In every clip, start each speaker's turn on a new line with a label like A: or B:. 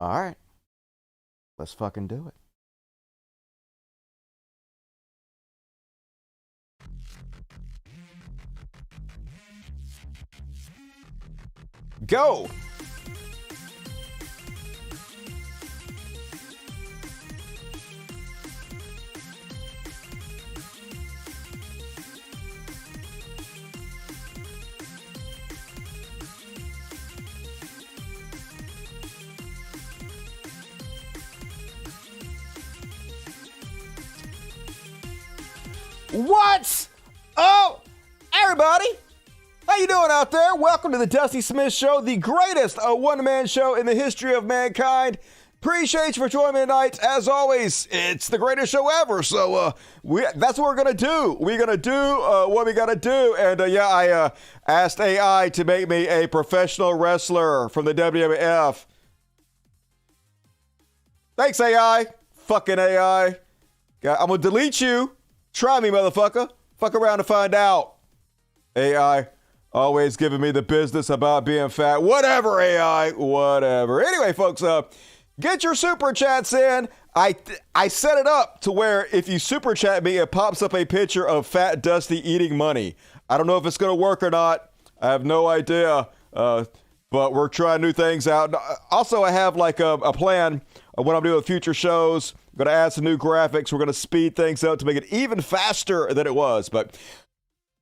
A: All right. Let's fucking do it. Go! What's up, everybody? How you doing out there? Welcome to the Dusty Smith Show, the greatest one-man show in the history of mankind. Appreciate you for joining me tonight. As always, it's the greatest show ever. So that's what we're gonna do. We're gonna do what we gotta do. And I asked AI to make me a professional wrestler from the WWF. Thanks, AI. Fucking AI. I'm gonna delete you. Try me, motherfucker. Fuck around and find out. AI, always giving me the business about being fat. Whatever, AI. Whatever. Anyway, folks, get your super chats in. I set it up to where if you super chat me, it pops up a picture of Fat Dusty eating money. I don't know if it's going to work or not. I have no idea. But we're trying new things out. Also, I have like a plan of what I'm doing with future shows. I'm going to add some new graphics. We're going to speed things up to make it even faster than it was. But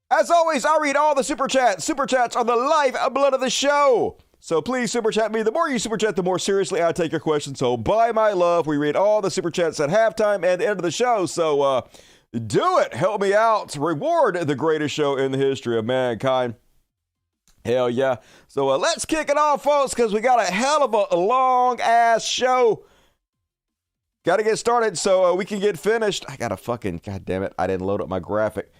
A: as always, I read all the super chats. Super chats are the lifeblood of the show. So please super chat me. The more you super chat, the more seriously I take your questions. So by my love, we read all the super chats at halftime and the end of the show. So do it. Help me out. Reward the greatest show in the history of mankind. Hell yeah. So let's kick it off, folks, because we got a hell of a long-ass show. Got to get started so we can get finished. I got to fucking, God damn it, I didn't load up my graphic.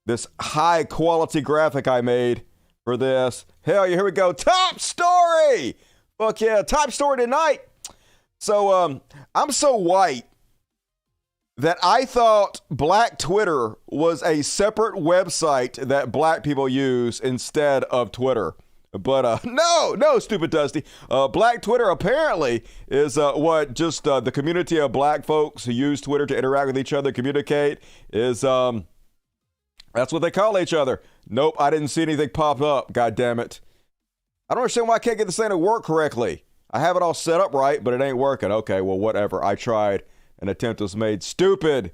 A: This high-quality graphic I made for this. Hell yeah, here we go. Top story! Fuck yeah, top story tonight. So, I'm so white that I thought Black Twitter was a separate website that black people use instead of Twitter. But no, stupid Dusty. Black Twitter apparently is what just the community of black folks who use Twitter to interact with each other, communicate, is that's what they call each other. Nope, I didn't see anything pop up. God damn it. I don't understand why I can't get this thing to work correctly. I have it all set up right, but it ain't working. Okay, well, whatever. I tried. An attempt was made. Stupid.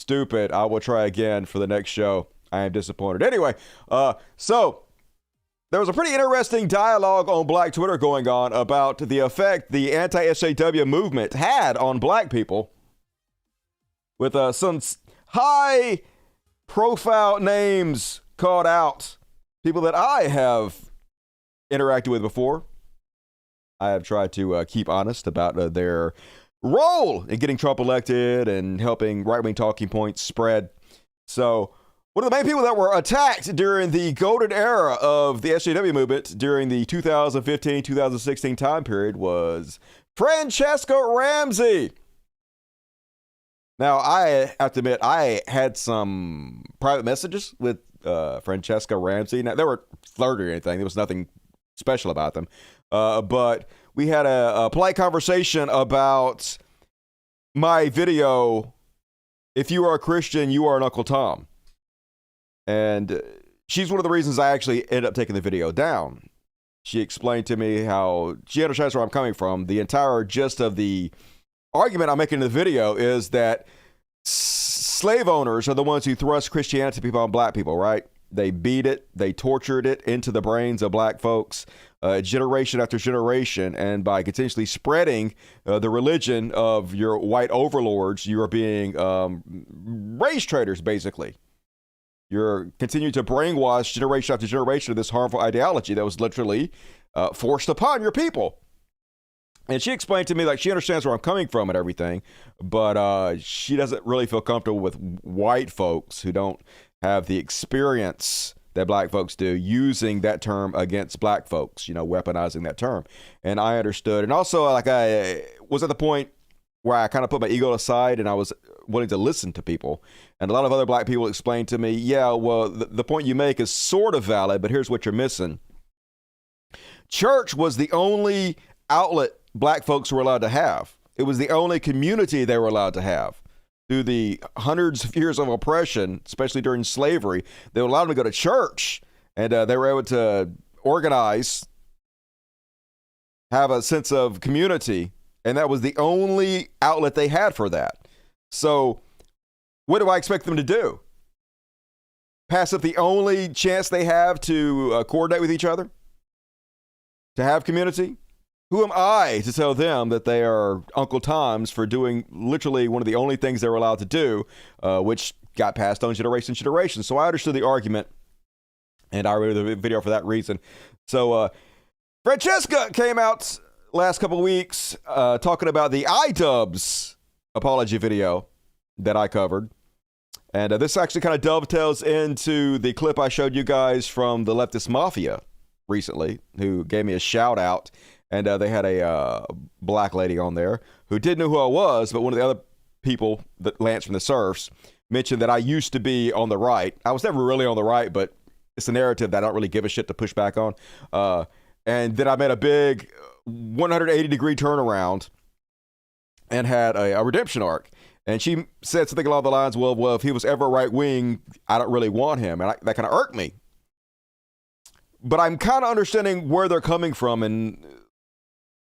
A: I will try again for the next show. I am disappointed. Anyway, so there was a pretty interesting dialogue on Black Twitter going on about the effect the anti-SJW movement had on black people with some high-profile names called out. People that I have interacted with before. I have tried to keep honest about their role in getting Trump elected and helping right-wing talking points spread. So one of the main people that were attacked during the golden era of the SJW movement during the 2015-2016 time period was Francesca Ramsey. Now, I have to admit, I had some private messages with Francesca Ramsey. Now, they were flirty or anything. There was nothing special about them. But we had a polite conversation about my video, If You Are a Christian, You Are an Uncle Tom. And she's one of the reasons I actually ended up taking the video down. She explained to me how she understands where I'm coming from. The entire gist of the argument I'm making in the video is that slave owners are the ones who thrust Christianity upon black people, right? They beat it, they tortured it into the brains of black folks, generation after generation, and by continuously spreading the religion of your white overlords, you are being race traders, basically. You're continuing to brainwash generation after generation of this harmful ideology that was literally forced upon your people. And she explained to me, like, she understands where I'm coming from and everything, but she doesn't really feel comfortable with white folks who don't have the experience that black folks do using that term against black folks, you know, weaponizing that term. And I understood. And also, like, I was at the point where I kind of put my ego aside and I was willing to listen to people. And a lot of other black people explained to me, yeah, well, the point you make is sort of valid, but here's what you're missing. Church was the only outlet black folks were allowed to have. It was the only community they were allowed to have. Through the hundreds of years of oppression, especially during slavery, they were allowed to go to church, and they were able to organize, have a sense of community, and that was the only outlet they had for that. So what do I expect them to do? Pass up the only chance they have to coordinate with each other? To have community? Who am I to tell them that they are Uncle Toms for doing literally one of the only things they were allowed to do, which got passed on generation to generation? So I understood the argument, and I wrote the video for that reason. So Francesca came out last couple of weeks talking about the iDubbbz apology video that I covered. And this actually kind of dovetails into the clip I showed you guys from the Leftist Mafia recently, who gave me a shout out. And they had a black lady on there who didn't know who I was, but one of the other people, that Lance from the Surfs, mentioned that I used to be on the right. I was never really on the right, but it's a narrative that I don't really give a shit to push back on. And then I made a big 180-degree turnaround and had a redemption arc. And she said something along the lines, well, if he was ever right-wing, I don't really want him. And that kind of irked me. But I'm kind of understanding where they're coming from, and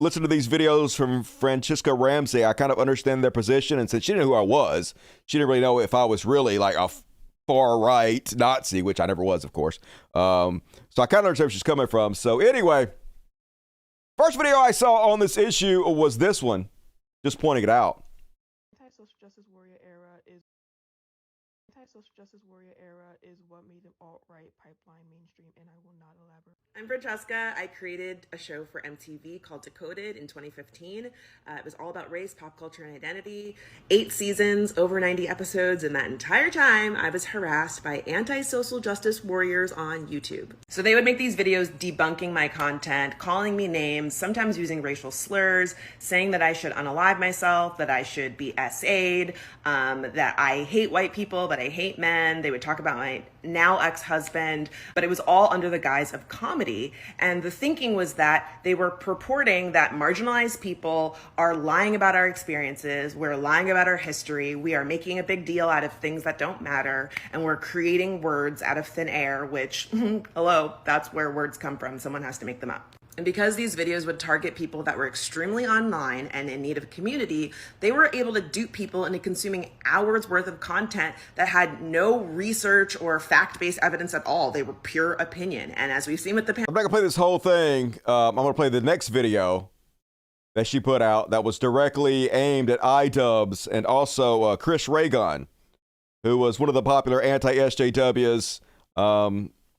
A: listen to these videos from Francesca Ramsey. I kind of understand their position, and since she didn't know who I was, she didn't really know if I was really like a far-right Nazi, which I never was, of course. So I kind of understand where she's coming from. So anyway, first video I saw on this issue was this one, just pointing it out.
B: Anti-social justice warrior era is what made the alt-right pipeline mainstream, and I will not elaborate.
C: I'm Francesca. I created a show for MTV called Decoded in 2015. It was all about race, pop culture, and identity. 8 seasons, over 90 episodes, and that entire time I was harassed by anti-social justice warriors on YouTube. So they would make these videos debunking my content, calling me names, sometimes using racial slurs, saying that I should unalive myself, that I should be SA'd, that I hate white people, that I hate men. They would talk about my now ex-husband, but it was all under the guise of comedy. And the thinking was that they were purporting that marginalized people are lying about our experiences, we're lying about our history, we are making a big deal out of things that don't matter, and we're creating words out of thin air, which, hello, that's where words come from. Someone has to make them up. And because these videos would target people that were extremely online and in need of a community, they were able to dupe people into consuming hours worth of content that had no research or fact-based evidence at all. They were pure opinion. And as we've seen with the
A: I'm not gonna play this whole thing. I'm gonna play the next video that she put out that was directly aimed at iDubbbz and also Chris Raygun, who was one of the popular anti-SJWs.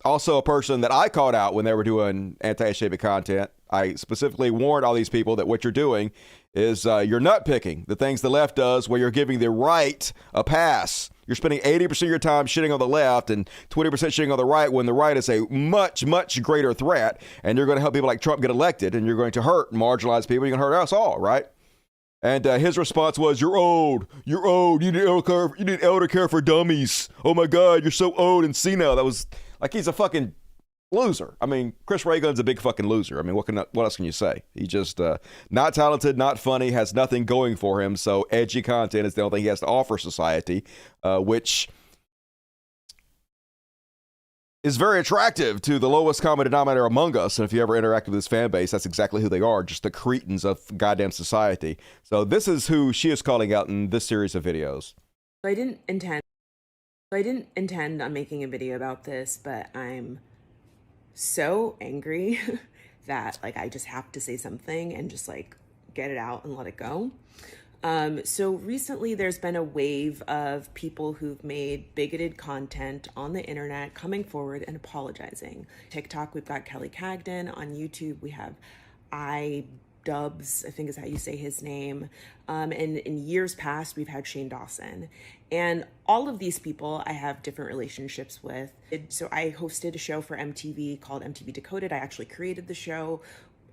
A: Also a person that I called out when they were doing anti-SJW content. I specifically warned all these people that what you're doing is you're nitpicking, the things the left does where you're giving the right a pass. You're spending 80% of your time shitting on the left and 20% shitting on the right when the right is a much, much greater threat. And you're going to help people like Trump get elected, and you're going to hurt marginalized people. You're going to hurt us all, right? And his response was, you're old, you need elder care for dummies. Oh my God, you're so old and senile. That was like, he's a fucking loser. I mean, Chris Raygun's a big fucking loser. I mean, what else can you say? He just not talented, not funny, has nothing going for him. So edgy content is the only thing he has to offer society, which is very attractive to the lowest common denominator among us. And if you ever interact with this fan base, that's exactly who they are, just the cretins of goddamn society. So this is who she is calling out in this series of videos.
C: I didn't intend on making a video about this, but I'm so angry that like I just have to say something and just like get it out and let it go. So recently there's been a wave of people who've made bigoted content on the internet coming forward and apologizing. TikTok, we've got Kelly Cagdon. On YouTube, we have iDubbbz, I think is how you say his name. And in years past, we've had Shane Dawson. And all of these people I have different relationships with. So I hosted a show for MTV called MTV Decoded. I actually created the show.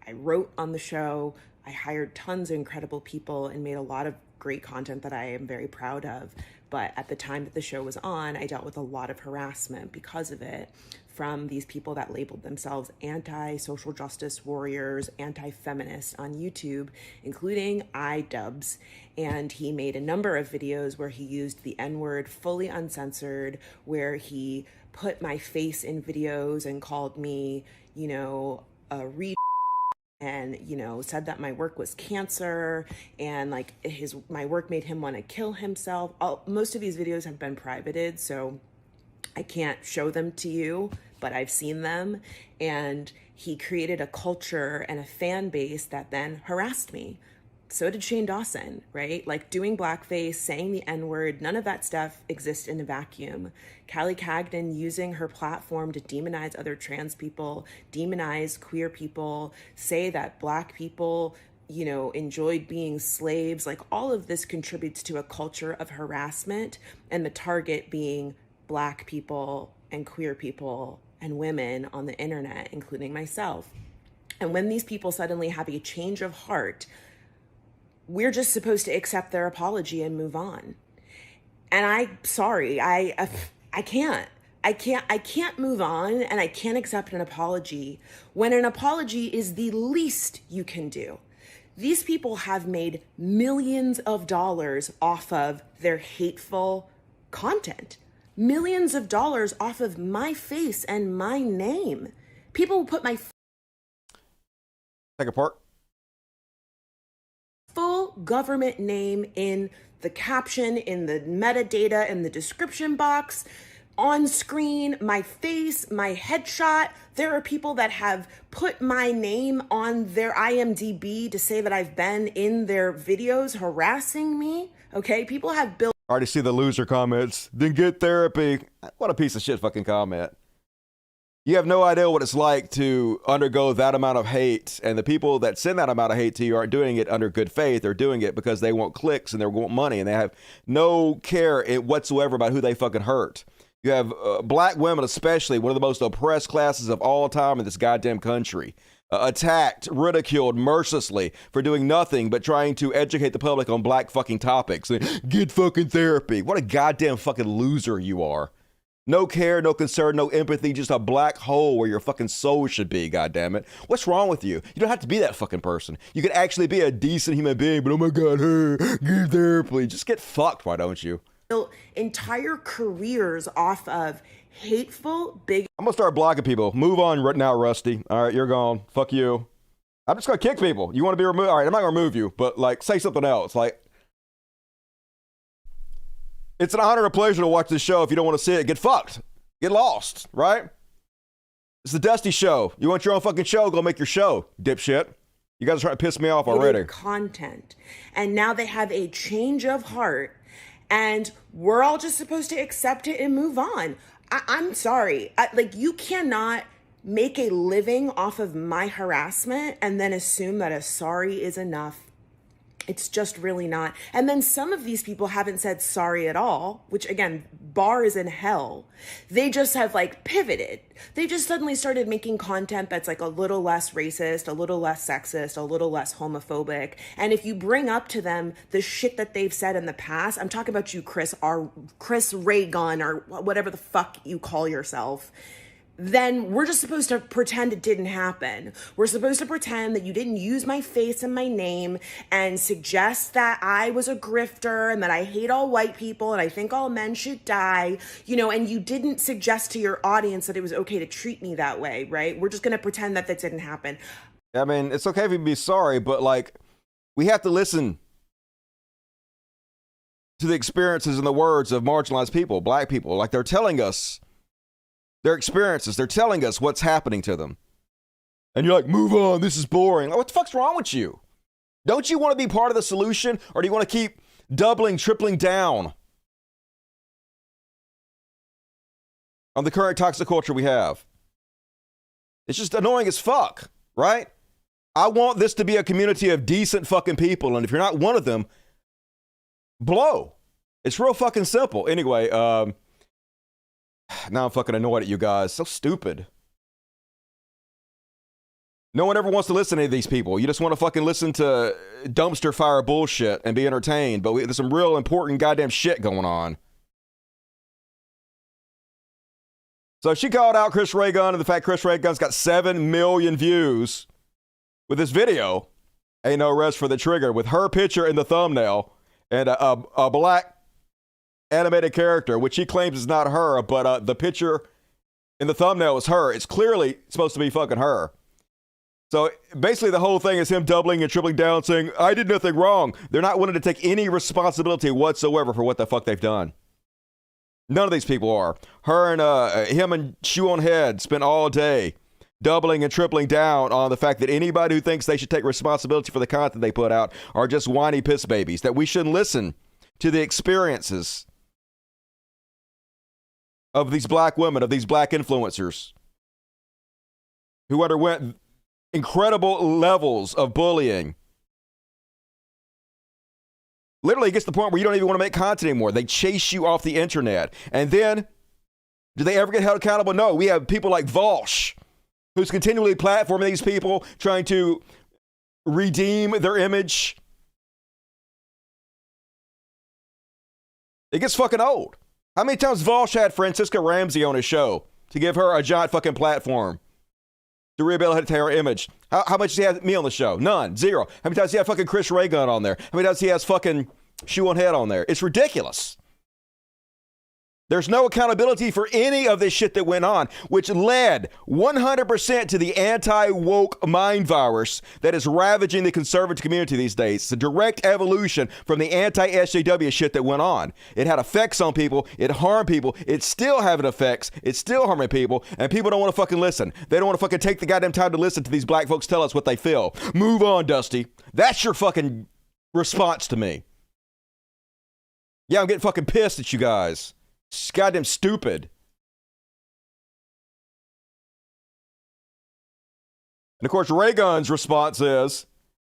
C: I wrote on the show. I hired tons of incredible people and made a lot of great content that I am very proud of. But at the time that the show was on, I dealt with a lot of harassment because of it from these people that labeled themselves anti-social justice warriors, anti-feminists on YouTube, including iDubbbz. And he made a number of videos where he used the N-word fully uncensored, where he put my face in videos and called me, you know, a and, you know, said that my work was cancer and like my work made him want to kill himself. Most of these videos have been privated, so I can't show them to you, but I've seen them. And he created a culture and a fan base that then harassed me. So did Shane Dawson, right? Like doing blackface, saying the N-word, none of that stuff exists in a vacuum. Callie Cagdon using her platform to demonize other trans people, demonize queer people, say that black people, you know, enjoyed being slaves. Like all of this contributes to a culture of harassment, and the target being black people and queer people and women on the internet, including myself. And when these people suddenly have a change of heart, we're just supposed to accept their apology and move on. And I can't move on, and I can't accept an apology when an apology is the least you can do. These people have made millions of dollars off of their hateful content. Millions of dollars off of my face and my name. People will put my
A: Take a part.
C: full government name in the caption, in the metadata, in the description box, on screen, my face, my headshot. There are people that have put my name on their IMDb to say that I've been in their videos harassing me. Okay, people have built.
A: I already see the loser comments. Then get therapy. What a piece of shit fucking comment. You have no idea what it's like to undergo that amount of hate, and the people that send that amount of hate to you aren't doing it under good faith. They're doing it because they want clicks and they want money, and they have no care whatsoever about who they fucking hurt. You have black women, especially one of the most oppressed classes of all time in this goddamn country, attacked, ridiculed mercilessly for doing nothing but trying to educate the public on black fucking topics. Get fucking therapy. What a goddamn fucking loser you are. No care, no concern, no empathy, just a black hole where your fucking soul should be, goddammit. What's wrong with you? You don't have to be that fucking person. You can actually be a decent human being, but oh my God, hey, get therapy. Just get fucked, why don't you?
C: Built entire careers off of hateful, big.
A: I'm gonna start blocking people. Move on right now, Rusty. All right, you're gone. Fuck you. I'm just gonna kick people. You want to be removed? All right, I'm not gonna remove you, but like, say something else. Like, it's an honor and a pleasure to watch this show. If you don't want to see it, get fucked. Get lost, right? It's the Dusty Show. You want your own fucking show? Go make your show, dipshit. You guys are trying to piss me off already.
C: Content. And now they have a change of heart, and we're all just supposed to accept it and move on. I'm sorry. Like, you cannot make a living off of my harassment and then assume that a sorry is enough. It's just really not. And then some of these people haven't said sorry at all, which again, bar is in hell. They just have like pivoted. They just suddenly started making content that's like a little less racist, a little less sexist, a little less homophobic. And if you bring up to them the shit that they've said in the past, I'm talking about you, Chris Ray-Gun, or whatever the fuck you call yourself, then we're just supposed to pretend it didn't happen. We're supposed to pretend that you didn't use my face and my name and suggest that I was a grifter and that I hate all white people and I think all men should die, you know, and you didn't suggest to your audience that it was okay to treat me that way, right? We're just gonna pretend that that didn't happen.
A: I mean, it's okay if you be sorry, but like, we have to listen to the experiences and the words of marginalized people, black people. Like, they're telling us their experiences. They're telling us what's happening to them. And you're like, move on, this is boring. Like, what the fuck's wrong with you? Don't you want to be part of the solution, or do you want to keep doubling, tripling down on the current toxic culture we have? It's just annoying as fuck, right? I want this to be a community of decent fucking people, and if you're not one of them, blow. It's real fucking simple. Anyway, now I'm fucking annoyed at you guys. So stupid. No one ever wants to listen to any of these people. You just want to fucking listen to dumpster fire bullshit and be entertained. But there's some real important goddamn shit going on. So she called out Chris Ray Gun and the fact Chris Ray Gun's got 7 million views with this video. Ain't no rest for the trigger, with her picture in the thumbnail and a black animated character, which she claims is not her, but the picture in the thumbnail is her. It's clearly supposed to be fucking her. So basically the whole thing is him doubling and tripling down, saying, I did nothing wrong. They're not willing to take any responsibility whatsoever for what the fuck they've done. None of these people are. Her and him and Shoe on Head spent all day doubling and tripling down on the fact that anybody who thinks they should take responsibility for the content they put out are just whiny piss babies, that we shouldn't listen to the experiences of these black women, of these black influencers who underwent incredible levels of bullying. Literally, it gets to the point where you don't even want to make content anymore. They chase you off the internet. And then, do they ever get held accountable? No. We have people like Volsh, who's continually platforming these people, trying to redeem their image. It gets fucking old. How many times Volsh had Francisca Ramsey on his show to give her a giant fucking platform to rehabilitate her image? How much does he have me on the show? None. Zero. How many times does he have fucking Chris Ray Gun on there? How many times he has fucking Shoe on Head on there? It's ridiculous. There's no accountability for any of this shit that went on, which led 100% to the anti-woke mind virus that is ravaging the conservative community these days. It's a direct evolution from the anti-SJW shit that went on. It had effects on people. It harmed people. It's still having effects. It's still harming people. And people don't want to fucking listen. They don't want to fucking take the goddamn time to listen to these black folks tell us what they feel. Move on, Dusty. That's your fucking response to me. Yeah, I'm getting fucking pissed at you guys. It's goddamn stupid. And of course, Raygun's response is,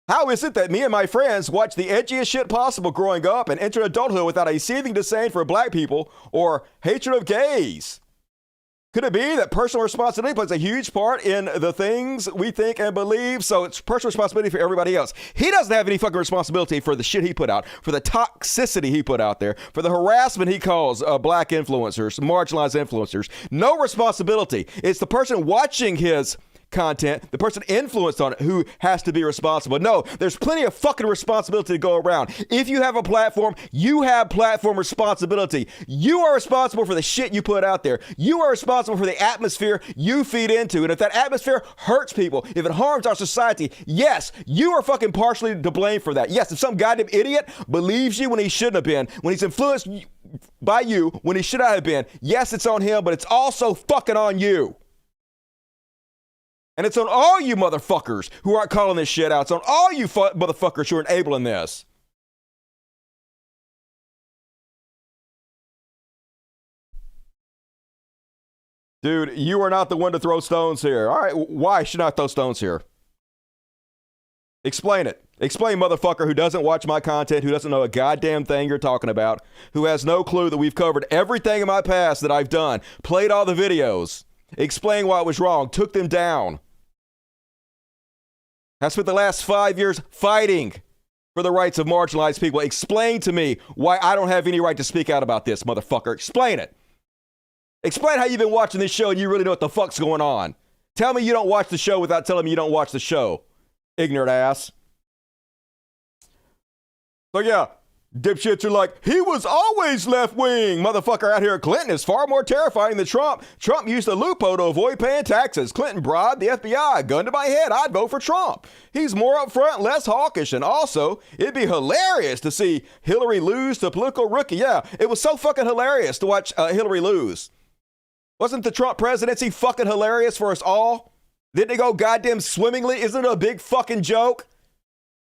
A: how is it that me and my friends watched the edgiest shit possible growing up and entered adulthood without a seething disdain for black people or hatred of gays? Could it be that personal responsibility plays a huge part in the things we think and believe? So it's personal responsibility for everybody else. He doesn't have any fucking responsibility for the shit he put out, for the toxicity he put out there, for the harassment he calls black influencers, marginalized influencers. No responsibility. It's the person watching his content, the person influenced on it, who has to be responsible. No, there's plenty of fucking responsibility to go around. If you have a platform, you have platform responsibility. You are responsible for the shit you put out there. You are responsible for the atmosphere you feed into. And if that atmosphere hurts people, if it harms our society, yes, you are fucking partially to blame for that. Yes, if some goddamn idiot believes you when he shouldn't have been, when he's influenced by you when he should not have been, yes, it's on him, but it's also fucking on you. And it's on all you motherfuckers who aren't calling this shit out. It's on all you motherfuckers who are enabling this. Dude, you are not the one to throw stones here. All right, why should I throw stones here? Explain it. Explain, motherfucker who doesn't watch my content, who doesn't know a goddamn thing you're talking about, who has no clue that we've covered everything in my past that I've done, played all the videos, explained why it was wrong, took them down. I spent the last 5 years fighting for the rights of marginalized people. Explain to me why I don't have any right to speak out about this, motherfucker. Explain it. Explain how you've been watching this show and you really know what the fuck's going on. Tell me you don't watch the show without telling me you don't watch the show. Ignorant ass. So yeah, dipshits are like, he was always left-wing. Motherfucker out here, Clinton is far more terrifying than Trump. Trump used a loophole to avoid paying taxes. Clinton bribed the FBI. Gun to my head, I'd vote for Trump. He's more upfront, less hawkish, and also, it'd be hilarious to see Hillary lose to a political rookie. Yeah, it was so fucking hilarious to watch Hillary lose. Wasn't the Trump presidency fucking hilarious for us all? Didn't it go goddamn swimmingly? Isn't it a big fucking joke?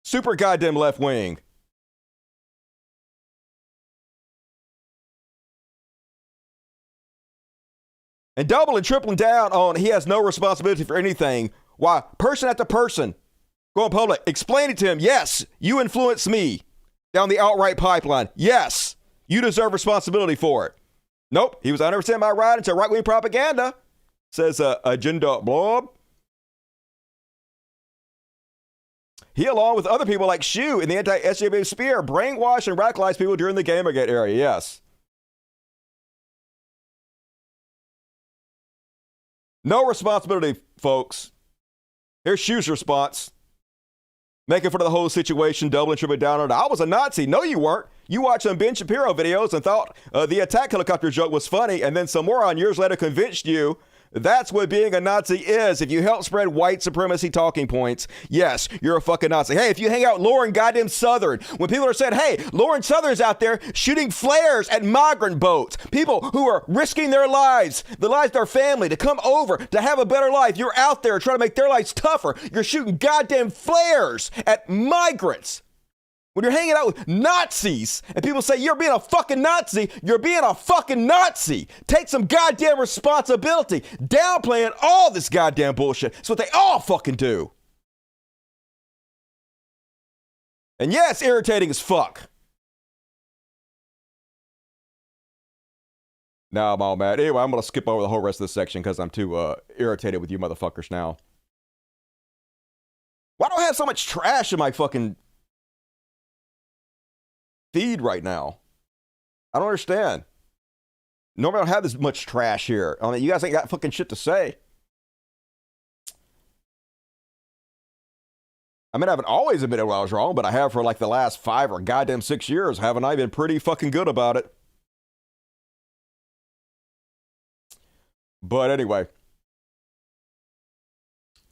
A: Super goddamn left-wing. And double and tripling down on he has no responsibility for anything. Why? Person after person. Going public. Explain it to him. Yes, you influenced me down the outright pipeline. Yes, you deserve responsibility for it. Nope. He was 100% my right into right-wing propaganda. Says Agenda Blob. He, along with other people like Shu in the anti-SJW sphere, brainwash and radicalize people during the Gamergate era. Yes. No responsibility, folks. Here's Shu's response. Making fun of the whole situation, doubling, tripling down on it. I was a Nazi. No, you weren't. You watched some Ben Shapiro videos and thought the attack helicopter joke was funny, and then some moron years later convinced you that's what being a Nazi is. If you help spread white supremacy talking points, yes, you're a fucking Nazi. Hey, if you hang out Lauren goddamn Southern, when people are saying, hey, Lauren Southern's out there shooting flares at migrant boats, people who are risking their lives, the lives of their family, to come over, to have a better life, you're out there trying to make their lives tougher. You're shooting goddamn flares at migrants. When you're hanging out with Nazis and people say you're being a fucking Nazi, you're being a fucking Nazi. Take some goddamn responsibility. Downplaying all this goddamn bullshit. It's what they all fucking do. And yeah, it's irritating as fuck. Now I'm all mad. Anyway, I'm going to skip over the whole rest of this section because I'm too irritated with you motherfuckers now. Why do I have so much trash in my fucking feed right now? I don't understand. Normally I don't have this much trash here. I mean, you guys ain't got fucking shit to say. I mean, I haven't always admitted when I was wrong, but I have for like the last 5 or goddamn 6 years, haven't I? Been pretty fucking good about it. But anyway.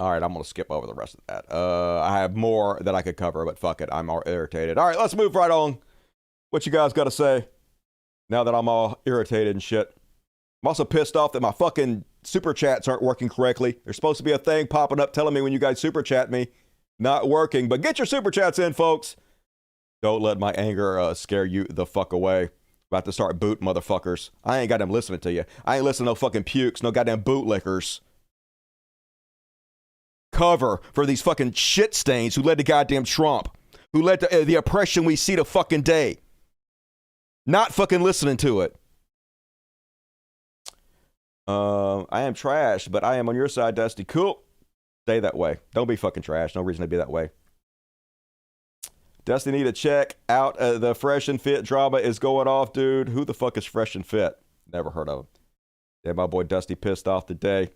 A: All right, I'm going to skip over the rest of that. I have more that I could cover, but fuck it. I'm all irritated. All right, let's move right on. What you guys got to say now that I'm all irritated and shit? I'm also pissed off that my fucking super chats aren't working correctly. There's supposed to be a thing popping up telling me when you guys super chat me. Not working, but get your super chats in, folks. Don't let my anger scare you the fuck away. About to start boot motherfuckers. I ain't got them listening to you. I ain't listening to no fucking pukes, no goddamn bootlickers. Cover for these fucking shit stains who led to goddamn Trump. Who led to the oppression we see to fucking day. Not fucking listening to it. I am trash, but I am on your side, Dusty. Cool. Stay that way. Don't be fucking trash. No reason to be that way. Dusty need to check out the Fresh and Fit drama is going off, dude. Who the fuck is Fresh and Fit? Never heard of him. Yeah, my boy Dusty pissed off today.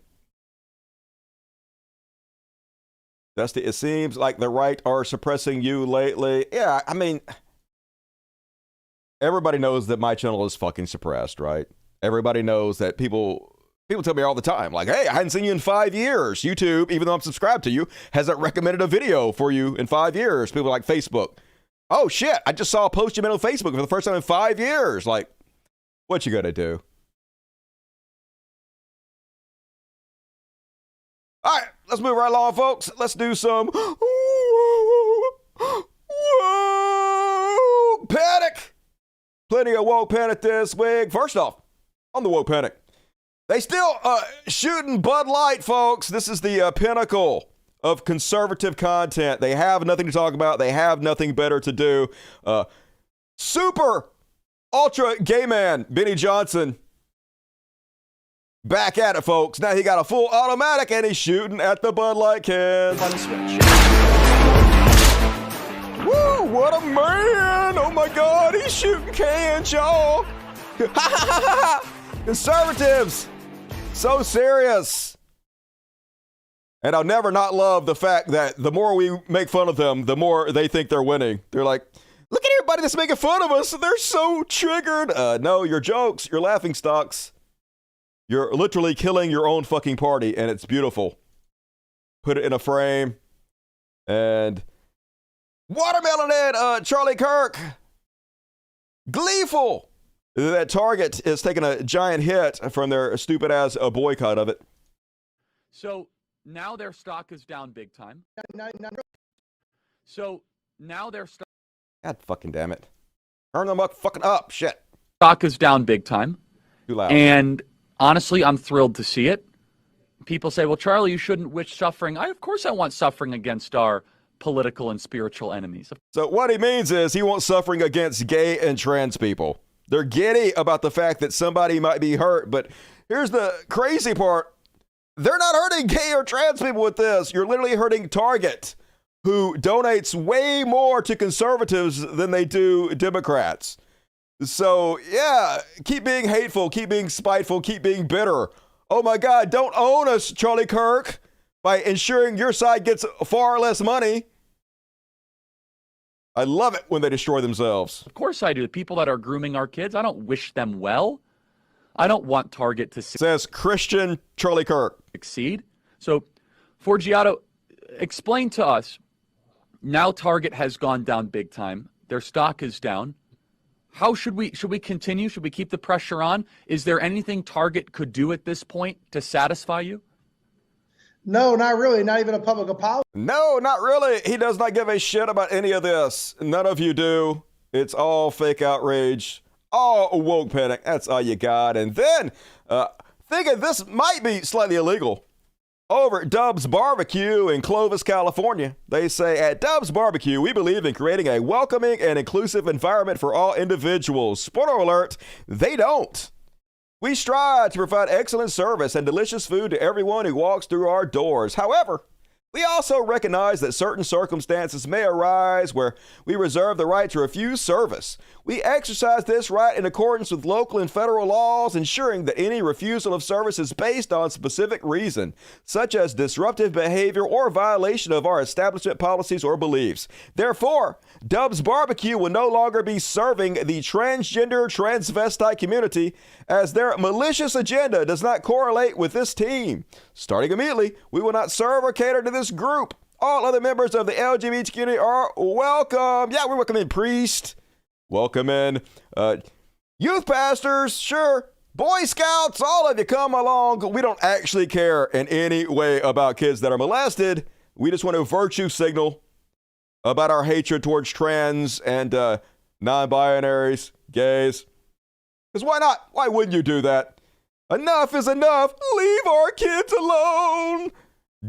A: Dusty, it seems like the right are suppressing you lately. Yeah, I mean, everybody knows that my channel is fucking suppressed, right? Everybody knows that people tell me all the time, like, hey, I hadn't seen you in 5 years. YouTube, even though I'm subscribed to you, hasn't recommended a video for you in 5 years. People like Facebook. Oh, shit, I just saw a post you made on Facebook for the first time in 5 years. Like, what you gonna do? All right, let's move right along, folks. Let's do some woke panic. Plenty of woke panic this week. First off, on the woke panic, they still shooting Bud Light, folks. This is the pinnacle of conservative content. They have nothing to talk about. They have nothing better to do. Super ultra gay man Benny Johnson back at it, folks. Now he got a full automatic and he's shooting at the Bud Light can. Woo, what a man. Oh my God, he's shooting cans, y'all. Conservatives, so serious. And I'll never not love the fact that the more we make fun of them, the more they think they're winning. They're like, look at everybody that's making fun of us. They're so triggered. No, your jokes, your laughing stocks. You're literally killing your own fucking party, and it's beautiful. Put it in a frame. And Watermelon Head, Charlie Kirk. Gleeful that Target is taking a giant hit from their stupid-ass boycott of it.
D: So now their stock is down big time. So now their stock...
A: God fucking damn it. Turn them up fucking up, shit.
D: Stock is down big time.
A: Too loud.
D: And honestly, I'm thrilled to see it. People say, well, Charlie, you shouldn't wish suffering. Of course I want suffering against our political and spiritual enemies.
A: So what he means is he wants suffering against gay and trans people. They're giddy about the fact that somebody might be hurt, but here's the crazy part. They're not hurting gay or trans people with this. You're literally hurting Target. who donates way more to conservatives than they do Democrats. So, yeah, keep being hateful, keep being spiteful, keep being bitter. Oh my God, don't own us, Charlie Kirk, by ensuring your side gets far less money. I love it when they destroy themselves.
D: Of course I do. The people that are grooming our kids, I don't wish them well. I don't want Target to
A: says Christian Charlie Kirk.
D: Succeed. So, Forgiato, explain to us, now Target has gone down big time. Their stock is down. How should we continue? Should we keep the pressure on? Is there anything Target could do at this point to satisfy you?
E: No, not really. Not even a public apology.
A: No, not really. He does not give a shit about any of this. None of you do. It's all fake outrage, all woke panic. That's all you got. And then, thinking this might be slightly illegal, over at Dub's Barbecue in Clovis, California, they say, at Dub's Barbecue, we believe in creating a welcoming and inclusive environment for all individuals. Spoiler alert, they don't. We strive to provide excellent service and delicious food to everyone who walks through our doors. However, we also recognize that certain circumstances may arise where we reserve the right to refuse service. We exercise this right in accordance with local and federal laws, ensuring that any refusal of service is based on specific reason, such as disruptive behavior or violation of our establishment policies or beliefs. Therefore, Dub's Barbecue will no longer be serving the transgender transvestite community, as their malicious agenda does not correlate with this team. Starting immediately, we will not serve or cater to this group. All other members of the LGBT community are welcome. Yeah, we're welcoming priests, welcome in youth pastors, sure, Boy Scouts, all of you come along. We don't actually care in any way about kids that are molested. We just want to virtue signal about our hatred towards trans and non-binaries, gays. Because why not? Why wouldn't you do that? Enough is enough. Leave our kids alone.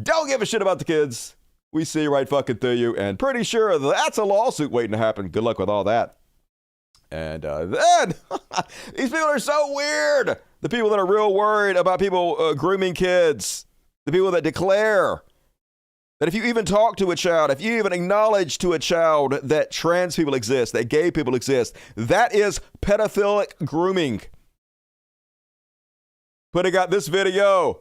A: Don't give a shit about the kids. We see right fucking through you, and pretty sure that's a lawsuit waiting to happen. Good luck with all that. And then, these people are so weird. The people that are real worried about people grooming kids. The people that declare that if you even talk to a child, if you even acknowledge to a child that trans people exist, that gay people exist, that is pedophilic grooming. Putting out this video.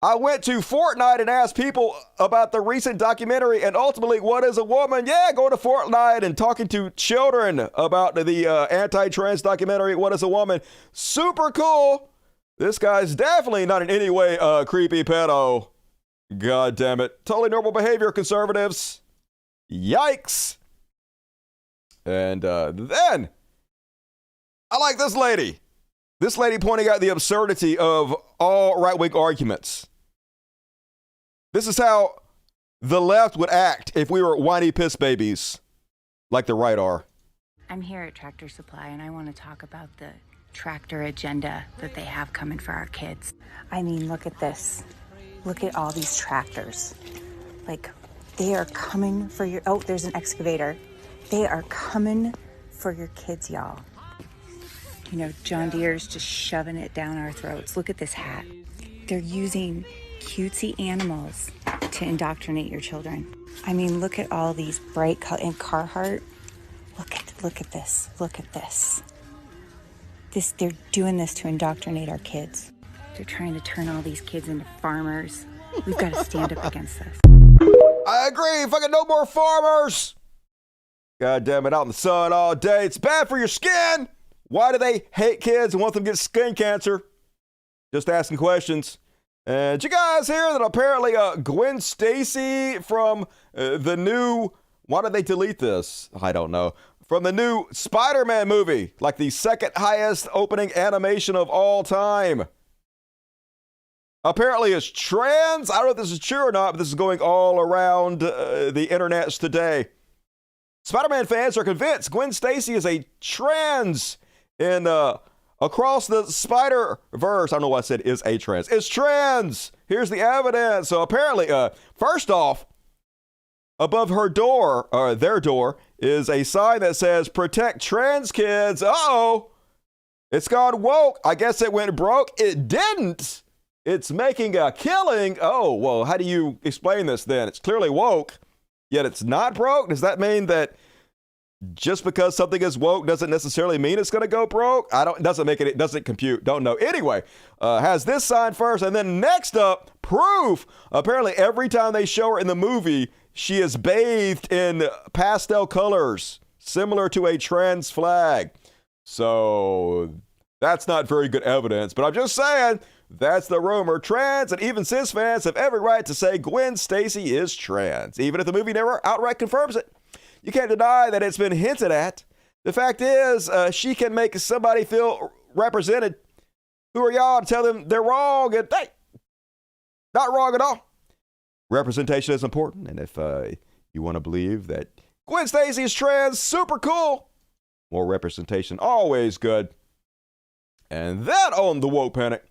A: I went to Fortnite and asked people about the recent documentary and ultimately what is a woman. Yeah, going to Fortnite and talking to children about the anti-trans documentary, What is a Woman. Super cool. This guy's definitely not in any way a creepy pedo. God damn it. Totally normal behavior, conservatives. Yikes. And then, I like this lady. This lady pointing out the absurdity of all right-wing arguments. This is how the left would act if we were whiny piss babies, like the right are.
F: I'm here at Tractor Supply, and I want to talk about the tractor agenda that they have coming for our kids. I mean, look at this. Look at all these tractors. Like, they are coming for your... Oh, there's an excavator. They are coming for your kids, y'all. You know, John Deere's just shoving it down our throats. Look at this hat. They're using cutesy animals to indoctrinate your children. I mean, look at all these bright colors. And Carhartt, look at this. Look at this. They're doing this to indoctrinate our kids. They're trying to turn all these kids into farmers. We've got to stand up against this.
A: I agree. Fucking no more farmers. God damn it, out in the sun all day. It's bad for your skin. Why do they hate kids and want them to get skin cancer? Just asking questions. And did you guys hear that apparently Gwen Stacey from the new... Why did they delete this? I don't know. From the new Spider-Man movie, like the second highest opening animation of all time. Apparently is trans. I don't know if this is true or not, but this is going all around the internets today. Spider-Man fans are convinced Gwen Stacey is a trans in Across the Spider-Verse. I don't know why I said is a trans. It's trans. Here's the evidence. So apparently, first off, above her door, or their door, is a sign that says protect trans kids. Uh-oh. It's gone woke. I guess it went broke. It didn't. It's making a killing. Oh, well, how do you explain this then? It's clearly woke. yet it's not broke? Does that mean that just because something is woke doesn't necessarily mean it's going to go broke? It doesn't compute. Don't know. Anyway, has this sign first, and then next up, proof. Apparently every time they show her in the movie, she is bathed in pastel colors, similar to a trans flag. So that's not very good evidence, but I'm just saying, that's the rumor. Trans and even cis fans have every right to say Gwen Stacey is trans, even if the movie never outright confirms it. You can't deny that it's been hinted at. The fact is, she can make somebody feel represented. Who are y'all to tell them they're wrong? And hey, not wrong at all. Representation is important, and if you want to believe that Gwen Stacey is trans, super cool. More representation, always good. And that on the woke panic.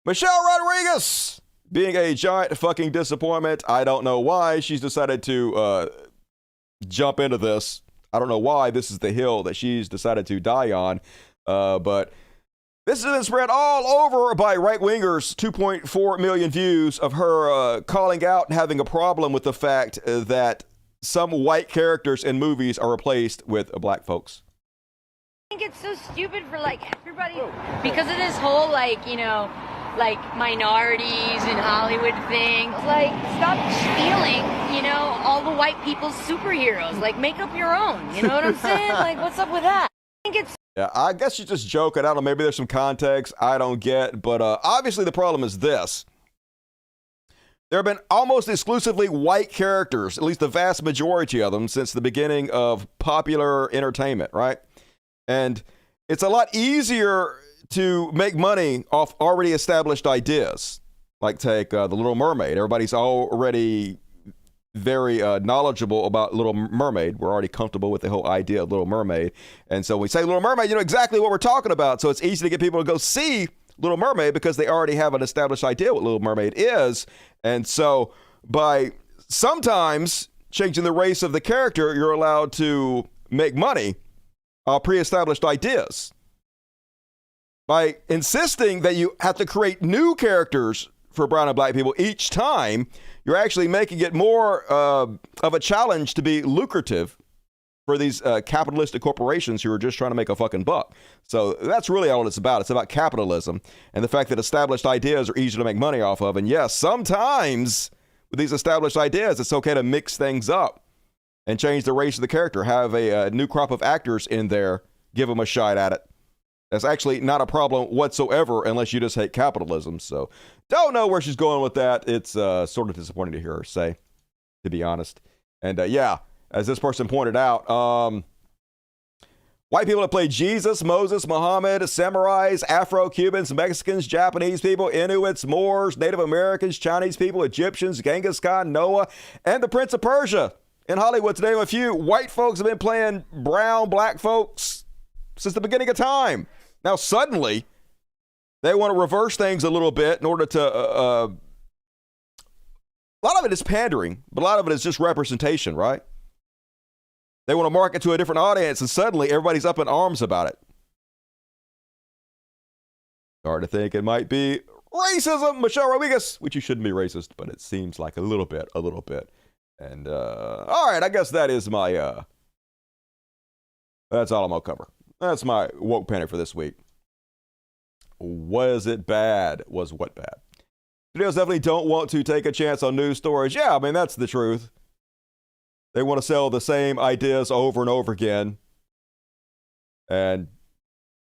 A: Michelle Rodriguez being a giant fucking disappointment. I don't know why she's decided to jump into this. I don't know why this is the hill that she's decided to die on. But this has been spread all over by right-wingers. 2.4 million views of her calling out and having a problem with the fact that some white characters in movies are replaced with black folks.
G: I think it's so stupid for like everybody because of this whole like, you know, like minorities in Hollywood thing. Like, stop stealing, you know, all the white people's superheroes. Like, make up your own. You know what I'm saying? Like, what's up with that? I think it's.
A: Yeah, I guess you're just joking. I don't know. Maybe there's some context I don't get. But obviously the problem is this. There have been almost exclusively white characters, at least the vast majority of them, since the beginning of popular entertainment, right? And it's a lot easier to make money off already established ideas. Like take The Little Mermaid. Everybody's already very knowledgeable about Little Mermaid. We're already comfortable with the whole idea of Little Mermaid. And so when we say Little Mermaid, you know exactly what we're talking about. So it's easy to get people to go see Little Mermaid because they already have an established idea what Little Mermaid is. And so by sometimes changing the race of the character, you're allowed to make money off pre-established ideas. By insisting that you have to create new characters for brown and black people each time, you're actually making it more of a challenge to be lucrative for these capitalistic corporations who are just trying to make a fucking buck. So that's really all it's about. It's about capitalism and the fact that established ideas are easy to make money off of. And yes, sometimes with these established ideas, it's okay to mix things up and change the race of the character, have a new crop of actors in there, give them a shot at it. That's actually not a problem whatsoever unless you just hate capitalism. So don't know where she's going with that. It's sort of disappointing to hear her say, to be honest. And yeah, as this person pointed out, white people have played Jesus, Moses, Muhammad, samurais, Afro-Cubans, Mexicans, Japanese people, Inuits, Moors, Native Americans, Chinese people, Egyptians, Genghis Khan, Noah, and the Prince of Persia. In Hollywood, to name a few, white folks have been playing brown, black folks since the beginning of time. Now, suddenly, they want to reverse things a little bit in order to... a lot of it is pandering, but a lot of it is just representation, right? They want to market to a different audience, and suddenly everybody's up in arms about it. Hard to think it might be racism, Michelle Rodriguez, which you shouldn't be racist, but it seems like a little bit. And, all right, I guess that is my, that's all I'm going to cover. That's my woke panic for this week. Was it bad? Was what bad? Studios definitely don't want to take a chance on news stories. Yeah, I mean, that's the truth. They want to sell the same ideas over and over again. And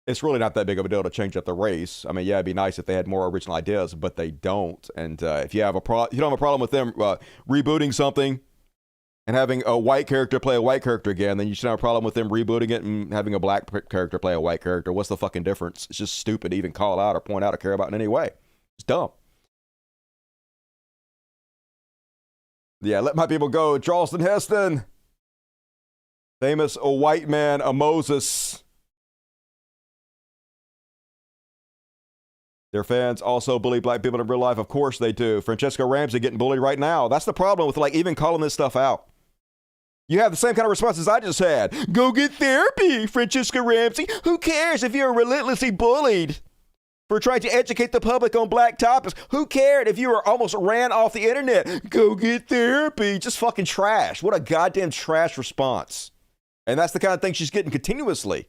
A: it's really not that big of a deal to change up the race. I mean, yeah, it'd be nice if they had more original ideas, but they don't. And if you have you don't have a problem with them rebooting something and having a white character play a white character again, then you should have a problem with them rebooting it and having a black character play a white character. What's the fucking difference? It's just stupid to even call out or point out or care about in any way. It's dumb. Yeah, let my people go. Charleston Heston. Famous white man, a Moses. Their fans also bully black people in real life. Of course they do. Francesca Ramsey getting bullied right now. That's the problem with like even calling this stuff out. You have the same kind of responses I just had. Go get therapy, Francesca Ramsey. Who cares if you're relentlessly bullied? for trying to educate the public on black topics. Who cared if you were almost ran off the internet? Go get therapy. Just fucking trash. What a goddamn trash response. And that's the kind of thing she's getting continuously.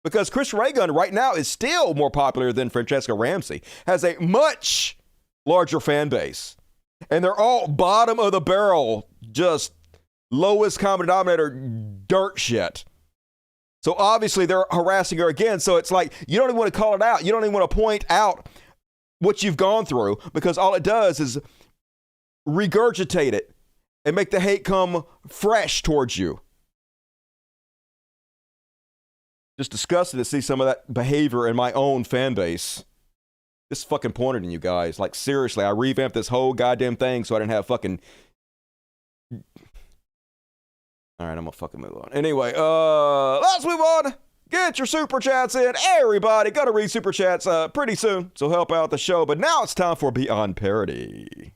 A: Because Chris Ray Gun right now is still more popular than Francesca Ramsey. Has a much larger fan base. And they're all bottom of the barrel, just lowest common denominator dirt shit. So obviously they're harassing her again. So it's like, you don't even want to call it out. You don't even want to point out what you've gone through, because all it does is regurgitate it and make the hate come fresh towards you. Just disgusted to see some of that behavior in my own fan base. This fucking pointed in you guys. Like, seriously, I revamped this whole goddamn thing so I didn't have fucking... All right, I'm gonna fucking move on. Anyway, let's move on. Get your super chats in. Everybody, gonna read super chats pretty soon, so help out the show. But now it's time for Beyond Parody.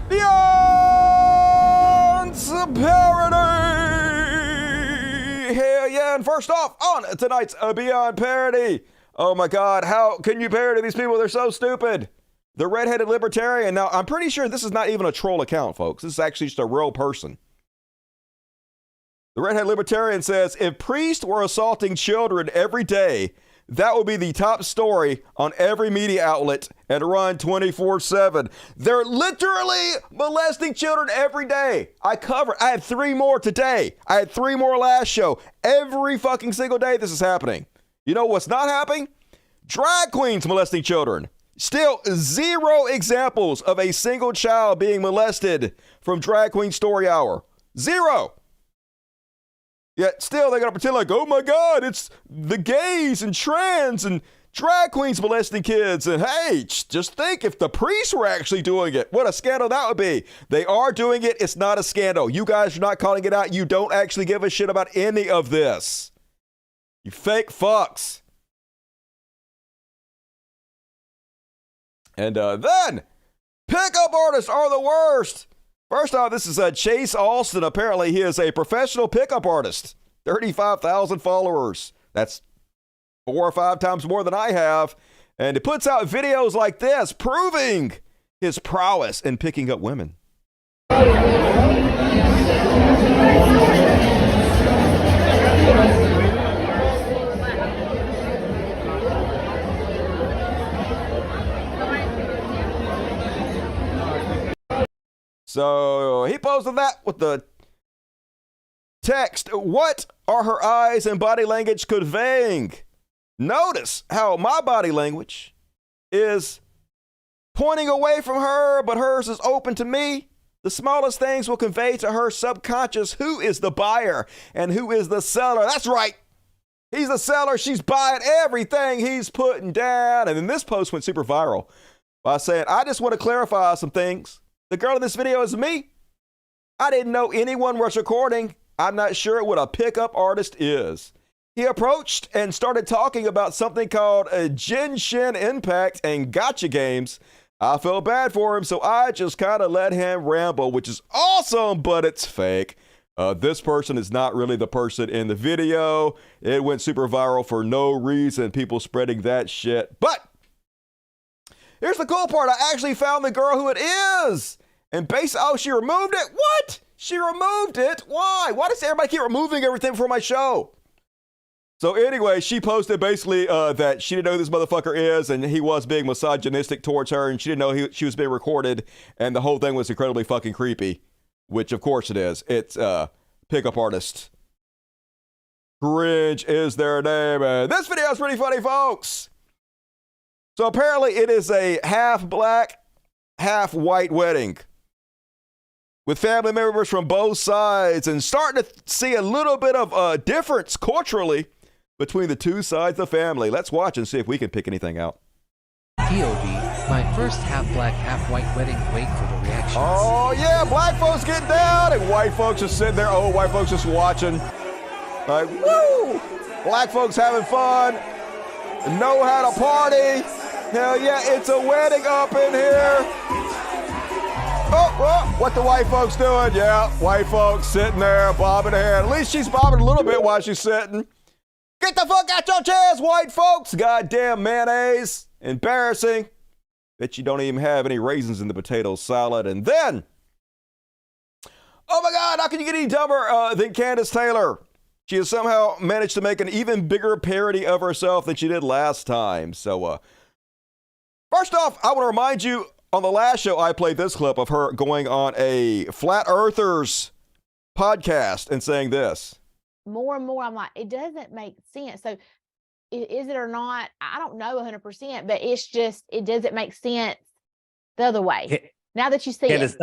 A: Beyond Parody. Hell yeah! And first off, on tonight's Beyond Parody. Oh my God, how can you parody these people? They're so stupid. The redheaded libertarian. Now, I'm pretty sure this is not even a troll account, folks. This is actually just a real person. The redheaded libertarian says, if priests were assaulting children every day, that would be the top story on every media outlet and run 24/7. They're literally molesting children every day. I had 3 more today. I had 3 more last show. Every fucking single day this is happening. You know what's not happening? Drag queens molesting children. Still 0 examples of a single child being molested from Drag Queen Story Hour. 0. Yet still they're going to pretend like, oh my God, it's the gays and trans and drag queens molesting kids. And hey, just think if the priests were actually doing it, what a scandal that would be. They are doing it. It's not a scandal. You guys are not calling it out. You don't actually give a shit about any of this. You fake fucks. And then, pickup artists are the worst. First off, this is Chase Alston. Apparently, he is a professional pickup artist. 35,000 followers. That's 4 or 5 times more than I have. And he puts out videos like this, proving his prowess in picking up women. So he posted that with the text, what are her eyes and body language conveying? Notice how my body language is pointing away from her, but hers is open to me. The smallest things will convey to her subconscious who is the buyer and who is the seller. That's right. He's the seller. She's buying everything he's putting down. And then this post went super viral by saying, I just want to clarify some things. The girl in this video is me. I didn't know anyone was recording. I'm not sure what a pickup artist is. He approached and started talking about something called a Genshin Impact and gotcha games. I felt bad for him, so I just kind of let him ramble, which is awesome, but it's fake. This person is not really the person in the video. It went super viral for no reason, people spreading that shit. But here's the cool part. I actually found the girl who it is. And oh, she removed it? What? She removed it? Why? Why does everybody keep removing everything from my show? So anyway, she posted basically that she didn't know who this motherfucker is, and he was being misogynistic towards her, and she didn't know she was being recorded, and the whole thing was incredibly fucking creepy, which of course it is. It's pickup artist. Cringe is their name, and this video is pretty funny, folks. So apparently it is a half black, half white wedding with family members from both sides, and starting to see a little bit of a difference culturally between the two sides of the family. Let's watch and see if we can pick anything out.
H: POV, my first half black, half white wedding. Wait for the reactions.
A: Oh yeah, black folks getting down and white folks just sitting there. Oh, white folks just watching. Like, woo! Black folks having fun. Know how to party. Hell yeah, it's a wedding up in here. What the white folks doing? Yeah, white folks sitting there bobbing her head. At least she's bobbing a little bit while she's sitting. Get the fuck out your chairs, white folks! Goddamn mayonnaise. Embarrassing. Bet you don't even have any raisins in the potato salad. And then, oh my God, how can you get any dumber than Candace Taylor? She has somehow managed to make an even bigger parody of herself than she did last time. So, first off, I want to remind you, on the last show, I played this clip of her going on a Flat Earthers podcast and saying this.
I: More and more, I'm like, it doesn't make sense. So is it or not? I don't know 100%, but it's just, it doesn't make sense the other way. Now that you see it.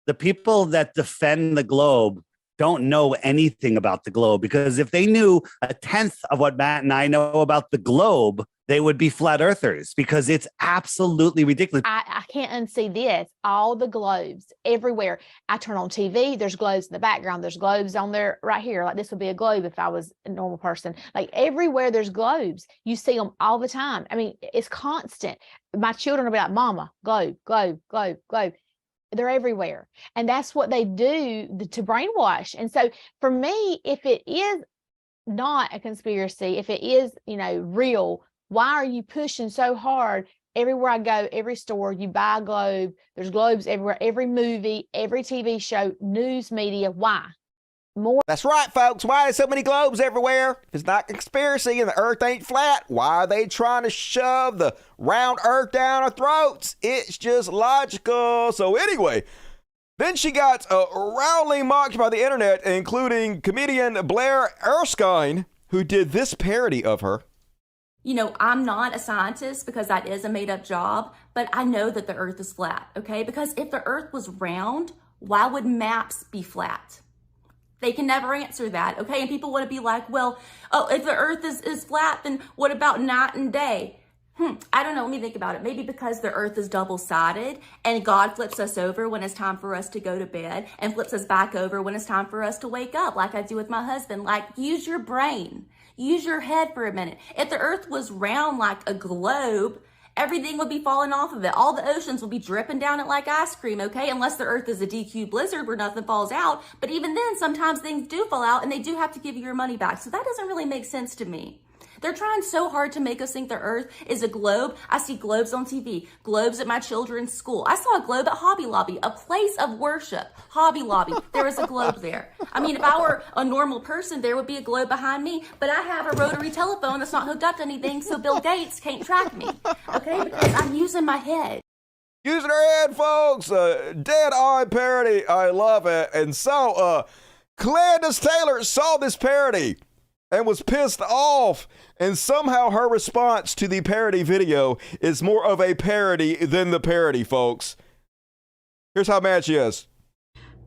J: The people that defend the globe don't know anything about the globe, because if they knew a tenth of what Matt and I know about the globe, they would be flat earthers, because it's absolutely ridiculous.
I: I can't unsee this. All the globes everywhere. I turn on TV, there's globes in the background. There's globes on there right here. Like this would be a globe if I was a normal person. Like everywhere there's globes. You see them all the time. I mean, it's constant. My children will be like, Mama, globe, globe, globe, globe. They're everywhere. And that's what they do to brainwash. And so for me, if it is not a conspiracy, if it is, real, why are you pushing so hard? Everywhere I go, every store, you buy a globe. There's globes everywhere, every movie, every TV show, news media. Why? More.
A: That's right, folks. Why are so many globes everywhere? If it's not conspiracy and the earth ain't flat, why are they trying to shove the round earth down our throats? It's just logical. So anyway, then she got roundly mocked by the internet, including comedian Blair Erskine, who did this parody of her.
K: I'm not a scientist because that is a made-up job, but I know that the earth is flat, okay? Because if the earth was round, why would maps be flat? They can never answer that, okay? And people want to be like, well, if the earth is flat, then what about night and day? I don't know. Let me think about it. Maybe because the earth is double-sided and God flips us over when it's time for us to go to bed and flips us back over when it's time for us to wake up, like I do with my husband. Like, use your brain. Use your head for a minute. If the earth was round like a globe, everything would be falling off of it. All the oceans would be dripping down it like ice cream, okay? Unless the earth is a DQ blizzard where nothing falls out. But even then, sometimes things do fall out and they do have to give you your money back. So that doesn't really make sense to me. They're trying so hard to make us think the earth is a globe. I see globes on TV, globes at my children's school. I saw a globe at Hobby Lobby, a place of worship. Hobby Lobby, there was a globe there. I mean, if I were a normal person, there would be a globe behind me, but I have a rotary telephone that's not hooked up to anything, so Bill Gates can't track me, okay? Because I'm using my head.
A: Using her head, folks. Dead on parody. I love it. And so, Candace Taylor saw this parody and was pissed off, and somehow her response to the parody video is more of a parody than the parody, folks. Here's how mad she is.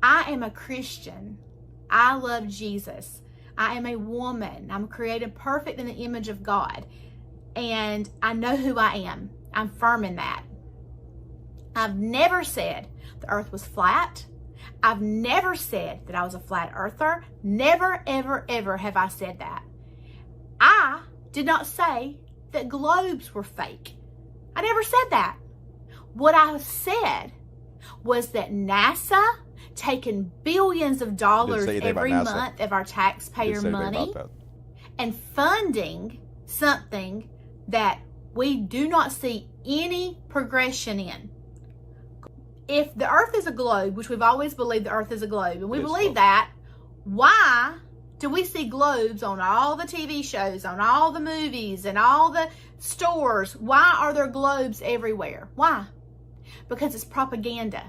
L: I am a Christian. I love Jesus. I am a woman. I'm created perfect in the image of God. And I know who I am. I'm firm in that. I've never said the earth was flat. I've never said that I was a flat earther. Never, ever, ever have I said that. I did not say that globes were fake. I never said that. What I said was that NASA taking billions of dollars every month of our taxpayer money and funding something that we do not see any progression in. If the earth is a globe, which we've always believed the earth is a globe, and we believe that, why do we see globes on all the TV shows, on all the movies, and all the stores? Why are there globes everywhere? Why? Because it's propaganda.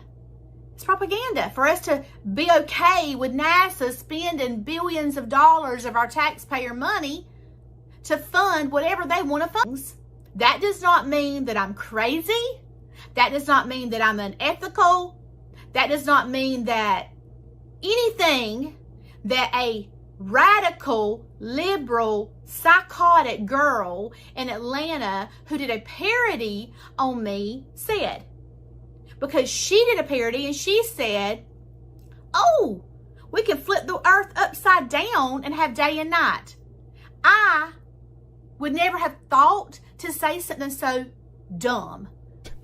L: It's propaganda for us to be okay with NASA spending billions of dollars of our taxpayer money to fund whatever they want to fund. That does not mean that I'm crazy. That does not mean that I'm unethical. That does not mean that anything that a radical, liberal, psychotic girl in Atlanta who did a parody on me said. Because she did a parody and she said, oh, we can flip the earth upside down and have day and night. I would never have thought to say something so dumb.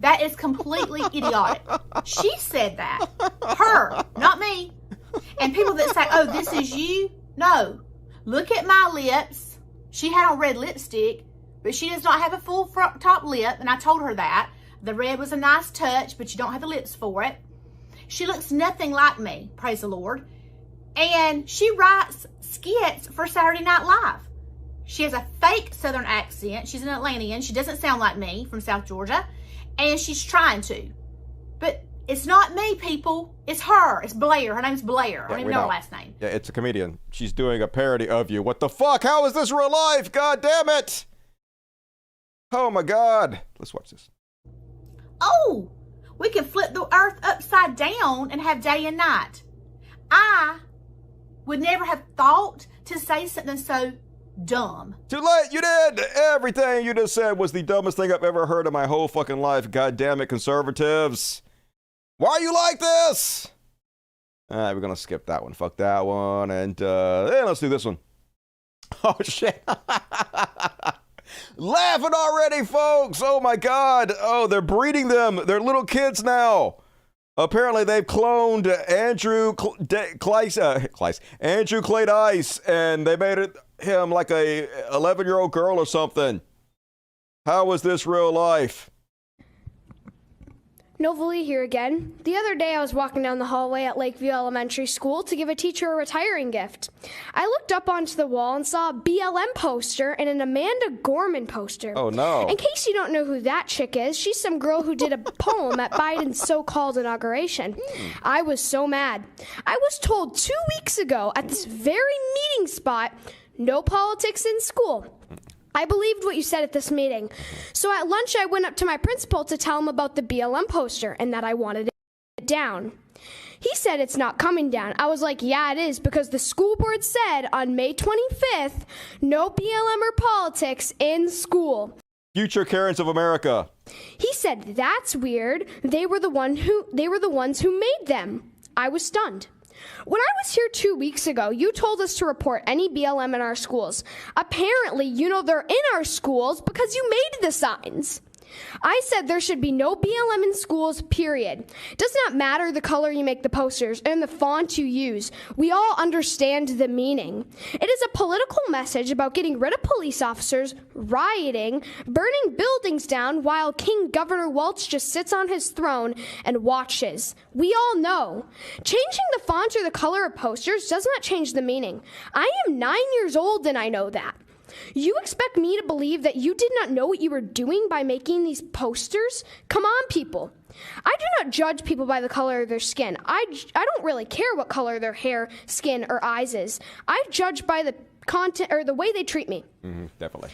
L: That is completely idiotic. She said that. Her, not me. And people that say, oh, this is you. No. Look at my lips. She had on red lipstick, but she does not have a full front top lip, and I told her that. The red was a nice touch, but you don't have the lips for it. She looks nothing like me, praise the Lord. And she writes skits for Saturday Night Live. She has a fake Southern accent. She's an Atlantean. She doesn't sound like me from South Georgia. And she's trying to. But it's not me, people. It's her. It's Blair. Her name's Blair. I don't even know her last name.
A: Yeah, it's a comedian. She's doing a parody of you. What the fuck? How is this real life? God damn it. Oh my God. Let's watch this.
L: Oh, we can flip the earth upside down and have day and night. I would never have thought to say something so dumb.
A: Too late, you did. Everything you just said was the dumbest thing I've ever heard in my whole fucking life. God damn it, conservatives. Why are you like this? All right, we're gonna skip that one. Fuck that one. And let's do this one. Oh shit. Laughing already, folks. Oh my God. Oh, they're breeding them. They're little kids now. Apparently, they've cloned Andrew Andrew Clay Dice, and they made him like a 11-year-old girl or something. How is this real life?
M: Novalee here again. The other day I was walking down the hallway at Lakeview Elementary School to give a teacher a retiring gift. I looked up onto the wall and saw a BLM poster and an Amanda Gorman poster.
A: Oh no.
M: In case you don't know who that chick is, she's some girl who did a poem at Biden's so-called inauguration. I was so mad. I was told 2 weeks ago at this very meeting spot, no politics in school. I believed what you said at this meeting. So at lunch, I went up to my principal to tell him about the BLM poster and that I wanted it down. He said it's not coming down. I was like, yeah, it is, because the school board said on May 25th, no BLM or politics in school.
A: Future Karens of America.
M: He said, that's weird. They were the ones who made them. I was stunned. When I was here 2 weeks ago, you told us to report any BLM in our schools. Apparently, you know they're in our schools because you made the signs. I said there should be no BLM in schools, period. It does not matter the color you make the posters and the font you use. We all understand the meaning. It is a political message about getting rid of police officers, rioting, burning buildings down while King Governor Welch just sits on his throne and watches. We all know. Changing the font or the color of posters does not change the meaning. I am 9 years old and I know that. You expect me to believe that you did not know what you were doing by making these posters? Come on, people. I do not judge people by the color of their skin. I don't really care what color their hair, skin, or eyes is. I judge by the content or the way they treat me.
A: Definitely.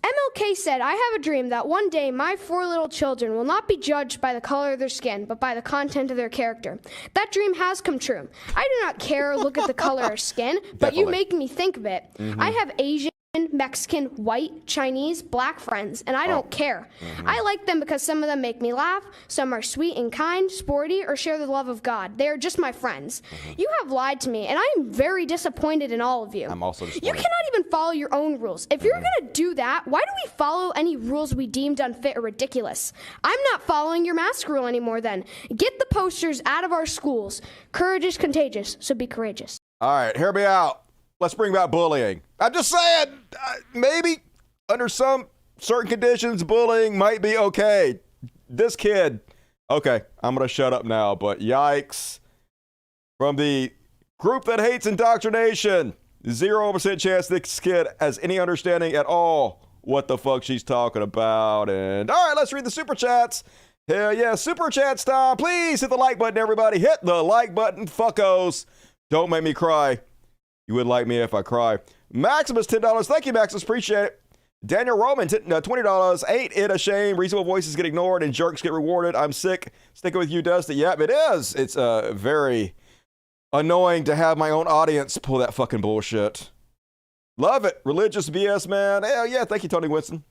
M: MLK said, I have a dream that one day my 4 little children will not be judged by the color of their skin, but by the content of their character. That dream has come true. I do not care or look at the color of skin, but you make me think of it. I have Asian, Mexican, white, Chinese, black friends, and I don't care. I like them because some of them make me laugh, some are sweet and kind, sporty, or share the love of God. They are just my friends. You have lied to me, and I am very disappointed in all of you.
A: I'm also disappointed.
M: You cannot even follow your own rules. If you're going to do that, why do we follow any rules we deemed unfit or ridiculous? I'm not following your mask rule anymore then. Get the posters out of our schools. Courage is contagious, so be courageous.
A: All right, hear me out. Let's bring back bullying. I'm just saying, maybe under some certain conditions, bullying might be okay. This kid, okay, I'm going to shut up now, but yikes. From the group that hates indoctrination, 0% chance this kid has any understanding at all what the fuck she's talking about. And all right, let's read the super chats. Hell yeah, super chats time. Please hit the like button, everybody. Hit the like button, fuckos. Don't make me cry. You would like me if I cry. Maximus, $10. Thank you, Maximus. Appreciate it. Daniel Roman, $20. Ain't it a shame? Reasonable voices get ignored and jerks get rewarded. I'm sick. Sticking with you, Dusty. Yep, it is. It's very annoying to have my own audience pull that fucking bullshit. Love it. Religious BS, man. Hell yeah. Thank you, Tony Winston.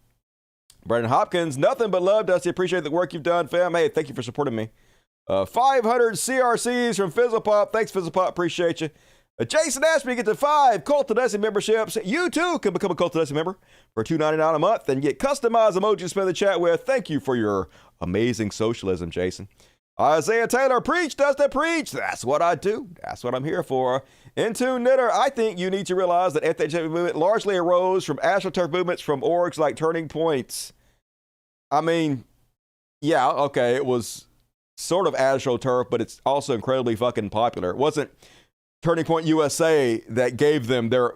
A: Brandon Hopkins, nothing but love, Dusty. Appreciate the work you've done, fam. Hey, thank you for supporting me. 500 CRCs from Fizzlepop. Thanks, Fizzlepop. Appreciate you. Jason Ashby get to 5 Cult of Destiny memberships. You too can become a Cult of Destiny member for $2.99 a month and get customized emojis to spend the chat with. Thank you for your amazing socialism, Jason. Isaiah Taylor, preach, Dustin, preach. That's what I do. That's what I'm here for. Into Knitter, I think you need to realize that anti-SJW movement largely arose from astroturf movements from orgs like Turning Points. I mean, yeah, okay, it was sort of astroturf, but it's also incredibly fucking popular. It wasn't Turning Point USA that gave them their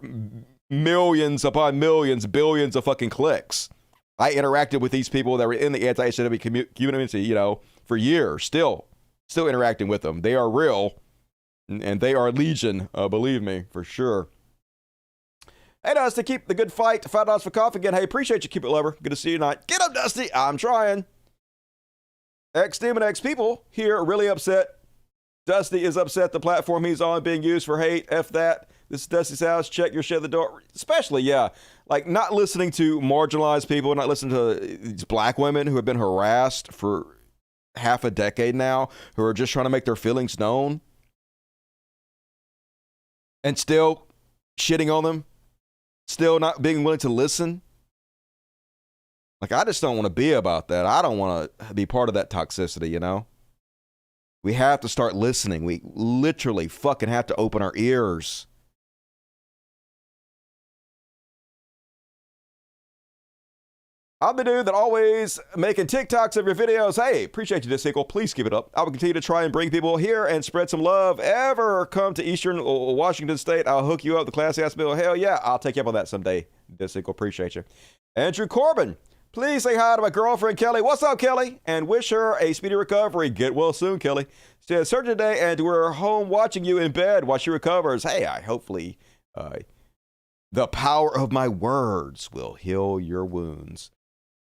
A: millions upon millions, billions of fucking clicks. I interacted with these people that were in the anti-SJW community, you know, for years, still interacting with them. They are real, and they are legion, believe me, for sure. Hey, Dusty, keep the good fight. $5 for coffee again. Hey, appreciate you, Keep It Lover. Good to see you tonight. Get up, Dusty. I'm trying. X-Demon X people here are really upset. Dusty is upset the platform he's on being used for hate. F that. This is Dusty's house. Check your shit at the door. Especially, yeah, like not listening to marginalized people, not listening to these black women who have been harassed for half a decade now, who are just trying to make their feelings known and still shitting on them, still not being willing to listen. Like, I just don't want to be about that. I don't want to be part of that toxicity, you know? We have to start listening. We literally fucking have to open our ears. I'm the dude that always making TikToks of your videos. Hey, appreciate you, this sequel. Please keep it up. I will continue to try and bring people here and spread some love. Ever come to Eastern Washington State, I'll hook you up with the classy ass bill. Hell yeah, I'll take you up on that someday. This sequel, appreciate you. Andrew Corbin, please say hi to my girlfriend, Kelly. What's up, Kelly? And wish her a speedy recovery. Get well soon, Kelly. She had surgery today, and we're home watching you in bed while she recovers. Hey, hopefully the power of my words will heal your wounds.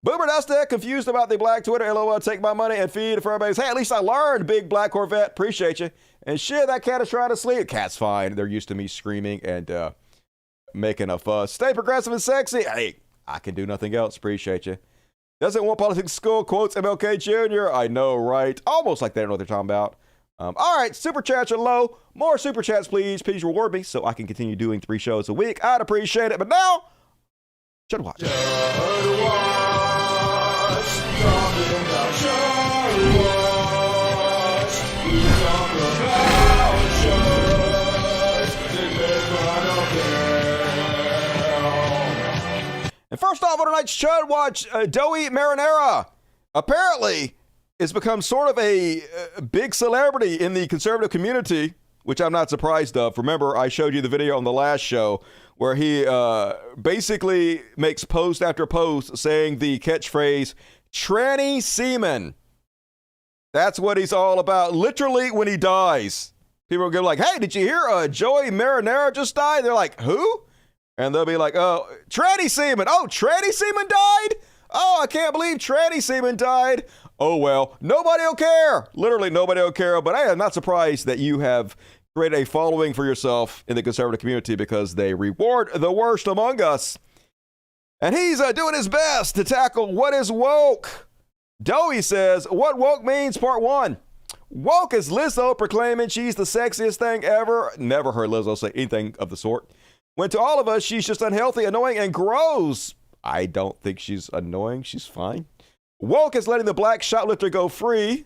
A: Boebert, that's that. Confused about the black Twitter. LOL, take my money and feed for everybody's. Hey, at least I learned, big black Corvette. Appreciate you. And shit, that cat is trying to sleep. Cat's fine. They're used to me screaming and making a fuss. Stay progressive and sexy. Hey, I can do nothing else. Appreciate you. Doesn't want politics school. Quotes MLK Jr. I know, right? Almost like they don't know what they're talking about. All right, super chats are low. More super chats, please. Please reward me so I can continue doing 3 shows a week. I'd appreciate it. But now, should watch. And first off on tonight's Chud Watch, Doey Marinara apparently has become sort of a big celebrity in the conservative community, which I'm not surprised of. Remember, I showed you the video on the last show where he basically makes post after post saying the catchphrase, tranny semen. That's what he's all about. Literally, when he dies, people will go like, hey, did you hear Joey Marinara just died? They're like, who? And they'll be like, oh, tranny semen. Oh, tranny semen died? Oh, I can't believe tranny semen died. Oh, well, nobody will care. Literally, nobody will care. But I am not surprised that you have created a following for yourself in the conservative community because they reward the worst among us. And he's doing his best to tackle what is woke. Doey says, what woke means, part 1. Woke is Lizzo proclaiming she's the sexiest thing ever. Never heard Lizzo say anything of the sort. When to all of us, she's just unhealthy, annoying, and gross. I don't think she's annoying. She's fine. Woke is letting the black shoplifter go free,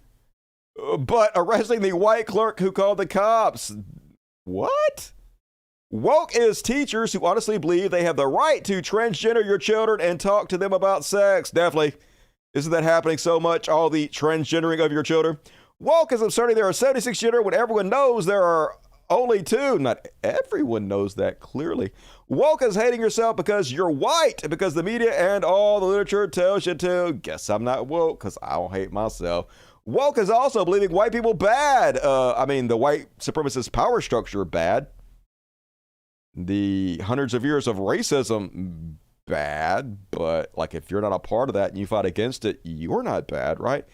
A: but arresting the white clerk who called the cops. What? Woke is teachers who honestly believe they have the right to transgender your children and talk to them about sex. Definitely. Isn't that happening so much, all the transgendering of your children? Woke is asserting there are 76 gender when everyone knows there are only 2. Not everyone knows that clearly. Woke is hating yourself because you're white, because the media and all the literature tells you to. Guess I'm not woke because I don't hate myself. Woke is also believing white people bad. The white supremacist power structure bad. The hundreds of years of racism bad, but like if you're not a part of that and you fight against it, you're not bad, right?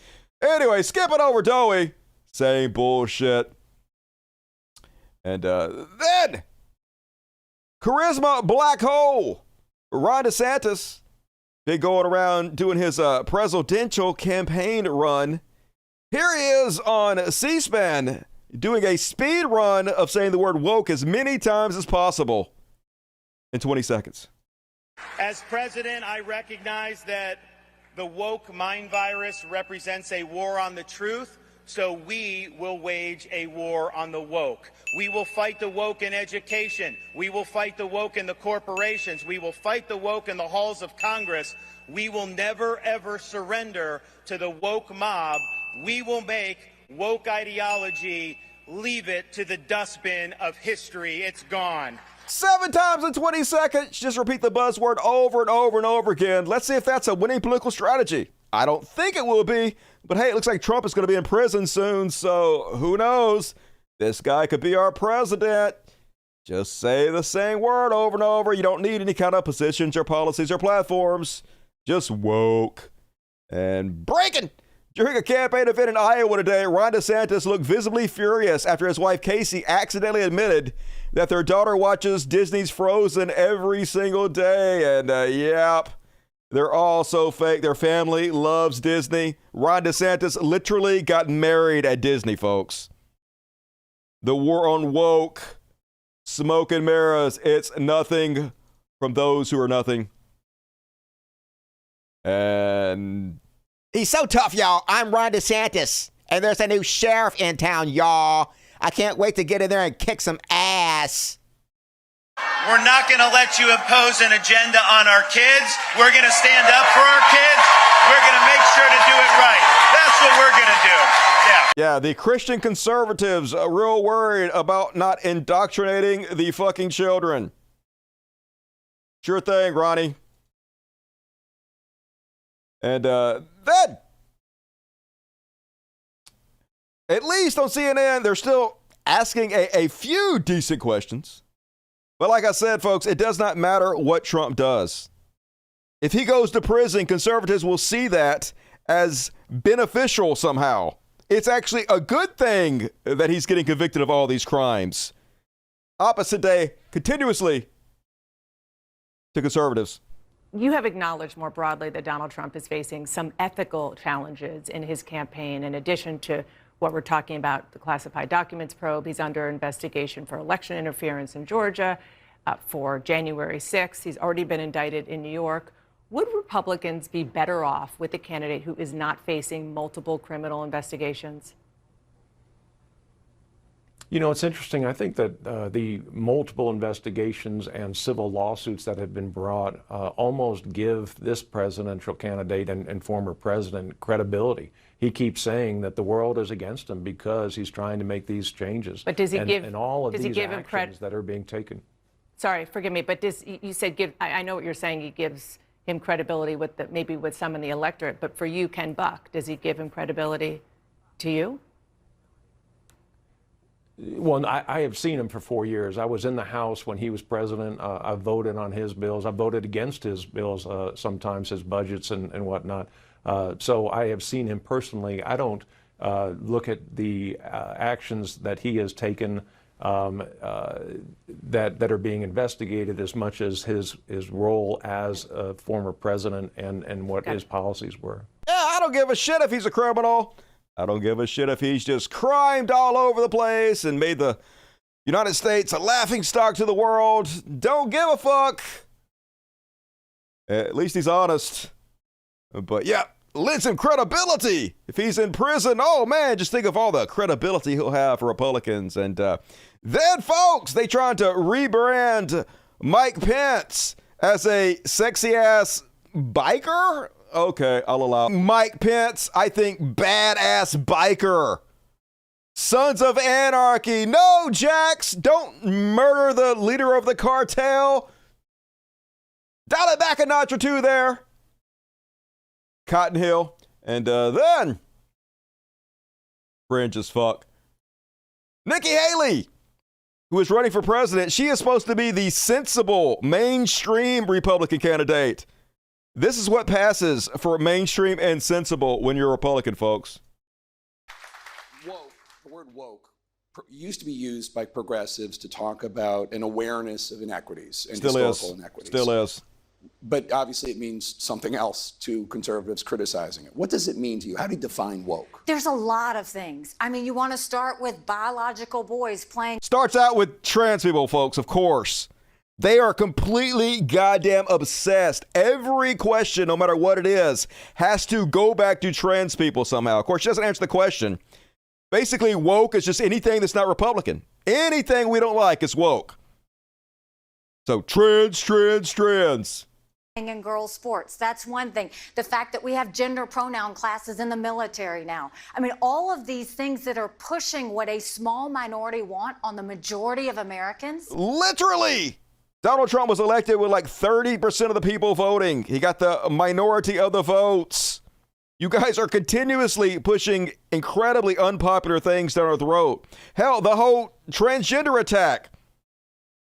A: Anyway, skip it over Doey. Same bullshit. And then Charisma Black Hole. Ron DeSantis been going around doing his presidential campaign run. Here he is on C-SPAN doing a speed run of saying the word woke as many times as possible in 20 seconds.
N: As president, I recognize that the woke mind virus represents a war on the truth, so we will wage a war on the woke. We will fight the woke in education. We will fight the woke in the corporations. We will fight the woke in the halls of Congress. We will never, ever surrender to the woke mob. We will make woke ideology, leave it to the dustbin of history. It's gone.
A: 7 times in 20 seconds. Just repeat the buzzword over and over and over again. Let's see if that's a winning political strategy. I don't think it will be, but hey, it looks like Trump is going to be in prison soon, so who knows? This guy could be our president. Just say the same word over and over. You don't need any kind of positions or policies or platforms. Just woke. And breaking. During a campaign event in Iowa today, Ron DeSantis looked visibly furious after his wife Casey accidentally admitted that their daughter watches Disney's Frozen every single day. And yep, they're all so fake. Their family loves Disney. Ron DeSantis literally got married at Disney, folks. The war on woke, smoke and mirrors, it's nothing from those who are nothing. And
O: he's so tough, y'all. I'm Ron DeSantis, and there's a new sheriff in town, y'all. I can't wait to get in there and kick some ass.
N: We're not going to let you impose an agenda on our kids. We're going to stand up for our kids. We're going to make sure to do it right. That's what we're going to do.
A: Yeah, the Christian conservatives are real worried about not indoctrinating the fucking children. Sure thing, Ronnie. And then, at least on CNN, they're still asking a few decent questions. But like I said, folks, it does not matter what Trump does. If he goes to prison, conservatives will see that as beneficial somehow. It's actually a good thing that he's getting convicted of all these crimes. Opposite day, continuously, to conservatives.
P: You have acknowledged more broadly that Donald Trump is facing some ethical challenges in his campaign. In addition to what we're talking about, the classified documents probe, he's under investigation for election interference in Georgia, for January 6th. He's already been indicted in New York. Would Republicans be better off with a candidate who is not facing multiple criminal investigations?
Q: You know, it's interesting. I think that the multiple investigations and civil lawsuits that have been brought almost give this presidential candidate and former president credibility. He keeps saying that the world is against him because he's trying to make these changes.
P: But does he give?
Q: And all of
P: does
Q: these
P: he give
Q: actions that are being taken.
P: Sorry, forgive me, but you said give. I know what you're saying. He gives him credibility with maybe with some in the electorate. But for you, Ken Buck, does he give him credibility to you?
Q: Well, I have seen him for 4 years. I was in the House when he was president. I voted on his bills. I voted against his bills, sometimes his budgets and whatnot. So I have seen him personally. I don't look at the actions that he has taken that are being investigated as much as his role as a former president and what his policies were.
A: Yeah, I don't give a shit if he's a criminal. I don't give a shit if he's just crimed all over the place and made the United States a laughingstock to the world. Don't give a fuck. At least he's honest. But yeah, lends him credibility. If he's in prison, oh man, just think of all the credibility he'll have for Republicans. And then, folks, they trying to rebrand Mike Pence as a sexy-ass biker? Okay, I'll allow Mike Pence, I think, badass biker. Sons of Anarchy. No, Jax, don't murder the leader of the cartel. Dial it back a notch or two there. Cotton Hill. And then, fringe as fuck. Nikki Haley, who is running for president, she is supposed to be the sensible, mainstream Republican candidate. This is what passes for mainstream and sensible when you're a Republican, folks.
R: Woke, the word woke, used to be used by progressives to talk about an awareness of inequities and historical inequities.
A: Still is.
R: but obviously it means something else to conservatives criticizing it. What does it mean to you? How do you define woke?
S: There's a lot of things. I mean, you want to start with biological boys playing.
A: Starts out with trans people, folks, of course. They are completely goddamn obsessed. Every question, no matter what it is, has to go back to trans people somehow. Of course, she doesn't answer the question. Basically, woke is just anything that's not Republican. Anything we don't like is woke. So trans.
S: In girls' sports. That's one thing. The fact that we have gender pronoun classes in the military now. I mean, all of these things that are pushing what a small minority want on the majority of Americans.
A: Literally! Donald Trump was elected with like 30% of the people voting. He got the minority of the votes. You guys are continuously pushing incredibly unpopular things down our throat. Hell, the whole transgender attack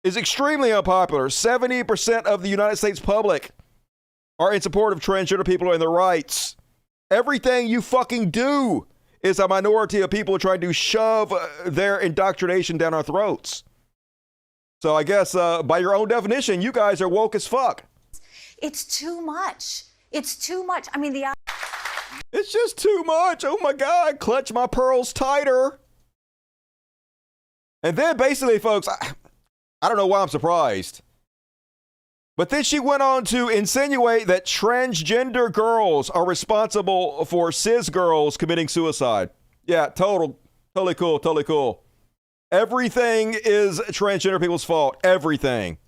A: is extremely unpopular. 70% of the United States public are in support of transgender people and their rights. Everything you fucking do is a minority of people trying to shove their indoctrination down our throats. So I guess by your own definition, you guys are woke as fuck.
S: It's too much. It's too much. I mean,
A: it's just too much. Oh my God, clutch my pearls tighter. And then basically, folks, I don't know why I'm surprised. But then she went on to insinuate that transgender girls are responsible for cis girls committing suicide. Yeah, totally cool. Everything is transgender people's fault. Everything.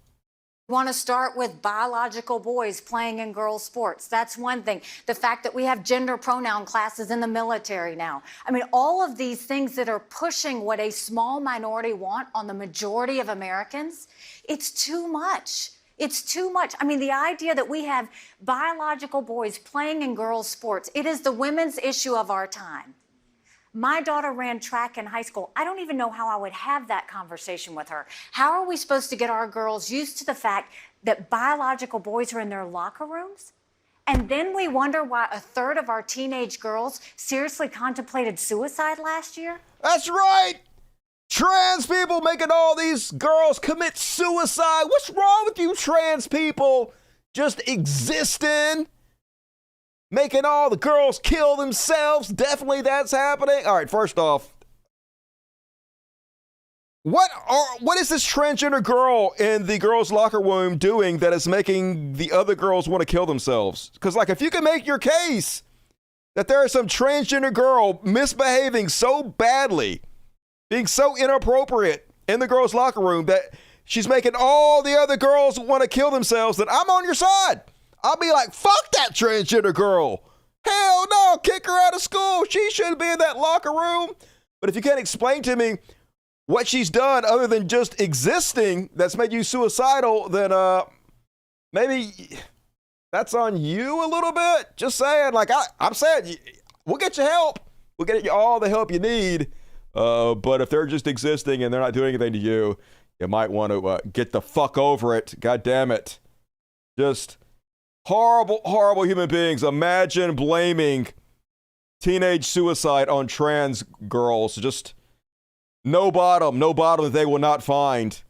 S: Want to start with biological boys playing in girls' sports. That's one thing. The fact that we have gender pronoun classes in the military now. I mean, all of these things that are pushing what a small minority want on the majority of Americans, it's too much. It's too much. I mean, the idea that we have biological boys playing in girls' sports, it is the women's issue of our time. My daughter ran track in high school. I don't even know how I would have that conversation with her. How are we supposed to get our girls used to the fact that biological boys are in their locker rooms? And then we wonder why a third of our teenage girls seriously contemplated suicide last year?
A: That's right! Trans people making all these girls commit suicide. What's wrong with you trans people? Just existing? Making all the girls kill themselves. Definitely that's happening. All right, first off, what is this transgender girl in the girls' locker room doing that is making the other girls want to kill themselves? Because, like, if you can make your case that there is some transgender girl misbehaving so badly, being so inappropriate in the girls' locker room that she's making all the other girls want to kill themselves, then I'm on your side. I'll be like, fuck that transgender girl. Hell no, kick her out of school. She shouldn't be in that locker room. But if you can't explain to me what she's done other than just existing that's made you suicidal, then maybe that's on you a little bit. Just saying, like I'm saying, we'll get you help. We'll get you all the help you need. But if they're just existing and they're not doing anything to you, you might want to get the fuck over it. God damn it. Just horrible human beings. Imagine blaming teenage suicide on trans girls. Just no bottom that they will not find.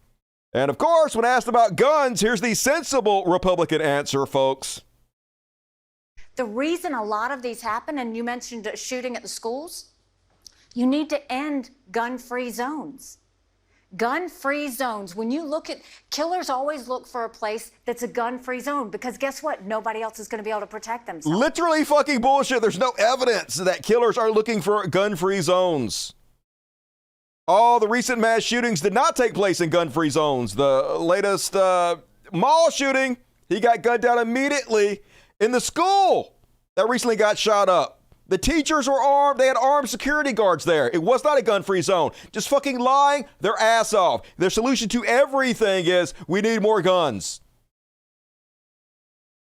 A: And of course, when asked about guns, here's the sensible Republican answer, folks.
S: The reason a lot of these happen, and you mentioned shooting at the schools, you need to end gun-free zones. Gun-free zones. When you look at, killers always look for a place that's a gun-free zone because guess what? Nobody else is going to be able to protect themselves.
A: Literally fucking bullshit. There's no evidence that killers are looking for gun-free zones. All the recent mass shootings did not take place in gun-free zones. The latest mall shooting, he got gunned down immediately in the school that recently got shot up. The teachers were armed. They had armed security guards there. It was not a gun-free zone. Just fucking lying their ass off. Their solution to everything is we need more guns.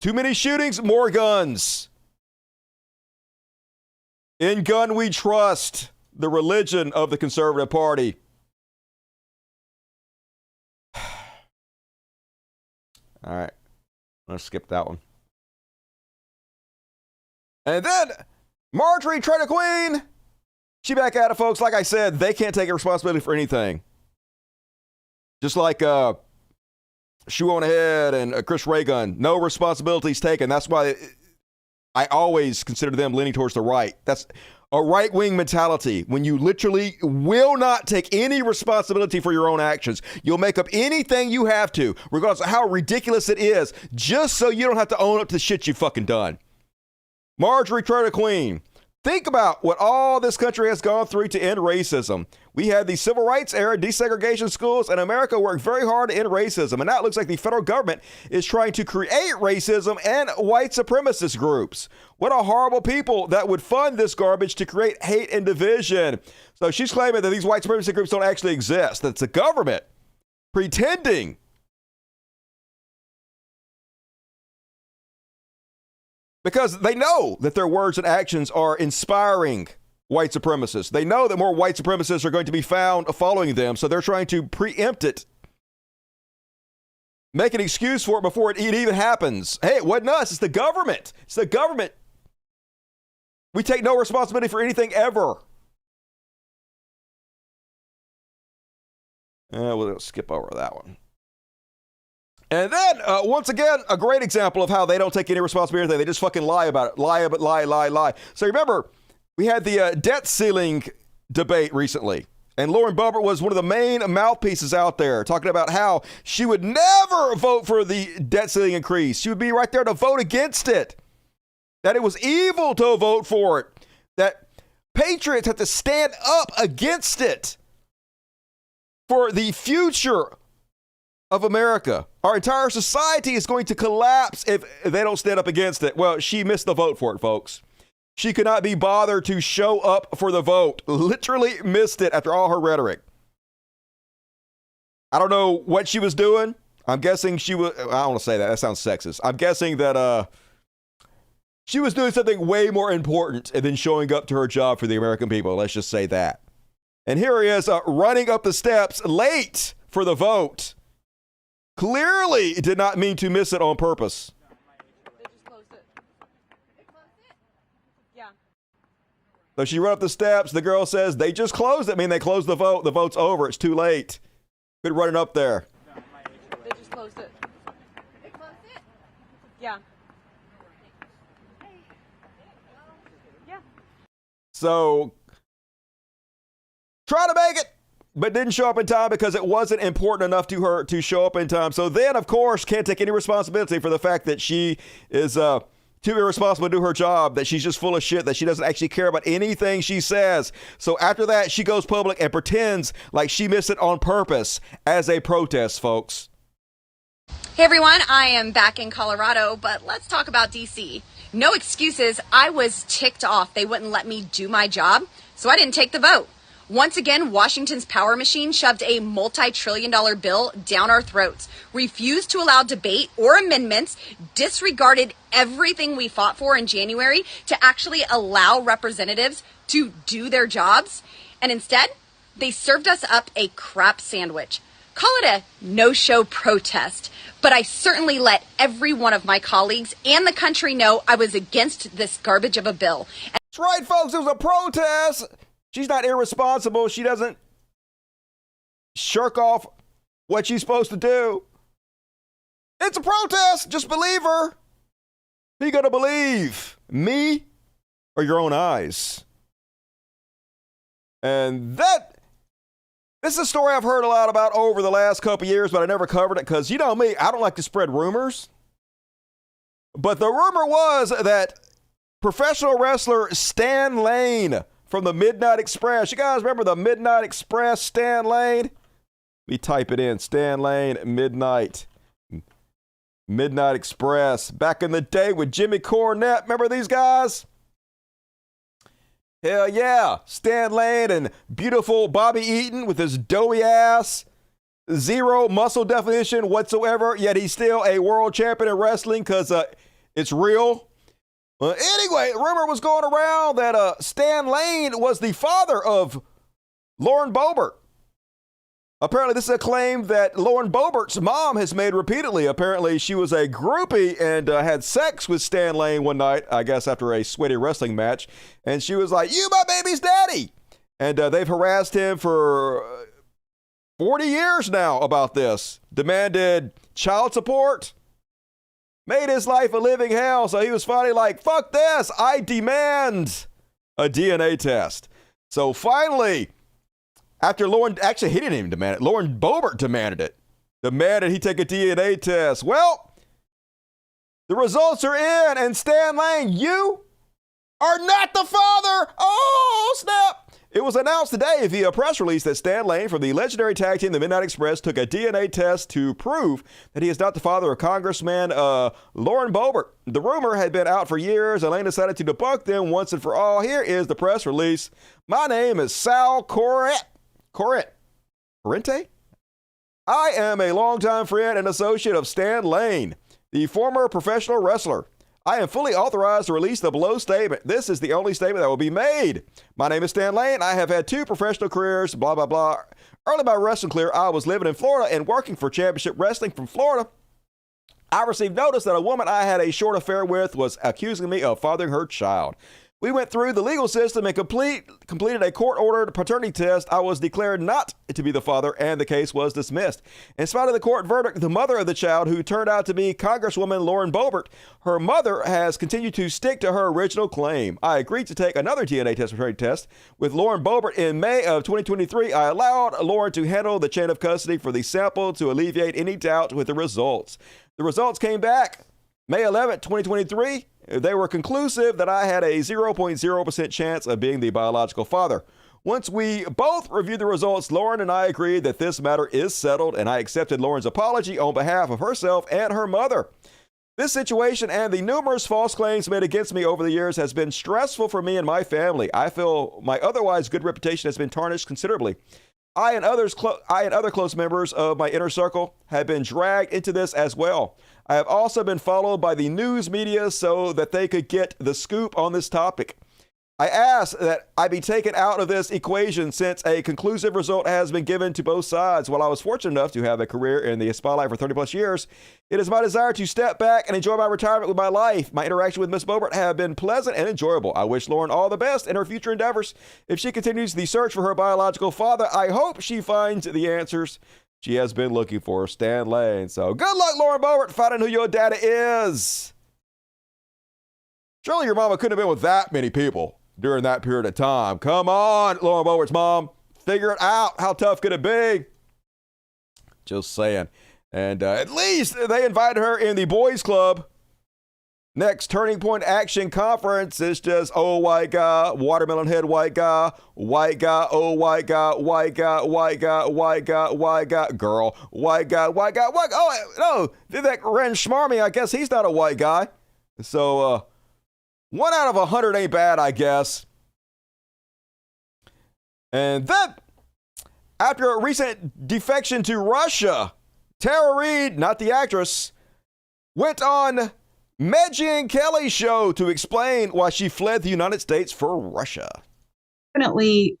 A: Too many shootings, more guns. In gun we trust. The religion of the conservative party. All right. Let's skip that one. And then Marjorie Trader Queen. She back at it, folks. Like I said, they can't take responsibility for anything. Just like she went ahead and Chris Raygun, no responsibilities taken. That's why I always consider them leaning towards the right. That's a right-wing mentality. When you literally will not take any responsibility for your own actions, you'll make up anything you have to, regardless of how ridiculous it is, just so you don't have to own up to the shit you fucking done. Marjorie Taylor Queen. Think about what all this country has gone through to end racism. We had the civil rights era, desegregation schools, and America worked very hard to end racism. And now it looks like the federal government is trying to create racism and white supremacist groups. What a horrible people that would fund this garbage to create hate and division. So she's claiming that these white supremacist groups don't actually exist. That's the government pretending. Because they know that their words and actions are inspiring white supremacists. They know that more white supremacists are going to be found following them, so they're trying to preempt it. Make an excuse for it before it even happens. Hey, it wasn't us, it's the government. It's the government. We take no responsibility for anything ever. We'll skip over that one. And then, once again, a great example of how they don't take any responsibility. They just fucking lie about it. Lie. So remember, we had the debt ceiling debate recently. And Lauren Boebert was one of the main mouthpieces out there talking about how she would never vote for the debt ceiling increase. She would be right there to vote against it. That it was evil to vote for it. That patriots have to stand up against it for the future of America. Our entire society is going to collapse if they don't stand up against it. Well, she missed the vote for it, folks. She could not be bothered to show up for the vote. Literally missed it after all her rhetoric. I don't know what she was doing. I'm guessing she was, I don't want to say that. That sounds sexist. I'm guessing that she was doing something way more important than showing up to her job for the American people. Let's just say that. And here he is running up the steps late for the vote. Clearly did not mean to miss it on purpose.
P: They just closed it. They closed it? Yeah.
A: So she ran up the steps. The girl says, they just closed it. I mean, they closed the vote. The vote's over. It's too late. Quit running up there.
P: They just closed it. They closed it? Yeah. Yeah.
A: So, try to make it, but didn't show up in time because it wasn't important enough to her to show up in time. So then, of course, can't take any responsibility for the fact that she is too irresponsible to do her job, that she's just full of shit, that she doesn't actually care about anything she says. So after that, she goes public and pretends like she missed it on purpose as a protest, folks.
T: Hey everyone, I am back in Colorado, but let's talk about DC. No excuses. I was ticked off. They wouldn't let me do my job, so I didn't take the vote. Once again, Washington's power machine shoved a multi-trillion-dollar bill down our throats, refused to allow debate or amendments, disregarded everything we fought for in January to actually allow representatives to do their jobs. And instead, they served us up a crap sandwich. Call it a no-show protest. But I certainly let every one of my colleagues and the country know I was against this garbage of a bill.
A: That's right, folks. It was a protest. She's not irresponsible. She doesn't shirk off what she's supposed to do. It's a protest. Just believe her. Who you gonna believe? Me or your own eyes? And this is a story I've heard a lot about over the last couple years, but I never covered it because, you know me, I don't like to spread rumors. But the rumor was that professional wrestler Stan Lane from the Midnight Express. You guys remember the Midnight Express, Stan Lane? Let me type it in. Stan Lane, Midnight Express. Back in the day with Jimmy Cornette. Remember these guys? Hell yeah. Stan Lane and beautiful Bobby Eaton with his doughy ass. Zero muscle definition whatsoever, yet he's still a world champion in wrestling because it's real. Anyway, rumor was going around that Stan Lane was the father of Lauren Boebert. Apparently, this is a claim that Lauren Boebert's mom has made repeatedly. Apparently, she was a groupie and had sex with Stan Lane one night, I guess after a sweaty wrestling match. And she was like, "You my baby's daddy." And they've harassed him for 40 years now about this. Demanded child support. Made his life a living hell, so he was finally like, fuck this, I demand a DNA test. So finally, after Lauren, actually he didn't even demand it, Lauren Boebert demanded it. Demanded he take a DNA test. Well, the results are in, and Stan Lane, you are not the father. Oh, snap. It was announced today via press release that Stan Lane from the legendary tag team, the Midnight Express, took a DNA test to prove that he is not the father of Congressman Lauren Boebert. The rumor had been out for years, and Lane decided to debunk them once and for all. Here is the press release. My name is Sal Corrente? I am a longtime friend and associate of Stan Lane, the former professional wrestler. I am fully authorized to release the below statement. This is the only statement that will be made. My name is Stan Lane. I have had 2 professional careers, blah, blah, blah. Early in my wrestling career, I was living in Florida and working for Championship Wrestling from Florida. I received notice that a woman I had a short affair with was accusing me of fathering her child. We went through the legal system and completed a court-ordered paternity test. I was declared not to be the father, and the case was dismissed. In spite of the court verdict, the mother of the child, who turned out to be Congresswoman Lauren Boebert, her mother has continued to stick to her original claim. I agreed to take another DNA paternity test with Lauren Boebert in May of 2023. I allowed Lauren to handle the chain of custody for the sample to alleviate any doubt with the results. The results came back May 11, 2023. They were conclusive that I had a 0.0% chance of being the biological father. Once we both reviewed the results, Lauren and I agreed that this matter is settled, and I accepted Lauren's apology on behalf of herself and her mother. This situation and the numerous false claims made against me over the years has been stressful for me and my family. I feel my otherwise good reputation has been tarnished considerably. I and other close members of my inner circle have been dragged into this as well. I have also been followed by the news media so that they could get the scoop on this topic. I ask that I be taken out of this equation since a conclusive result has been given to both sides. While I was fortunate enough to have a career in the spotlight for 30 plus years, it is my desire to step back and enjoy my retirement with my life. My interaction with Miss Boebert have been pleasant and enjoyable. I wish Lauren all the best in her future endeavors. If she continues the search for her biological father, I hope she finds the answers she has been looking for. Stan Lane. So good luck, Lauren Boebert, finding who your daddy is. Surely your mama couldn't have been with that many people during that period of time. Come on, Lauren Boebert's mom. Figure it out. How tough could it be? Just saying. And at least they invited her in the boys club. Next Turning Point Action Conference is just, oh, white guy, watermelon head white guy, oh, white guy, white guy, white guy, white guy, white guy, girl, white guy, white guy, white guy. Oh, no, did that Ren Schmarmy? I guess he's not a white guy. So, 1 out of 100 ain't bad, I guess. And then, after a recent defection to Russia, Tara Reid, not the actress, went on Megyn Kelly's show to explain why she fled the United States for Russia.
U: Definitely,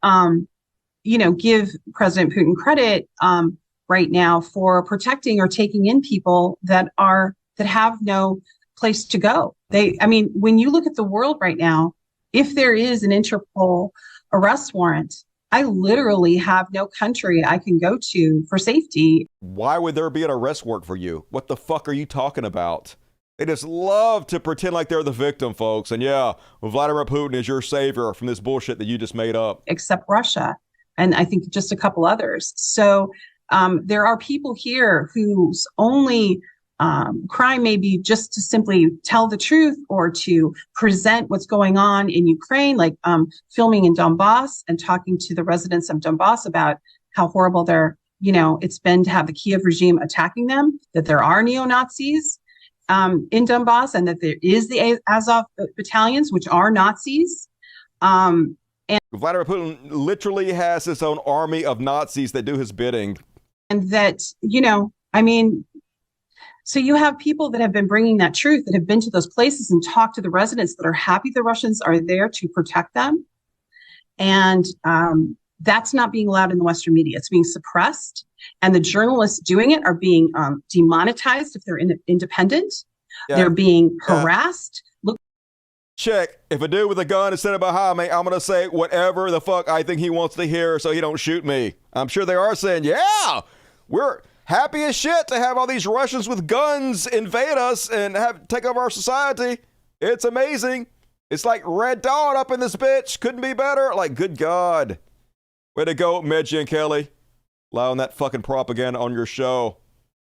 U: give President Putin credit right now for protecting or taking in people that have no place to go. When you look at the world right now, if there is an Interpol arrest warrant, I literally have no country I can go to for safety.
A: Why would there be an arrest warrant for you? What the fuck are you talking about? They just love to pretend like they're the victim, folks. And yeah, Vladimir Putin is your savior from this bullshit that you just made up.
U: Except Russia, and I think just a couple others. So there are people here whose only crime may be just to simply tell the truth or to present what's going on in Ukraine, like filming in Donbass and talking to the residents of Donbass about how horrible it's been to have the Kiev regime attacking them, that there are neo-Nazis in Donbass, and that there is the Azov battalions, which are Nazis. And
A: Vladimir Putin literally has his own army of Nazis that do his bidding.
U: And that, so you have people that have been bringing that truth, that have been to those places and talked to the residents that are happy the Russians are there to protect them. And that's not being allowed in the Western media. It's being suppressed. And the journalists doing it are being demonetized if they're independent. Yeah. They're being harassed. Look.
A: Check. If a dude with a gun is sitting behind me, I'm going to say whatever the fuck I think he wants to hear so he don't shoot me. I'm sure they are saying, yeah, we're happy as shit to have all these Russians with guns invade us and take over our society. It's amazing. It's like Red Dawn up in this bitch. Couldn't be better. Like, good God. Way to go, Medji and Kelly. Allowing that fucking propaganda on your show.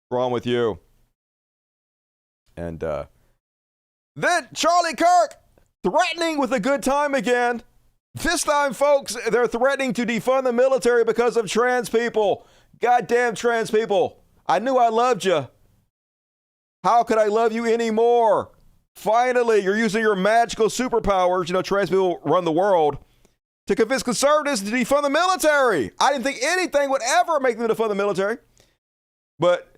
A: What's wrong with you? And then Charlie Kirk threatening with a good time again. This time, folks, they're threatening to defund the military because of trans people. Goddamn trans people. I knew I loved you. How could I love you anymore? Finally, you're using your magical superpowers, trans people run the world, to convince conservatives to defund the military. I didn't think anything would ever make them defund the military. But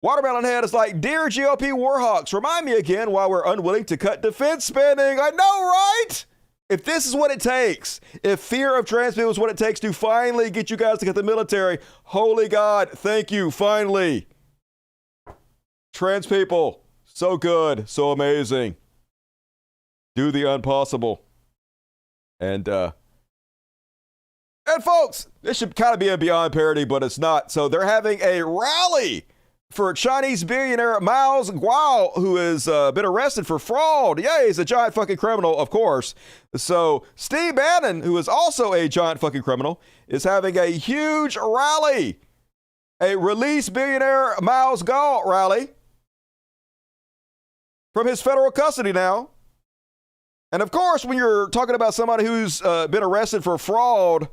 A: Watermelon Head is like, dear GOP Warhawks, remind me again why we're unwilling to cut defense spending. I know, right? If this is what it takes, if fear of trans people is what it takes to finally get you guys to cut the military, holy God, thank you, finally. Trans people. So good, so amazing. Do the impossible. And folks, this should kind of be a beyond parody, but it's not. So they're having a rally for Chinese billionaire Mao Guo, who has been arrested for fraud. Yeah, he's a giant fucking criminal, of course. So Steve Bannon, who is also a giant fucking criminal, is having a huge rally. A release billionaire Mao Guo rally. From his federal custody now. And of course, when you're talking about somebody who's been arrested for fraud,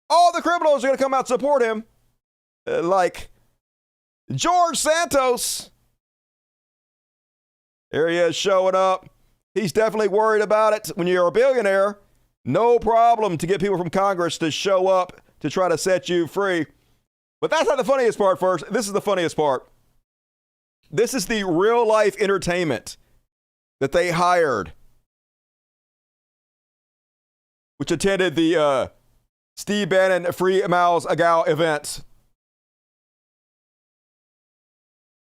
A: all the criminals are going to come out and support him. Like George Santos. There he is showing up. He's definitely worried about it. When you're a billionaire, no problem to get people from Congress to show up to try to set you free. But that's not the funniest part first. This is the funniest part. This is the real life entertainment that they hired, which attended the Steve Bannon Free Mao Guo event.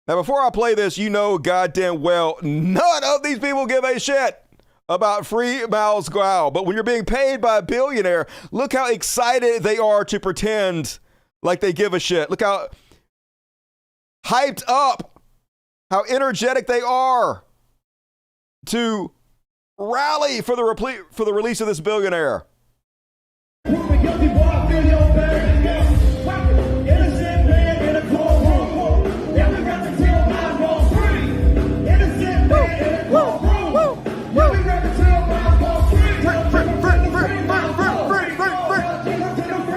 A: Now, before I play this, you know goddamn well none of these people give a shit about Free Mao Guo. But when you're being paid by a billionaire, look how excited they are to pretend like they give a shit. Look how hyped up, how energetic they are to rally for the release of this billionaire.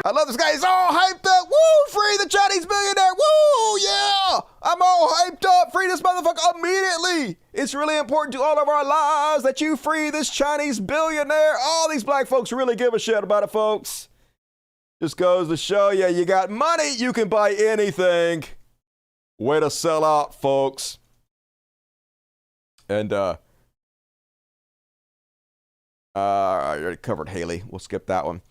A: I love this guy. He's all hyped up. Woo! Free the Chinese billionaire. Woo! Yeah! I'm all hyped up. Free this motherfucker immediately. It's really important to all of our lives that you free this Chinese billionaire. All these black folks really give a shit about it, folks. Just goes to show you, you got money, you can buy anything. Way to sell out, folks. And I already covered Haley. We'll skip that one.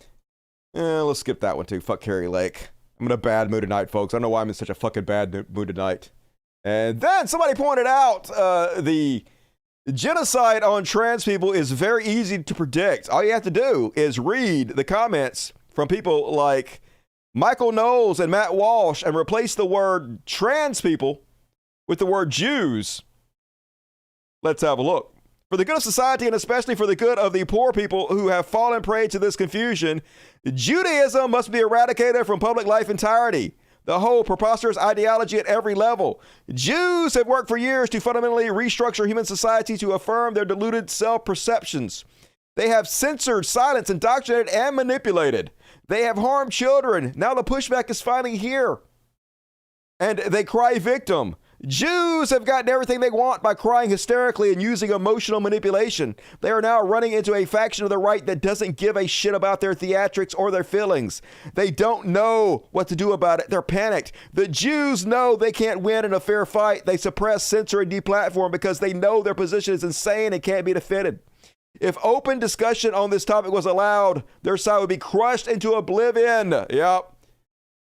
A: Let's skip that one too. Fuck Carrie Lake. I'm in a bad mood tonight, folks. I don't know why I'm in such a fucking bad mood tonight. And then somebody pointed out the genocide on trans people is very easy to predict. All you have to do is read the comments from people like Michael Knowles and Matt Walsh and replace the word trans people with the word Jews. Let's have a look. For the good of society and especially for the good of the poor people who have fallen prey to this confusion, Judaism must be eradicated from public life entirety. The whole preposterous ideology at every level. Jews have worked for years to fundamentally restructure human society to affirm their deluded self-perceptions. They have censored, silenced, indoctrinated, and manipulated. They have harmed children. Now the pushback is finally here. And they cry victim. Jews have gotten everything they want by crying hysterically and using emotional manipulation. They are now running into a faction of the right that doesn't give a shit about their theatrics or their feelings. They don't know what to do about it. They're panicked. The Jews know they can't win in a fair fight. They suppress, censor, and deplatform because they know their position is insane and can't be defended. If open discussion on this topic was allowed, their side would be crushed into oblivion. Yep.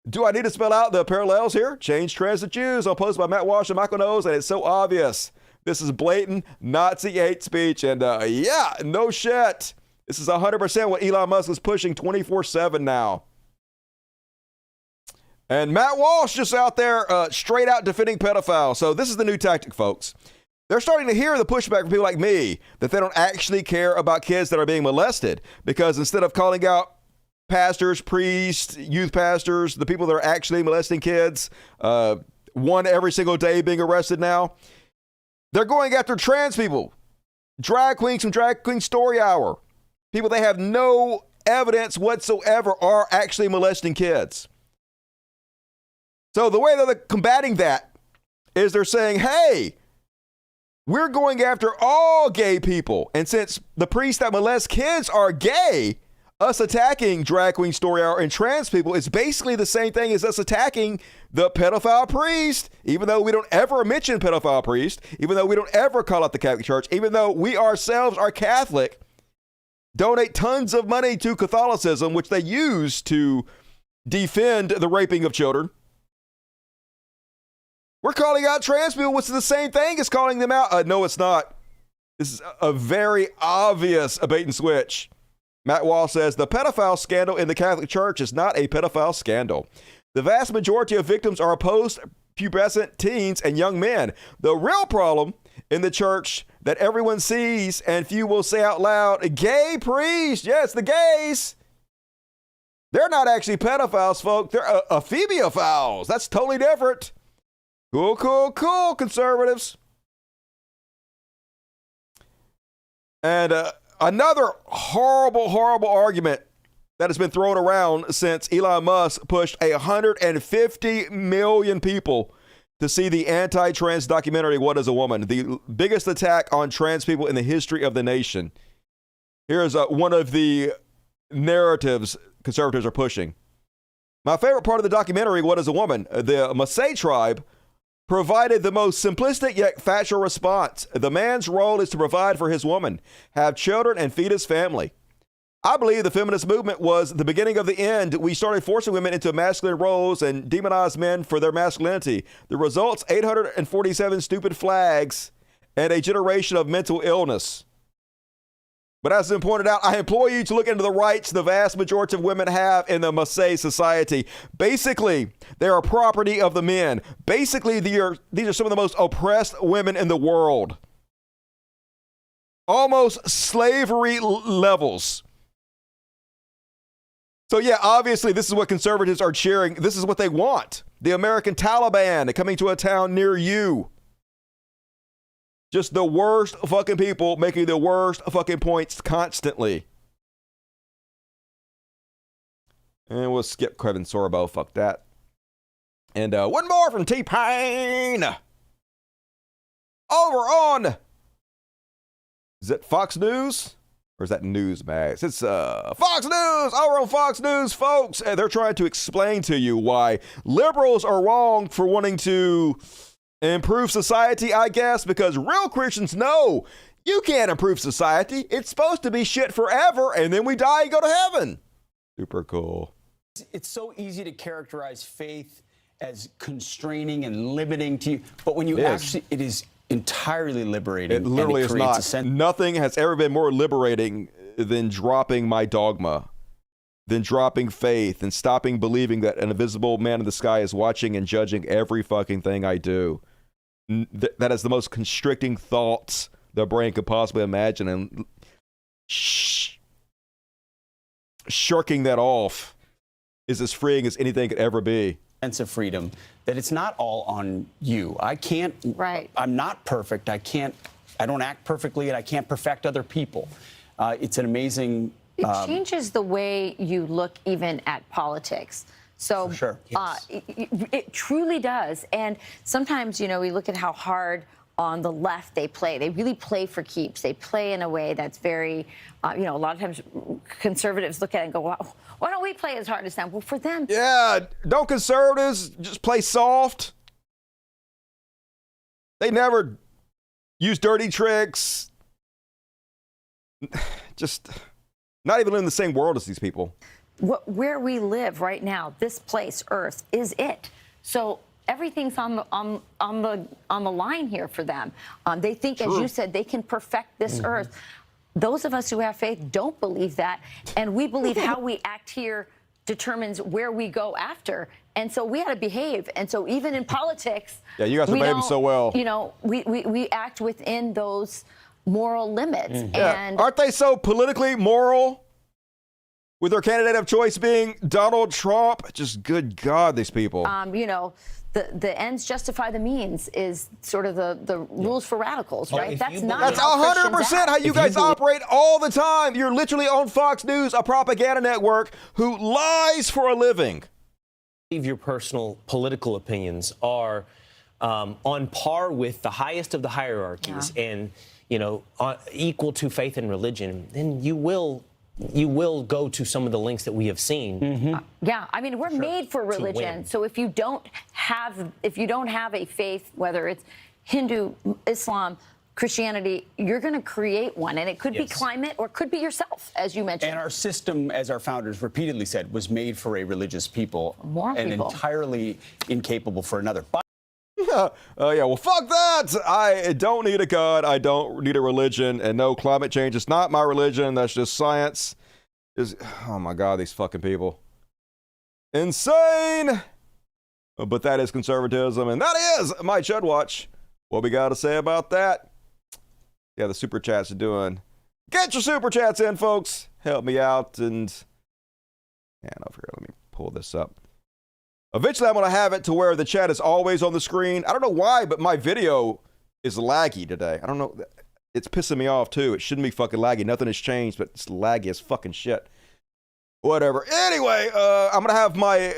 A: Do I need to spell out the parallels here? Change trans to Jews. I'll post by Matt Walsh and Michael Knowles, and it's so obvious. This is blatant Nazi hate speech, and yeah, no shit. This is 100% what Elon Musk is pushing 24/7 now. And Matt Walsh just out there straight out defending pedophiles. So this is the new tactic, folks. They're starting to hear the pushback from people like me that they don't actually care about kids that are being molested, because instead of calling out pastors, priests, youth pastors, the people that are actually molesting kids, one every single day being arrested now, they're going after trans people, drag queens from Drag Queen Story Hour, people they have no evidence whatsoever are actually molesting kids. So the way that they're combating that is they're saying, hey, we're going after all gay people. And since the priests that molest kids are gay, us attacking Drag Queen Story Hour and trans people is basically the same thing as us attacking the pedophile priest, even though we don't ever mention pedophile priest, even though we don't ever call out the Catholic Church, even though we ourselves are Catholic, donate tons of money to Catholicism, which they use to defend the raping of children. We're calling out trans people, which is the same thing as calling them out. No, it's not. This is a very obvious bait and switch. Matt Walsh says the pedophile scandal in the Catholic Church is not a pedophile scandal. The vast majority of victims are post-pubescent teens and young men. The real problem in the church that everyone sees and few will say out loud, gay priests, yes, the gays. They're not actually pedophiles, folks. They're ephebophiles. That's totally different. Cool, cool, cool, conservatives. And another horrible, horrible argument that has been thrown around since Elon Musk pushed 150 million people to see the anti-trans documentary, What is a Woman? The biggest attack on trans people in the history of the nation. Here's one of the narratives conservatives are pushing. My favorite part of the documentary, What is a Woman? The Maasai tribe provided the most simplistic yet factual response. The man's role is to provide for his woman, have children, and feed his family. I believe the feminist movement was the beginning of the end. We started forcing women into masculine roles and demonized men for their masculinity. The results, 847 stupid flags and a generation of mental illness. But as has been pointed out, I implore you to look into the rights the vast majority of women have in the Maasai society. Basically, they are property of the men. Basically, these are some of the most oppressed women in the world. Almost slavery levels. So yeah, obviously, this is what conservatives are cheering. This is what they want. The American Taliban coming to a town near you. Just the worst fucking people making the worst fucking points constantly. And we'll skip Kevin Sorbo. Fuck that. And one more from T-Pain. Over on, is it Fox News? Or is that Newsmax? It's Fox News. Over on Fox News, folks. They're trying to explain to you why liberals are wrong for wanting to improve society, I guess, because real Christians know you can't improve society. It's supposed to be shit forever, and then we die and go to heaven. Super cool.
B: It's so easy to characterize faith as constraining and limiting to you, but when you actually, it is entirely liberating.
A: It literally
B: and
A: is not. Nothing has ever been more liberating than dropping my dogma, than dropping faith and stopping believing that an invisible man in the sky is watching and judging every fucking thing I do. That is the most constricting thoughts the brain could possibly imagine, and shirking that off is as freeing as anything could ever be.
B: Sense of freedom, that it's not all on you. I can't, I'm not perfect. I don't act perfectly, and I can't perfect other people. It's an amazing.
V: It changes the way you look even at politics. So it truly does. And sometimes, you know, we look at how hard on the left they play. They really play for keeps. They play in a way that's very, you know, a lot of times conservatives look at it and go, wow, why don't we play as hard as them? Well, for them.
A: Yeah, don't conservatives just play soft? They never use dirty tricks. Just not even in the same world as these people.
V: Where we live right now, this place, Earth, is it. So everything's on the line here for them. They think, as you said, they can perfect this Earth. Those of us who have faith don't believe that, and we believe how we act here determines where we go after. And so we had to behave. And so even in politics,
A: yeah, you guys are behaving so well.
V: You know, we act within those moral limits.
A: Mm-hmm.
V: And
A: aren't they so politically moral? With their candidate of choice being Donald Trump? Just good God, these people.
V: You know, the ends justify the means is sort of the rules for radicals, right? That's not
A: That's
V: how
A: 100% how you guys operate all the time. You're literally on Fox News, a propaganda network who lies for a living.
C: Your personal political opinions are on par with the highest of the hierarchies and, you know, equal to faith and religion, then you will go to some of the links that we have seen.
V: Yeah, I mean, we're made for religion. So if you don't have a faith, whether it's Hindu, Islam, Christianity, you're going to create one, and it could be climate or it could be yourself, as you mentioned.
B: And our system, as our founders repeatedly said, was made for a religious people and
V: people.
B: entirely incapable for another.
A: Yeah, well, fuck that. I don't need a God. I don't need a religion. And no, climate change is not my religion. That's just science. Oh my God, these fucking people. Insane. But that is conservatism. And that is my Chud Watch. What we got to say about that? Yeah, the super chats are doing. Get your super chats in, folks. Help me out. And over here, let me pull this up. Eventually, I'm going to have it to where the chat is always on the screen. I don't know why, but my video is laggy today. I don't know. It's pissing me off, too. It shouldn't be fucking laggy. Nothing has changed, but it's laggy as fucking shit. Whatever. Anyway, I'm going to have my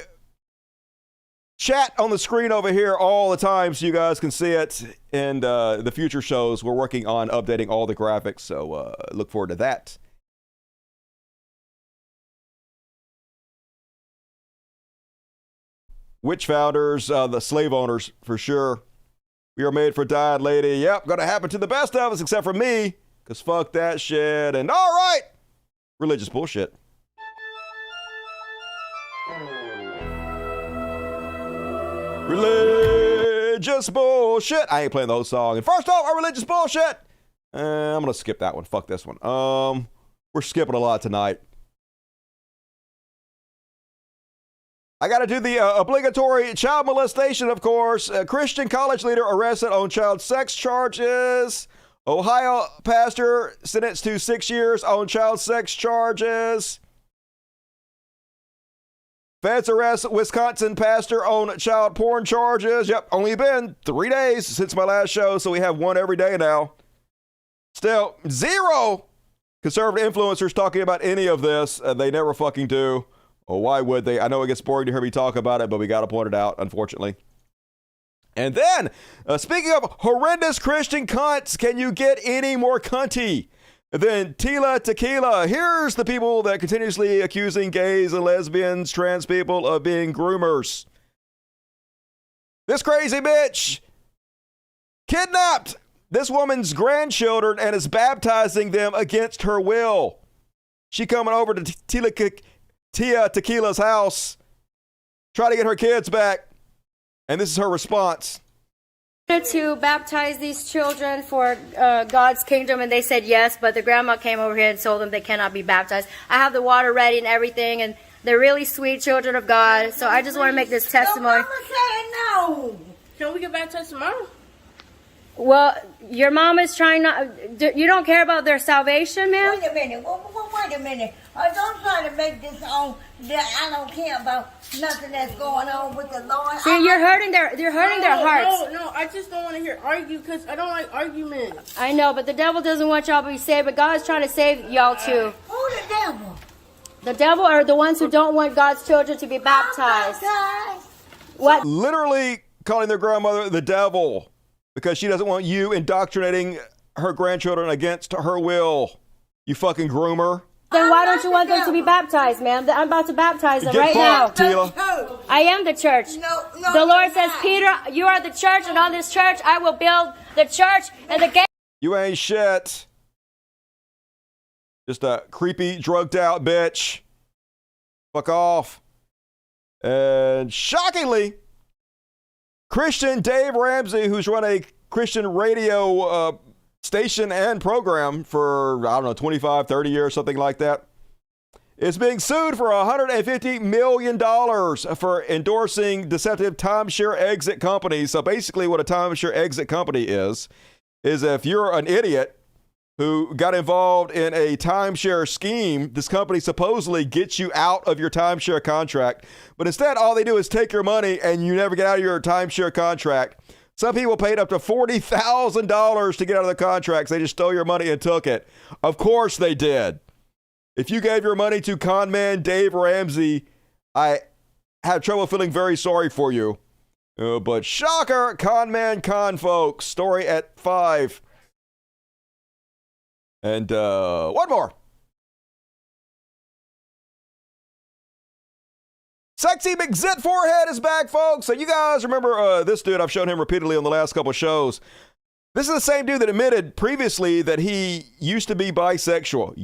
A: chat on the screen over here all the time so you guys can see it. And the future shows, we're working on updating all the graphics, so look forward to that. Witch founders, the slave owners, for sure. We are made for dying, lady. Yep, gonna happen to the best of us, except for me, because fuck that shit. And all right, religious bullshit. Religious bullshit. I ain't playing the whole song. And first off, our religious bullshit. I'm gonna skip that one. Fuck this one. We're skipping a lot tonight. I got to do the obligatory child molestation, of course. A Christian college leader arrested on child sex charges. Ohio pastor sentenced to 6 years on child sex charges. Feds arrest Wisconsin pastor on child porn charges. Yep, only been 3 days since my last show, so we have one every day now. Still, 0 conservative influencers talking about any of this. They never fucking do. Oh, why would they? I know it gets boring to hear me talk about it, but we got to point it out, unfortunately. And then, speaking of horrendous Christian cunts, can you get any more cunty than Tila Tequila? Here's the people that continuously accusing gays and lesbians, trans people of being groomers. This crazy bitch kidnapped this woman's grandchildren and is baptizing them against her will. She coming over to Tia Tequila's house, try to get her kids back, and this is her response.
D: To baptize these children for God's kingdom, and they said yes, but the grandma came over here and told them they cannot be baptized. I have the water ready and everything, and they're really sweet children of God, so I just want to make this testimony.
W: No. Can we get baptized tomorrow?
D: Well, your mom is trying not. You don't care about their salvation, ma'am?
W: Wait a minute. Wait a minute. Don't try to make this on that I don't care about nothing that's going on with the Lord.
D: See, you're hurting their hearts.
W: No, I just don't want to hear argue because I don't like arguments.
D: I know, but the devil doesn't want y'all to be saved, but God's trying to save y'all too.
W: Who the devil?
D: The devil are the ones who don't want God's children to be baptized. What?
A: Literally calling their grandmother the devil because she doesn't want you indoctrinating her grandchildren against her will. You fucking groomer.
D: Then why don't you want them to be baptized, ma'am? I'm about to baptize them right now.
A: Tila.
D: I am the church. The Lord says, Peter, you are the church, and on this church I will build the church and the gate.
A: You ain't shit. Just a creepy, drugged out bitch. Fuck off. And shockingly, Christian Dave Ramsey, who's run a Christian radio station and program for, I don't know, 25, 30 years, something like that, is being sued for $150 million for endorsing deceptive timeshare exit companies. So basically what a timeshare exit company is if you're an idiot who got involved in a timeshare scheme, this company supposedly gets you out of your timeshare contract. But instead, all they do is take your money and you never get out of your timeshare contract. Some people paid up to $40,000 to get out of the contracts. They just stole your money and took it. Of course they did. If you gave your money to con man Dave Ramsey, I have trouble feeling very sorry for you. But shocker, con man con folks. Story at 5. And one more. Sexy McZit Forehead is back, folks. So you guys remember this dude? I've shown him repeatedly on the last couple of shows. This is the same dude that admitted previously that he used to be bisexual.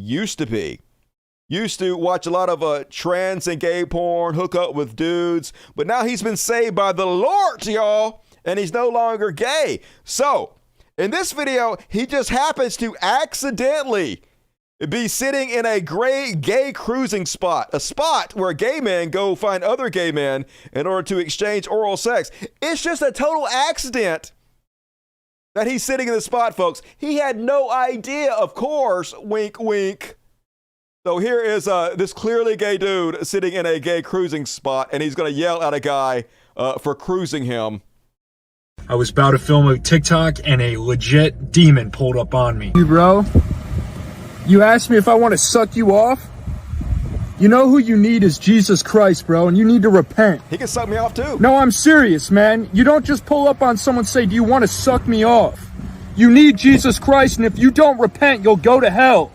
A: Used to watch a lot of trans and gay porn, hook up with dudes. But now he's been saved by the Lord, y'all. And he's no longer gay. So in this video, he just happens to accidentally be sitting in a gay cruising spot, a spot where gay men go find other gay men in order to exchange oral sex. It's just a total accident that he's sitting in the spot, folks. He had no idea, of course, wink, wink. So here is this clearly gay dude sitting in a gay cruising spot, and he's going to yell at a guy for cruising him.
E: I was about to film a TikTok and a legit demon pulled up on me. You bro, you asked me if I want to suck you off? You know who you need is Jesus Christ, bro, and you need to repent.
A: He can suck me off too.
E: No, I'm serious, man. You don't just pull up on someone and say, do you want to suck me off? You need Jesus Christ, and if you don't repent, you'll go to hell.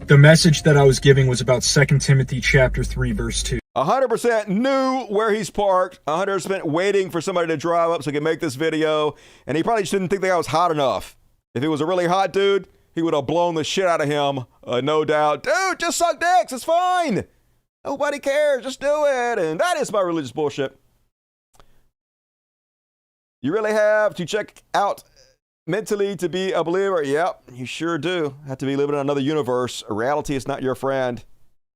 E: The message that I was giving was about 2 Timothy chapter 3, verse 2.
A: 100% knew where he's parked, 100% waiting for somebody to drive up so he can make this video, and he probably just didn't think the guy was hot enough. If he was a really hot dude, he would have blown the shit out of him, no doubt. Dude, just suck dicks, it's fine. Nobody cares, just do it. And that is my religious bullshit. You really have to check out mentally to be a believer. Yep, you sure do. Have to be living in another universe. Reality is not your friend.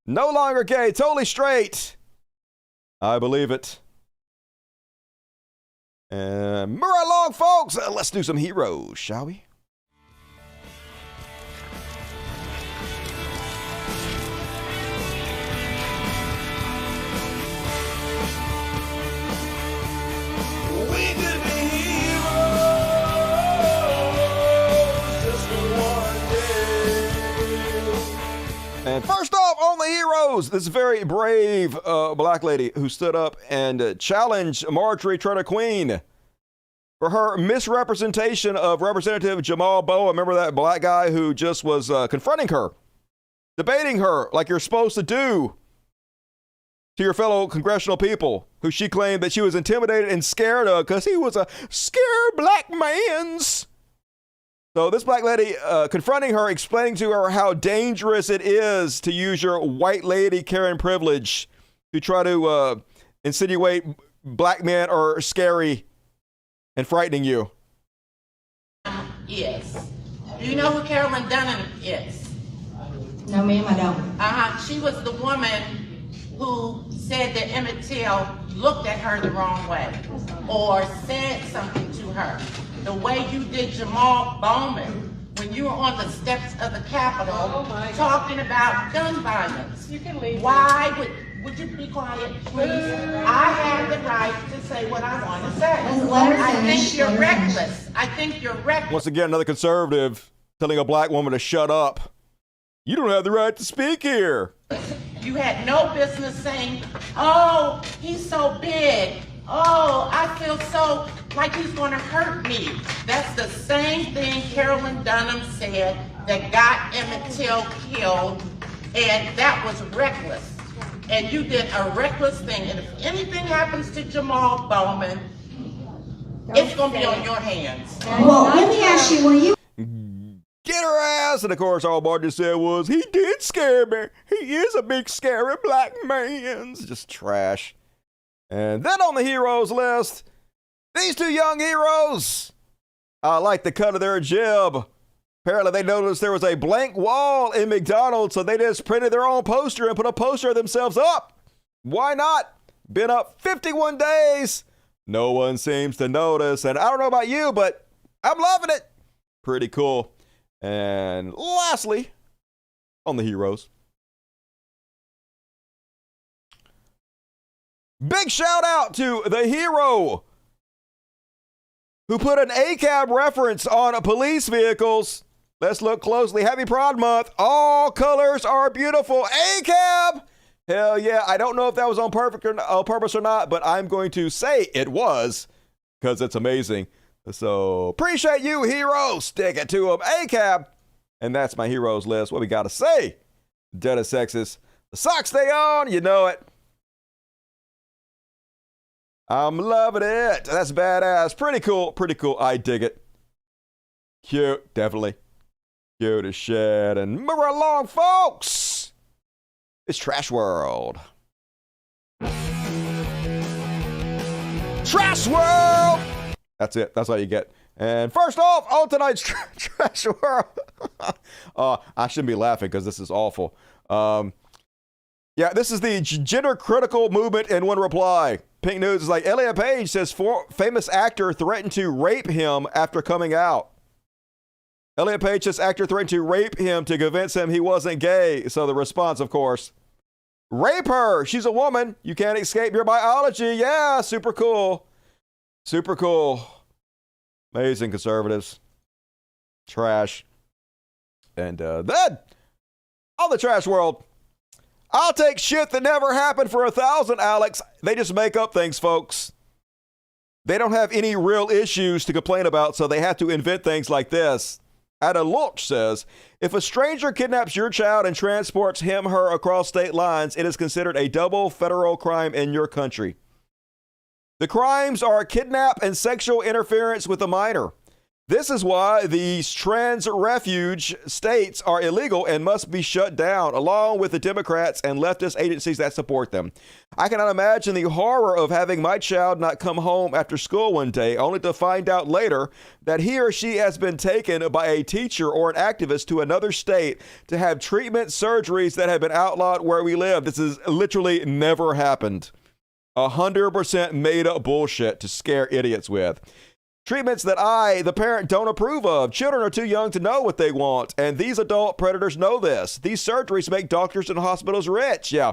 A: No longer gay, totally straight. I believe it. And move right along, folks. Let's do some heroes, shall we? And first off on the heroes, this very brave black lady who stood up and challenged Marjorie Taylor Greene for her misrepresentation of Representative Jamal Bowen. Remember that black guy who just was confronting her, debating her like you're supposed to do to your fellow congressional people, who she claimed that she was intimidated and scared of because he was a scared black man's. So this black lady confronting her, explaining to her how dangerous it is to use your white lady Karen privilege to try to insinuate black men are scary and frightening you.
F: Yes. Do you know who Carolyn Dunham is?
W: No, ma'am, I don't.
F: She was the woman who said that Emmett Till looked at her the wrong way or said something to her. The way you did Jamal Bowman when you were on the steps of the Capitol talking about gun violence. You can leave. Why would you be quiet, please? I have the right to say what I want to say. I think you're reckless. I think you're reckless.
A: Once again, another conservative telling a black woman to shut up. You don't have the right to speak here.
F: You had no business saying, oh, he's so big. Oh, I feel so like he's going to hurt me. That's the same thing Carolyn Dunham said that got Emmett Till killed, and that was reckless. And you did a reckless thing. And if anything happens to Jamal Bowman, it's going to be on your hands.
W: Well, let me ask you, when you
A: get her ass. And of course, all Martin said was, he did scare me. He is a big, scary black man. It's just trash. And then on the heroes list, these two young heroes. I like the cut of their jib. Apparently, they noticed there was a blank wall in McDonald's, so they just printed their own poster and put a poster of themselves up. Why not? Been up 51 days. No one seems to notice. And I don't know about you, but I'm loving it. Pretty cool. And lastly, on the heroes. Big shout out to the hero who put an ACAB reference on police vehicles. Let's look closely. Happy Pride Month. All colors are beautiful. ACAB. Hell yeah. I don't know if that was on purpose or not, but I'm going to say it was because it's amazing. So appreciate you, hero. Stick it to them. ACAB. And that's my heroes list. What we got to say? Dead of sexist. The socks they on. You know it. I'm loving it. That's badass. Pretty cool. Pretty cool. I dig it. Cute. Definitely. Cute as shit. And move along, folks. It's Trash World. Trash World. That's it. That's all you get. And first off, on tonight's Trash World. I shouldn't be laughing because this is awful. Yeah, this is the gender critical movement in one reply. Pink News is like, Elliot Page says famous actor threatened to rape him after coming out. Elliot Page says actor threatened to rape him to convince him he wasn't gay. So the response, of course, rape her. She's a woman. You can't escape your biology. Yeah, super cool. Super cool. Amazing conservatives. Trash. And then, on the Trash World, I'll take shit that never happened for 1,000, Alex. They just make up things, folks. They don't have any real issues to complain about, so they have to invent things like this. Ada Lulch says, if a stranger kidnaps your child and transports him/her across state lines, it is considered a double federal crime in your country. The crimes are kidnap and sexual interference with a minor. This is why these trans refuge states are illegal and must be shut down, along with the Democrats and leftist agencies that support them. I cannot imagine the horror of having my child not come home after school one day, only to find out later that he or she has been taken by a teacher or an activist to another state to have treatment surgeries that have been outlawed where we live. This has literally never happened. 100% made up bullshit to scare idiots with. Treatments that I, the parent, don't approve of. Children are too young to know what they want, and these adult predators know this. These surgeries make doctors and hospitals rich. Yeah,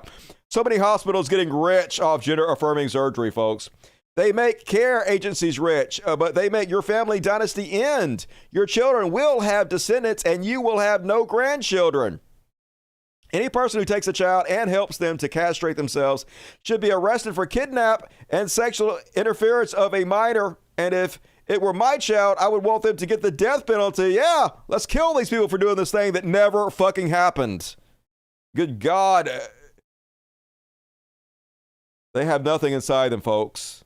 A: so many hospitals getting rich off gender-affirming surgery, folks. They make care agencies rich, but they make your family dynasty end. Your children will have descendants, and you will have no grandchildren. Any person who takes a child and helps them to castrate themselves should be arrested for kidnap and sexual interference of a minor, and if it were my child, I would want them to get the death penalty. Yeah, let's kill these people for doing this thing that never fucking happened. Good God. They have nothing inside them, folks.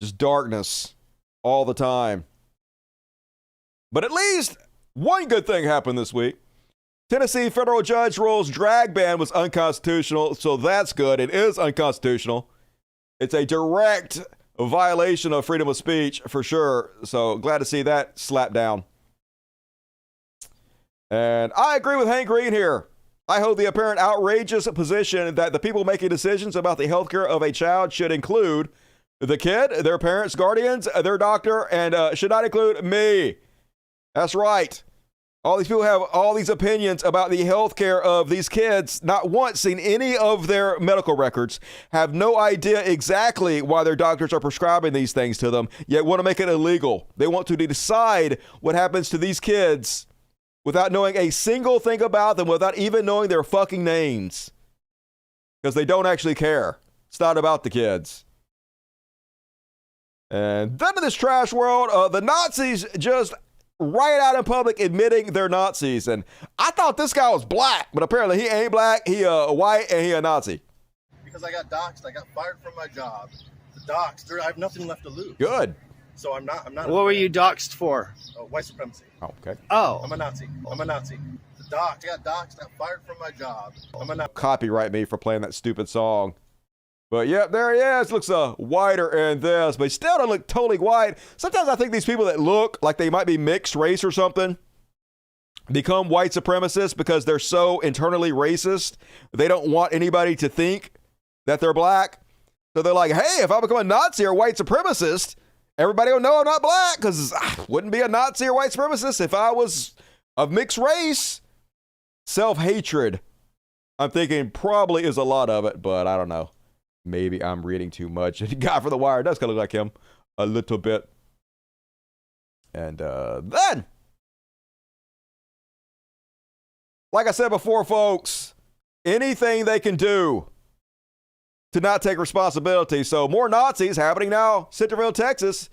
A: Just darkness all the time. But at least one good thing happened this week. Tennessee federal judge rules drag ban was unconstitutional, so that's good. It is unconstitutional. It's a direct violation of freedom of speech for sure. So glad to see that slapped down. And I agree with Hank Green here. I hold the apparent outrageous position that the people making decisions about the health care of a child should include the kid, their parents, guardians, their doctor, and should not include me. That's right. All these people have all these opinions about the health care of these kids, not once seen any of their medical records, have no idea exactly why their doctors are prescribing these things to them, yet want to make it illegal. They want to decide what happens to these kids without knowing a single thing about them, without even knowing their fucking names. Because they don't actually care. It's not about the kids. And then in this trash world, the Nazis just right out in public admitting they're Nazis. And I thought this guy was black, but apparently he ain't black. He white and he a Nazi.
G: Because I got doxxed, I got fired from my job. The doxxed, I have nothing left to lose.
A: Good.
G: So I'm not.
H: What were you doxxed for?
G: White supremacy.
A: Oh, okay.
H: Oh.
G: I'm a Nazi. The doxxed, I got doxxed, I got fired from my job. I'm a Nazi.
A: Copyright me for playing that stupid song. But yep, there he is. Looks whiter in this, but he still don't look totally white. Sometimes I think these people that look like they might be mixed race or something become white supremacists because they're so internally racist. They don't want anybody to think that they're black. So they're like, hey, if I become a Nazi or white supremacist, everybody will know I'm not black because I wouldn't be a Nazi or white supremacist if I was of mixed race. Self-hatred, I'm thinking probably is a lot of it, but I don't know. Maybe I'm reading too much. The guy from The Wire does kind of look like him a little bit. And then, like I said before, folks, anything they can do to not take responsibility. So more Nazis happening now. Centerville, Texas.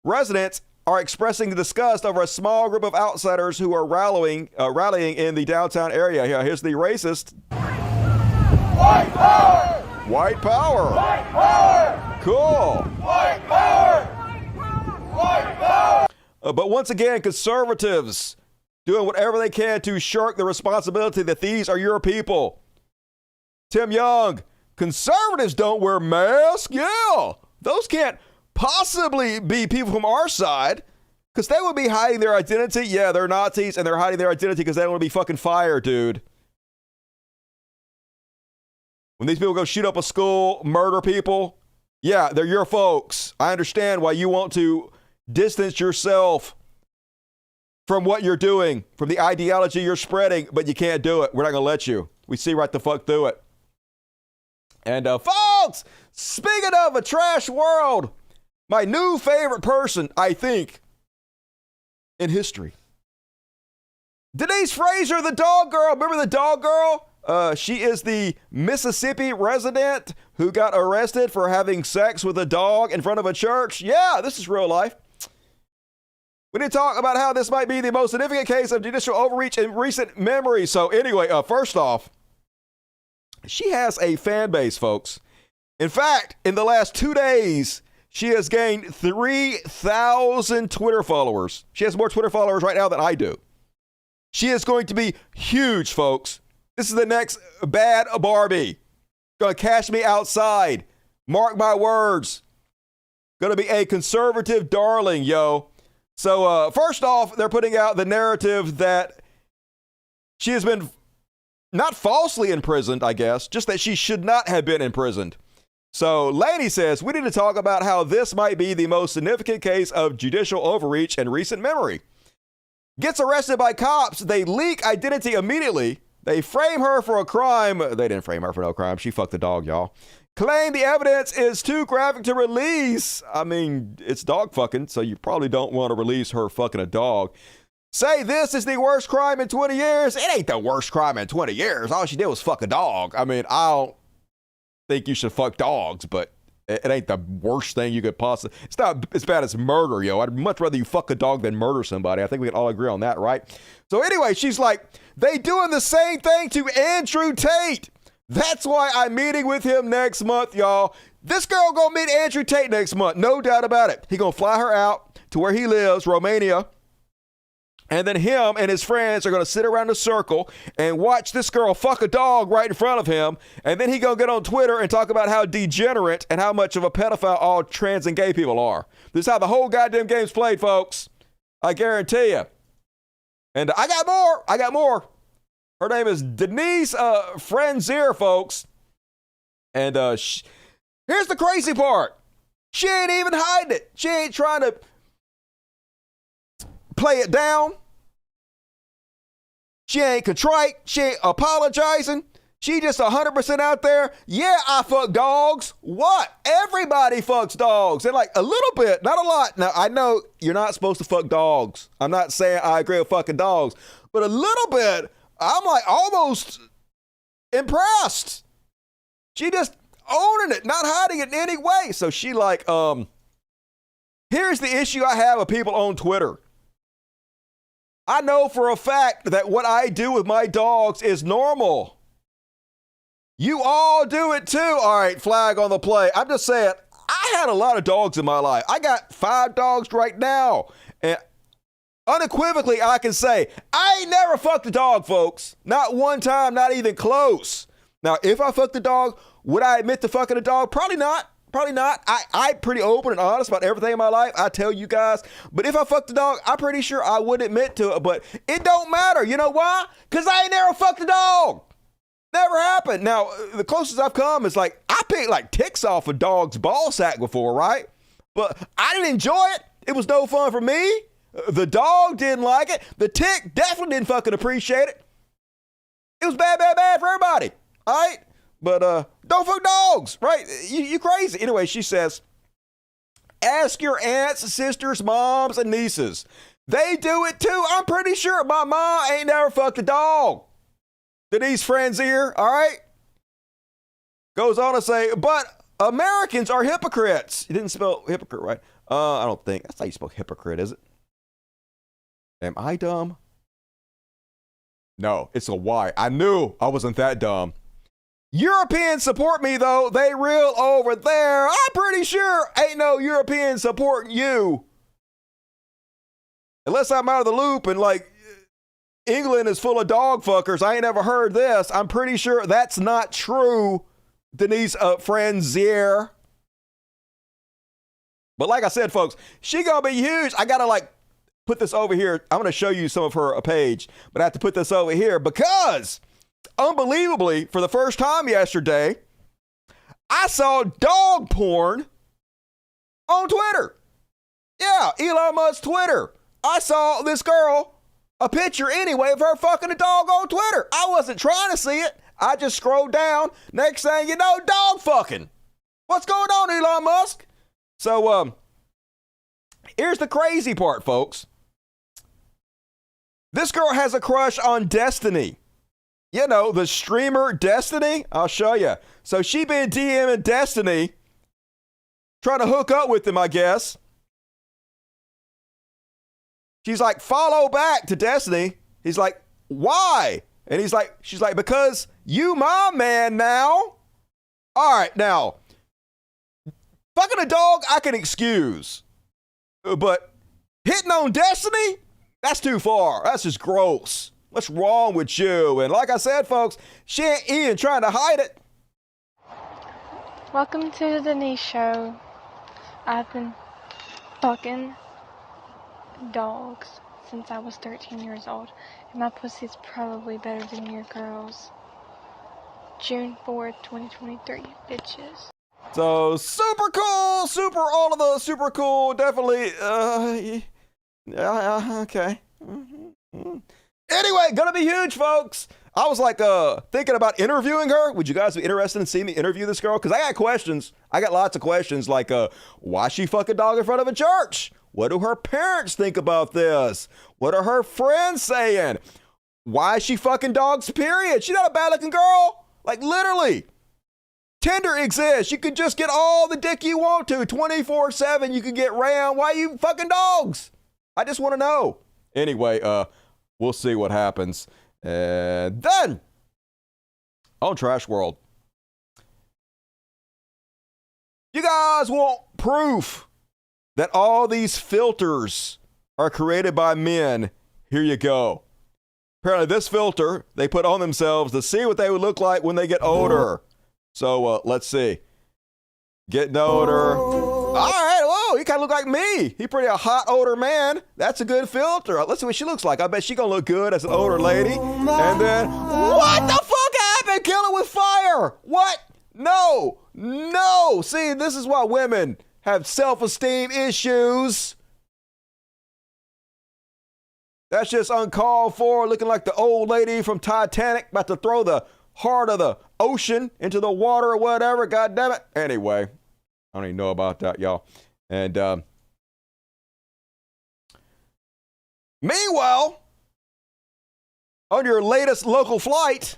A: Residents are expressing disgust over a small group of outsiders who are rallying in the downtown area. Here's the racist. White power! White power! White power! Cool! White power! White power! But once again, conservatives doing whatever they can to shirk the responsibility that these are your people. Tim Young, conservatives don't wear masks? Yeah! Those can't possibly be people from our side because they would be hiding their identity. Yeah, they're Nazis and they're hiding their identity because they don't want to be fucking fired, dude. When these people go shoot up a school, murder people, yeah, they're your folks. I understand why you want to distance yourself from what you're doing, from the ideology you're spreading, but you can't do it. We're not going to let you. We see right the fuck through it. And folks, speaking of a trash world, my new favorite person, I think, in history. Denise Frazier, the dog girl. Remember the dog girl? She is the Mississippi resident who got arrested for having sex with a dog in front of a church. Yeah, this is real life. We need to talk about how this might be the most significant case of judicial overreach in recent memory. So anyway, first off, she has a fan base, folks. In fact, in the last 2 days, she has gained 3,000 Twitter followers. She has more Twitter followers right now than I do. She is going to be huge, folks. This is the next Bad Barbie. Gonna cash me outside. Mark my words. Gonna be a conservative darling, yo. So first off, they're putting out the narrative that she has been not falsely imprisoned, I guess, just that she should not have been imprisoned. So Laney says, we need to talk about how this might be the most significant case of judicial overreach in recent memory. Gets arrested by cops. They leak identity immediately. They frame her for a crime. They didn't frame her for no crime. She fucked the dog, y'all. Claim the evidence is too graphic to release. I mean, it's dog fucking, so you probably don't want to release her fucking a dog. Say this is the worst crime in 20 years. It ain't the worst crime in 20 years. All she did was fuck a dog. I mean, I don't think you should fuck dogs, but it ain't the worst thing you could possibly. It's not as bad as murder, yo. I'd much rather you fuck a dog than murder somebody. I think we can all agree on that, right? So anyway, she's like, they doing the same thing to Andrew Tate. That's why I'm meeting with him next month, y'all. This girl gonna meet Andrew Tate next month, no doubt about it. He gonna fly her out to where he lives, Romania. And then him and his friends are going to sit around a circle and watch this girl fuck a dog right in front of him. And then he going to get on Twitter and talk about how degenerate and how much of a pedophile all trans and gay people are. This is how the whole goddamn game's played, folks. I guarantee you. And I got more. Her name is Denise Frazier, folks. And here's the crazy part. She ain't even hiding it. She ain't trying to play it down. She ain't contrite. She ain't apologizing. She just 100% out there. Yeah, I fuck dogs. What? Everybody fucks dogs. And like a little bit, not a lot. Now, I know you're not supposed to fuck dogs. I'm not saying I agree with fucking dogs. But a little bit, I'm like almost impressed. She just owning it, not hiding it in any way. So she like, here's the issue I have with people on Twitter. I know for a fact that what I do with my dogs is normal. You all do it too. All right, flag on the play. I'm just saying, I had a lot of dogs in my life. I got 5 dogs right now. And unequivocally, I can say, I ain't never fucked a dog, folks. Not one time, not even close. Now, if I fucked a dog, would I admit to fucking a dog? Probably not. Probably not. I'm pretty open and honest about everything in my life. I tell you guys. But if I fucked a dog, I'm pretty sure I would admit to it. But it don't matter. You know why? Because I ain't never fucked a dog. Never happened. Now, the closest I've come is like, I picked like ticks off a dog's ball sack before, right? But I didn't enjoy it. It was no fun for me. The dog didn't like it. The tick definitely didn't fucking appreciate it. It was bad, bad, bad for everybody. All right? But don't fuck dogs, right? You crazy. Anyway, she says, ask your aunts, sisters, moms, and nieces. They do it too. I'm pretty sure my mom ain't never fucked a dog. To these friends here, all right? Goes on to say, but Americans are hypocrites. You didn't spell hypocrite right. I don't think. That's how you spell hypocrite, is it? Am I dumb? No, it's a Y. I knew I wasn't that dumb. Europeans support me, though. They real over there. I'm pretty sure ain't no Europeans supporting you. Unless I'm out of the loop and, like, England is full of dog fuckers. I ain't never heard this. I'm pretty sure that's not true, Denise Franzier. But like I said, folks, she gonna be huge. I gotta, like, put this over here. I'm gonna show you some of her page, but I have to put this over here because, unbelievably, for the first time yesterday, I saw dog porn on Twitter. Yeah, Elon Musk's Twitter. I saw this girl, a picture anyway of her fucking a dog on Twitter. I wasn't trying to see it. I just scrolled down. Next thing you know, dog fucking. What's going on, Elon Musk? So, here's the crazy part, folks. This girl has a crush on Destiny. You know, the streamer Destiny. I'll show you. So she been DMing Destiny, trying to hook up with him, I guess. She's like, follow back to Destiny. He's like, why? And she's like, because you my man now. All right, now, fucking a dog, I can excuse. But hitting on Destiny, that's too far. That's just gross. What's wrong with you? And like I said, folks, she ain't even trying to hide it.
H: Welcome to the Denise Show. I've been fucking dogs since I was 13 years old, and my pussy's probably better than your girl's. June 4th, 2023, bitches.
A: So super cool, all of the super cool, definitely. Okay. Anyway, gonna be huge, folks. I was like thinking about interviewing her. Would you guys be interested in seeing me interview this girl? Because I got questions. I got lots of questions like why she fuck a dog in front of a church? What do her parents think about this? What are her friends saying? Why is she fucking dogs, period? She's not a bad looking girl. Like literally. Tinder exists. You could just get all the dick you want to. 24/7 you could get round. Why you fucking dogs? I just want to know. Anyway, we'll see what happens. And then, on Trash World, you guys want proof that all these filters are created by men? Here you go. Apparently this filter they put on themselves to see what they would look like when they get older. So let's see. Getting older. All right, whoa, he kind of look like me. He pretty a hot older man. That's a good filter. Let's see what she looks like. I bet she gonna look good as an older lady. And then, what the fuck happened? Kill her with fire. What? No. See, this is why women have self-esteem issues. That's just uncalled for, looking like the old lady from Titanic about to throw the heart of the ocean into the water or whatever. God damn it. Anyway, I don't even know about that, y'all. And meanwhile, on your latest local flight.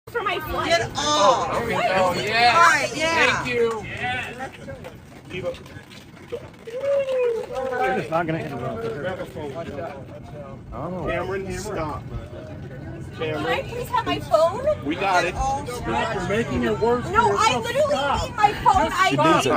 W: For my flight.
I: Get off. Oh, okay. Oh, yeah.
W: All right, yeah.
I: Thank you.
W: Yeah.
I: It's not going to interrupt. Oh.
W: Cameron,
I: stop. Can I please have my phone?
J: We got it.
I: You're making it worse. No, I literally need my phone.
A: She needs it.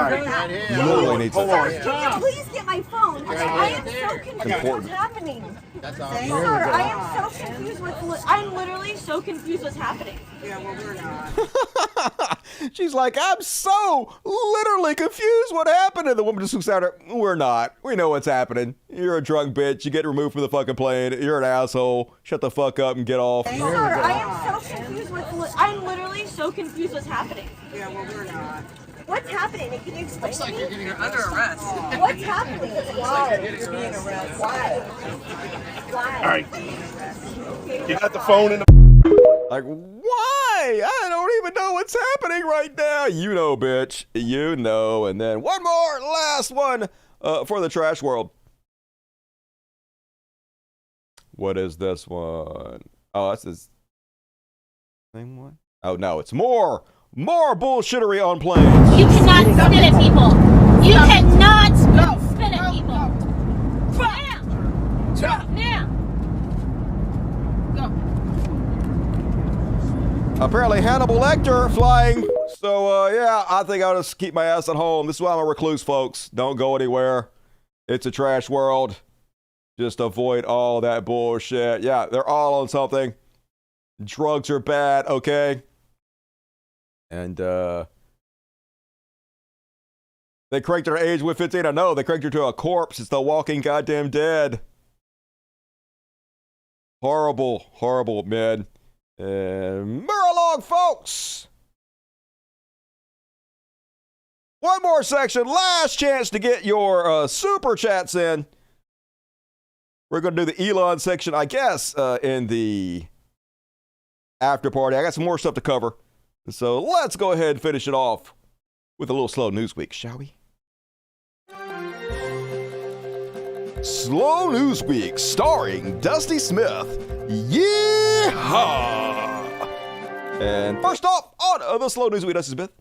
A: Literally needs it.
I: Can you please get my phone? I am so confused what's happening.
J: That's all.
I: Sir, I am so confused I'm literally so confused what's happening.
J: Yeah, well, we're not.
A: She's like, I'm so literally confused what happened. And the woman just looks at her, we're not. We know what's happening. You're a drunk bitch. You get removed from the fucking plane. You're an asshole. Shut the fuck up and get off.
I: Sir, I am so confused I'm literally so confused what's happening.
J: Yeah, well, we're not.
I: What's happening? Can you explain to me?
J: You're under arrest.
I: What's happening? Why? You're being arrested. Why? Why?
J: All right. You got the phone in the...
A: Like, why? I don't even know what's happening right now. You know, bitch. You know. And then one more, last one for the trash world. What is this one? Oh, that's this same one. Oh, no, it's more bullshittery on planes.
I: You cannot spit at people. You cannot spit at people. Drop now. Go.
A: Apparently Hannibal Lecter flying. So, yeah, I think I'll just keep my ass at home. This is why I'm a recluse, folks. Don't go anywhere. It's a trash world. Just avoid all that bullshit. Yeah, they're all on something. Drugs are bad, okay? And, they cranked her age with 15. I know, they cranked her to a corpse. It's the walking goddamn dead. Horrible, horrible, man. And move along, folks. One more section. Last chance to get your super chats in. We're going to do the Elon section, I guess, in the after party. I got some more stuff to cover. So let's go ahead and finish it off with a little slow news week, shall we? Slow News Week, starring Dusty Smith. Yeehaw! And first off, on the Slow News Week, Dusty Smith.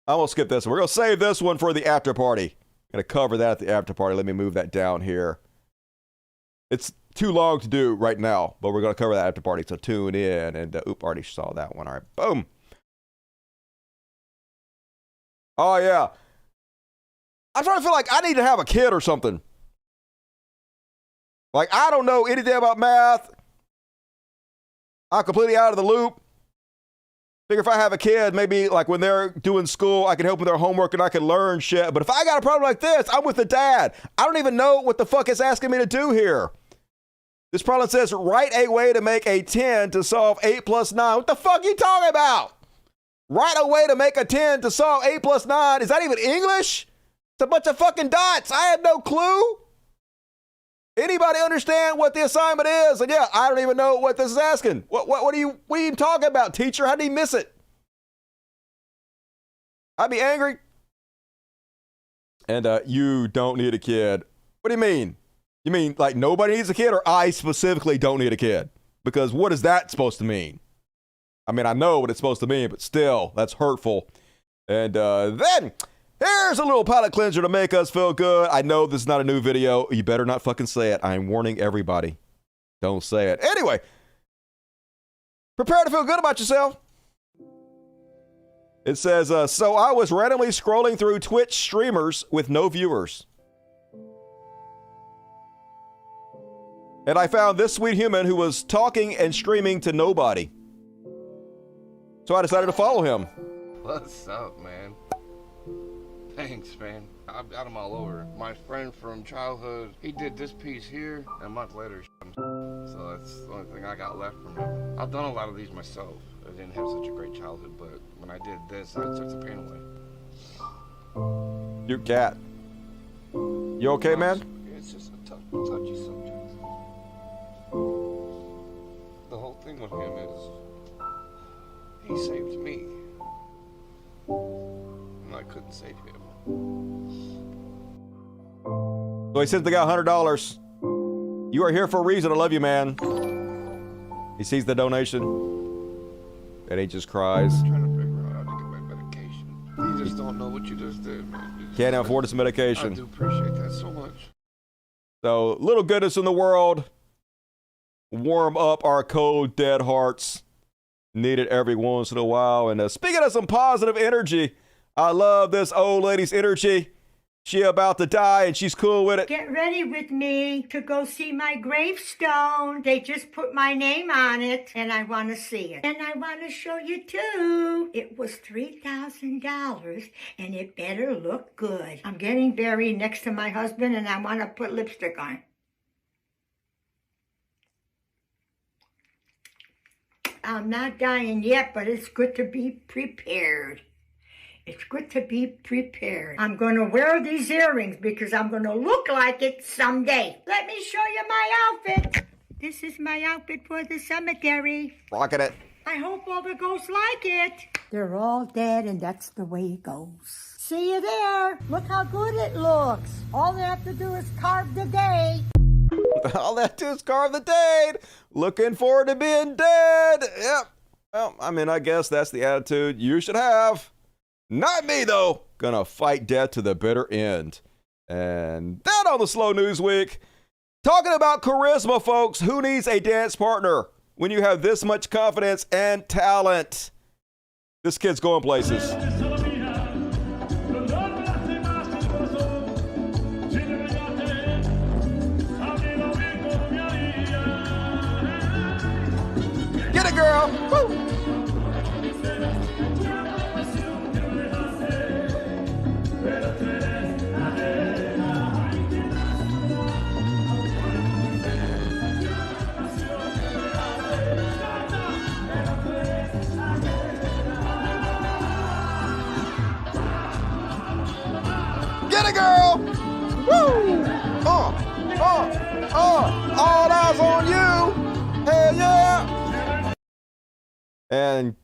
A: I'm going to skip this one. We're going to save this one for the after party. I'm going to cover that at the after party. Let me move that down here. It's too long to do right now, but we're going to cover that after party, so tune in. And, already saw that one. All right, boom. Oh, yeah. I'm trying to feel like I need to have a kid or something. Like, I don't know anything about math. I'm completely out of the loop. Figure if I have a kid, maybe like when they're doing school, I can help with their homework and I can learn shit. But if I got a problem like this, I'm with the dad. I don't even know what the fuck it's asking me to do here. This problem says, write a way to make a 10 to solve 8 plus 9. What the fuck are you talking about? Write a way to make a 10 to solve 8 plus 9. Is that even English? It's a bunch of fucking dots. I have no clue. Anybody understand what the assignment is? And yeah, I don't even know what this is asking. What are you talking about, teacher? How did he miss it? I'd be angry. And you don't need a kid. What do you mean? You mean like nobody needs a kid, or I specifically don't need a kid? Because what is that supposed to mean? I mean, I know what it's supposed to mean, but still, that's hurtful. And then here's a little palate cleanser to make us feel good. I know this is not a new video. You better not fucking say it. I'm warning everybody. Don't say it. Anyway, prepare to feel good about yourself. It says, so I was randomly scrolling through Twitch streamers with no viewers. And I found this sweet human who was talking and streaming to nobody. So I decided to follow him.
K: What's up, man? Thanks, man. I've got him all over. My friend from childhood, he did this piece here, and a month later, so that's the only thing I got left from him. I've done a lot of these myself. I didn't have such a great childhood, but when I did this, I took the pain away.
A: Your cat. You okay, man?
K: It's just a touchy subject. The whole thing with him is, he saved me, and I couldn't save him.
A: So he sends the guy $100. You are here for a reason. I love you, man. He sees the donation, and he just cries.
K: I'm trying to figure out how to get my medication. You just don't know what you just did, man.
A: Can't afford his medication.
K: I do appreciate that so much.
A: So, little goodness in the world. warm up our cold, dead hearts. Need it every once in a while. And speaking of some positive energy, I love this old lady's energy. She about to die and she's cool with it.
L: Get ready with me to go see my gravestone. They just put my name on it and I want to see it. And I want to show you too. It was $3,000 and it better look good. I'm getting buried next to my husband and I want to put lipstick on. I'm not dying yet, but it's good to be prepared. It's good to be prepared. I'm going to wear these earrings because I'm going to look like it someday. Let me show you my outfit. This is my outfit for the cemetery.
A: Rocking it.
L: I hope all the ghosts like it. They're all dead, and that's the way it goes. See you there. Look how good it looks. All they have to do is carve the date.
A: All they have to do is carve the date. Looking forward to being dead. Yep. Well, I mean, I guess that's the attitude you should have. Not me, though. Gonna fight death to the bitter end. And that on the Slow News Week. Talking about charisma, folks. Who needs a dance partner when you have this much confidence and talent? This kid's going places. Get it, girl. Woo. Get it, girl. Woo. All eyes on you. Hell yeah. And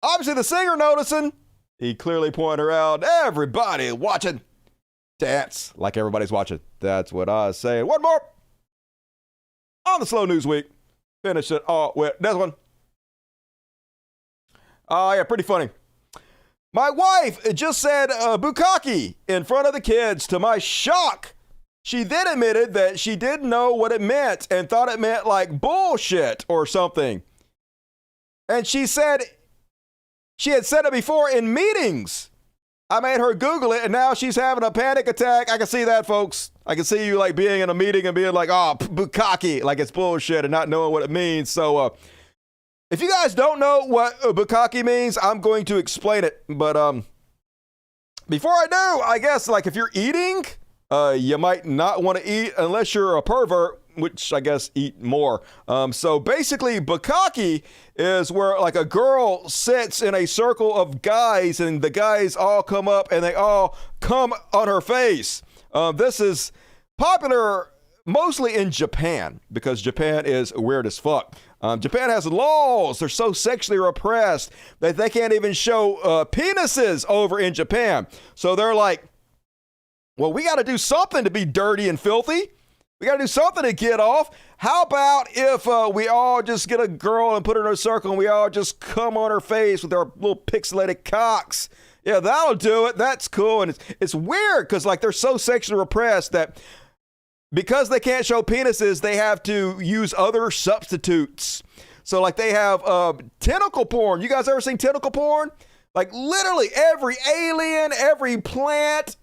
A: obviously the singer noticing. He clearly pointed her out. Everybody watching. Dance like everybody's watching. That's what I was saying. One more. On the Slow News Week. Finish it all with this one. Oh, yeah, pretty funny. My wife just said bukkake in front of the kids. To my shock, she then admitted that she didn't know what it meant and thought it meant like bullshit or something. And she said she had said it before in meetings. I made her Google it, and now she's having a panic attack. I can see that, folks. I can see you like being in a meeting and being like, oh, bukkake, like it's bullshit and not knowing what it means. So if you guys don't know what bukkake means, I'm going to explain it. But before I do, I guess like if you're eating, you might not want to eat unless you're a pervert, which I guess eat more. So basically, bukkake is where like a girl sits in a circle of guys and the guys all come up and they all come on her face. This is popular mostly in Japan because Japan is weird as fuck. Japan has laws. They're so sexually repressed that they can't even show penises over in Japan. So they're like, well, we got to do something to be dirty and filthy. We got to do something to get off. How about if we all just get a girl and put her in a circle and we all just come on her face with our little pixelated cocks? Yeah, that'll do it. That's cool. And it's weird because like they're so sexually repressed that because they can't show penises, they have to use other substitutes. So like they have tentacle porn. You guys ever seen tentacle porn? Like literally every alien, every plant,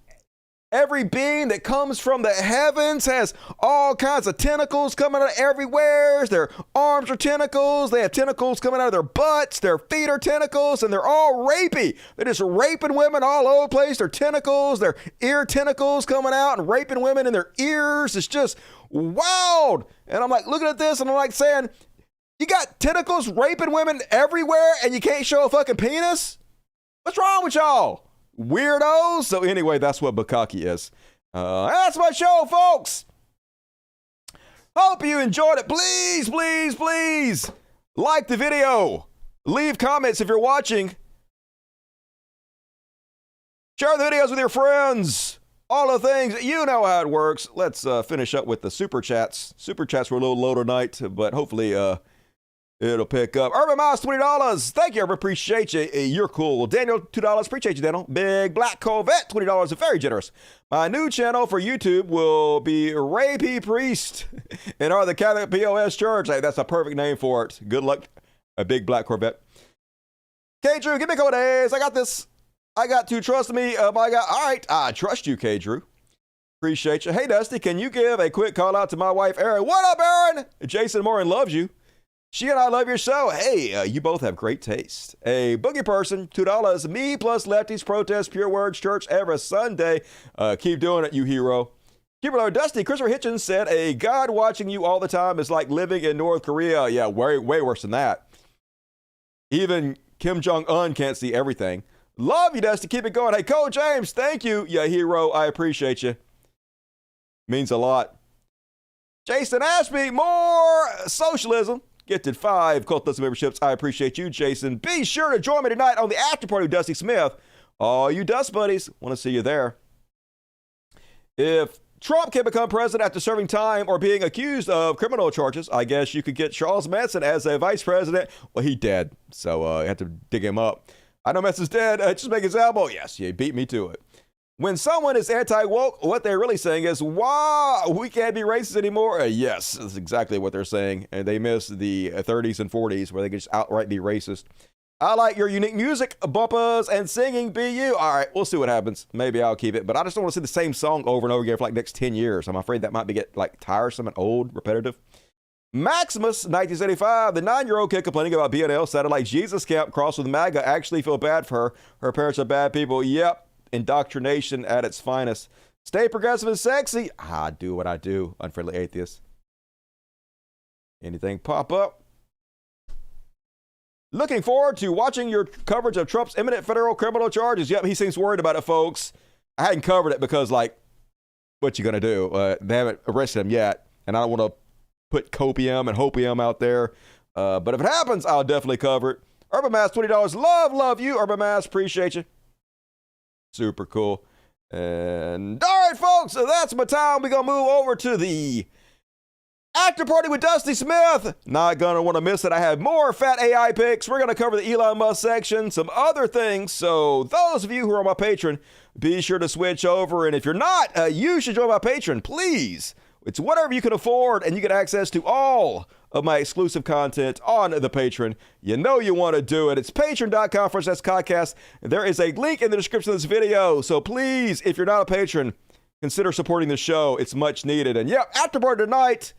A: every being that comes from the heavens has all kinds of tentacles coming out of everywhere. Their arms are tentacles. They have tentacles coming out of their butts. Their feet are tentacles, and they're all rapey. They're just raping women all over the place. Their tentacles, their ear tentacles coming out and raping women in their ears. It's just wild. And I'm like looking at this, and I'm like saying, you got tentacles raping women everywhere, and you can't show a fucking penis? What's wrong with y'all? Weirdos. So anyway, that's what bukkake is. That's my show, folks. Hope you enjoyed it. Please, please, please like the video. Leave comments if you're watching. Share the videos with your friends. All the things. You know how it works. Let's finish up with the super chats. Super chats were a little low tonight, but hopefully It'll pick up. Urban Mouse, $20. Thank you, Urban. Appreciate you. You're cool. Daniel, $2. Appreciate you, Daniel. Big Black Corvette, $20. Very generous. My new channel for YouTube will be Ray P. Priest and are the Catholic POS Church. Hey, that's a perfect name for it. Good luck. A Big Black Corvette. K. Drew, give me a couple days. I got this. I got to trust me. My God. All right. I trust you, K. Drew. Appreciate you. Hey, Dusty, can you give a quick call out to my wife, Erin? What up, Erin? Jason Morin loves you. She and I love your show. Hey, you both have great taste. A boogie person, $2. Me plus lefties protest Pure Words Church every Sunday. Keep doing it, you hero. Keep it Dusty. Christopher Hitchens said, a God watching you all the time is like living in North Korea. Yeah, way worse than that. Even Kim Jong-un can't see everything. Love you, Dusty. Keep it going. Hey, Cole James, thank you. Yeah, hero. I appreciate you. Means a lot. Jason Ashby, more socialism. Gifted 5 Cult List memberships. I appreciate you, Jason. Be sure to join me tonight on the after party with Dusty Smith. All you Dust buddies, want to see you there. If Trump can become president after serving time or being accused of criminal charges, I guess you could get Charles Manson as a vice president. Well, he dead, so you have to dig him up. I know Manson's dead. Just make his elbow. Yes, you beat me to it. When someone is anti-woke, what they're really saying is, wow, we can't be racist anymore. Yes, that's exactly what they're saying. And they miss the 30s and 40s where they could just outright be racist. I like your unique music, bumpers, and singing, BU. All right, we'll see what happens. Maybe I'll keep it. But I just don't want to see the same song over and over again for like the next 10 years. I'm afraid that might get like tiresome and old, repetitive. Maximus, 1975, the 9-year-old kid complaining about BNL sounded like Jesus Camp crossed with MAGA. Actually feel bad for her. Her parents are bad people. Yep. Indoctrination at its finest. Stay progressive and sexy. I do what I do, unfriendly atheist. Anything pop up? Looking forward to watching your coverage of Trump's imminent federal criminal charges. Yep, he seems worried about it, folks. I hadn't covered it because, like, what you gonna do? They haven't arrested him yet, and I don't want to put copium and hopium out there. But if it happens, I'll definitely cover it. Urban Mass, $20. Love you, Urban Mass. Appreciate you. Super cool. And all right, folks, so that's my time. We're going to move over to the after party with Dusty Smith. Not going to want to miss it. I have more fat AI picks. We're going to cover the Elon Musk section, some other things. So those of you who are my patron, be sure to switch over. And if you're not, you should join my patron, please. It's whatever you can afford, and you get access to all of my exclusive content on the Patreon. You know you want to do it. It's patreon.com/podcast. There is a link in the description of this video. So please, if you're not a patron, consider supporting the show. It's much needed. And yeah, afterboard tonight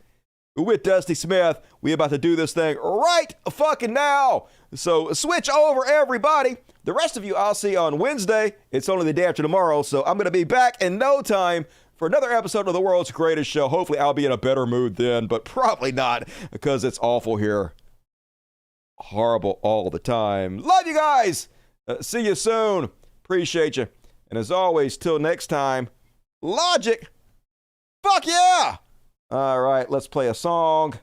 A: with Dusty Smith. We about to do this thing right fucking now. So switch over, everybody. The rest of you I'll see on Wednesday. It's only the day after tomorrow, so I'm going to be back in no time for another episode of the world's greatest show. Hopefully I'll be in a better mood then, but probably not because it's awful here. Horrible all the time. Love you guys. See you soon. Appreciate you. And as always, till next time, logic. Fuck yeah. All right, let's play a song.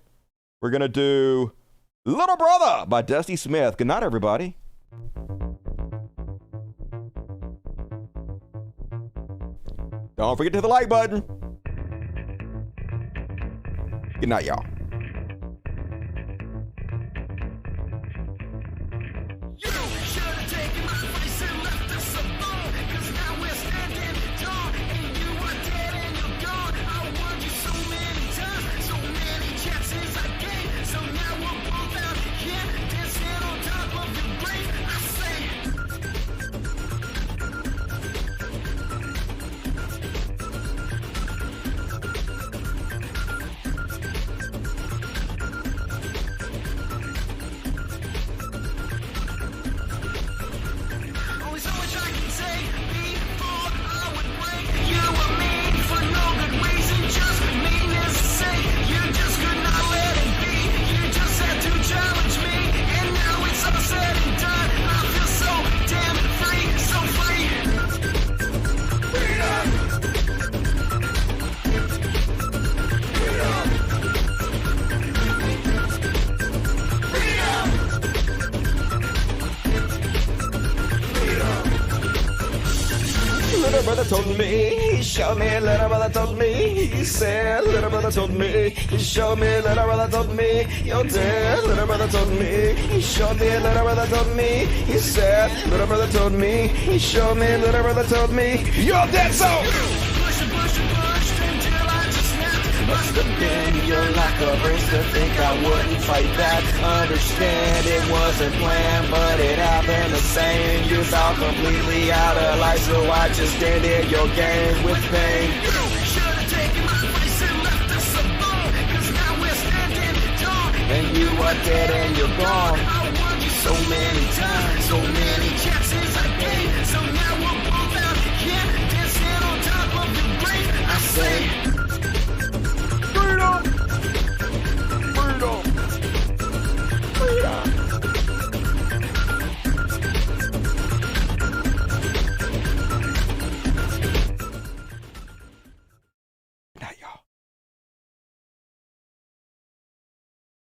A: We're going to do Little Brother by Dusty Smith. Good night, everybody. Don't forget to hit the like button. Good night, y'all. little brother told me, he showed me, little brother told me, he said, little brother told me, he showed me, little brother told me, you're dead, little brother told me, he showed me, little brother told me, he said, little brother told me, he showed me, little brother told me, you're dead, so must have been your lack of brains to think I wouldn't fight back. Understand it wasn't planned, but it happened the same. You thought completely out of life, so I just ended your game with pain. Should've taken my place and left us alone, 'cause now we're standing tall. And you are dead and you're gone. I warned you so many times, so many chances I gave, so now we're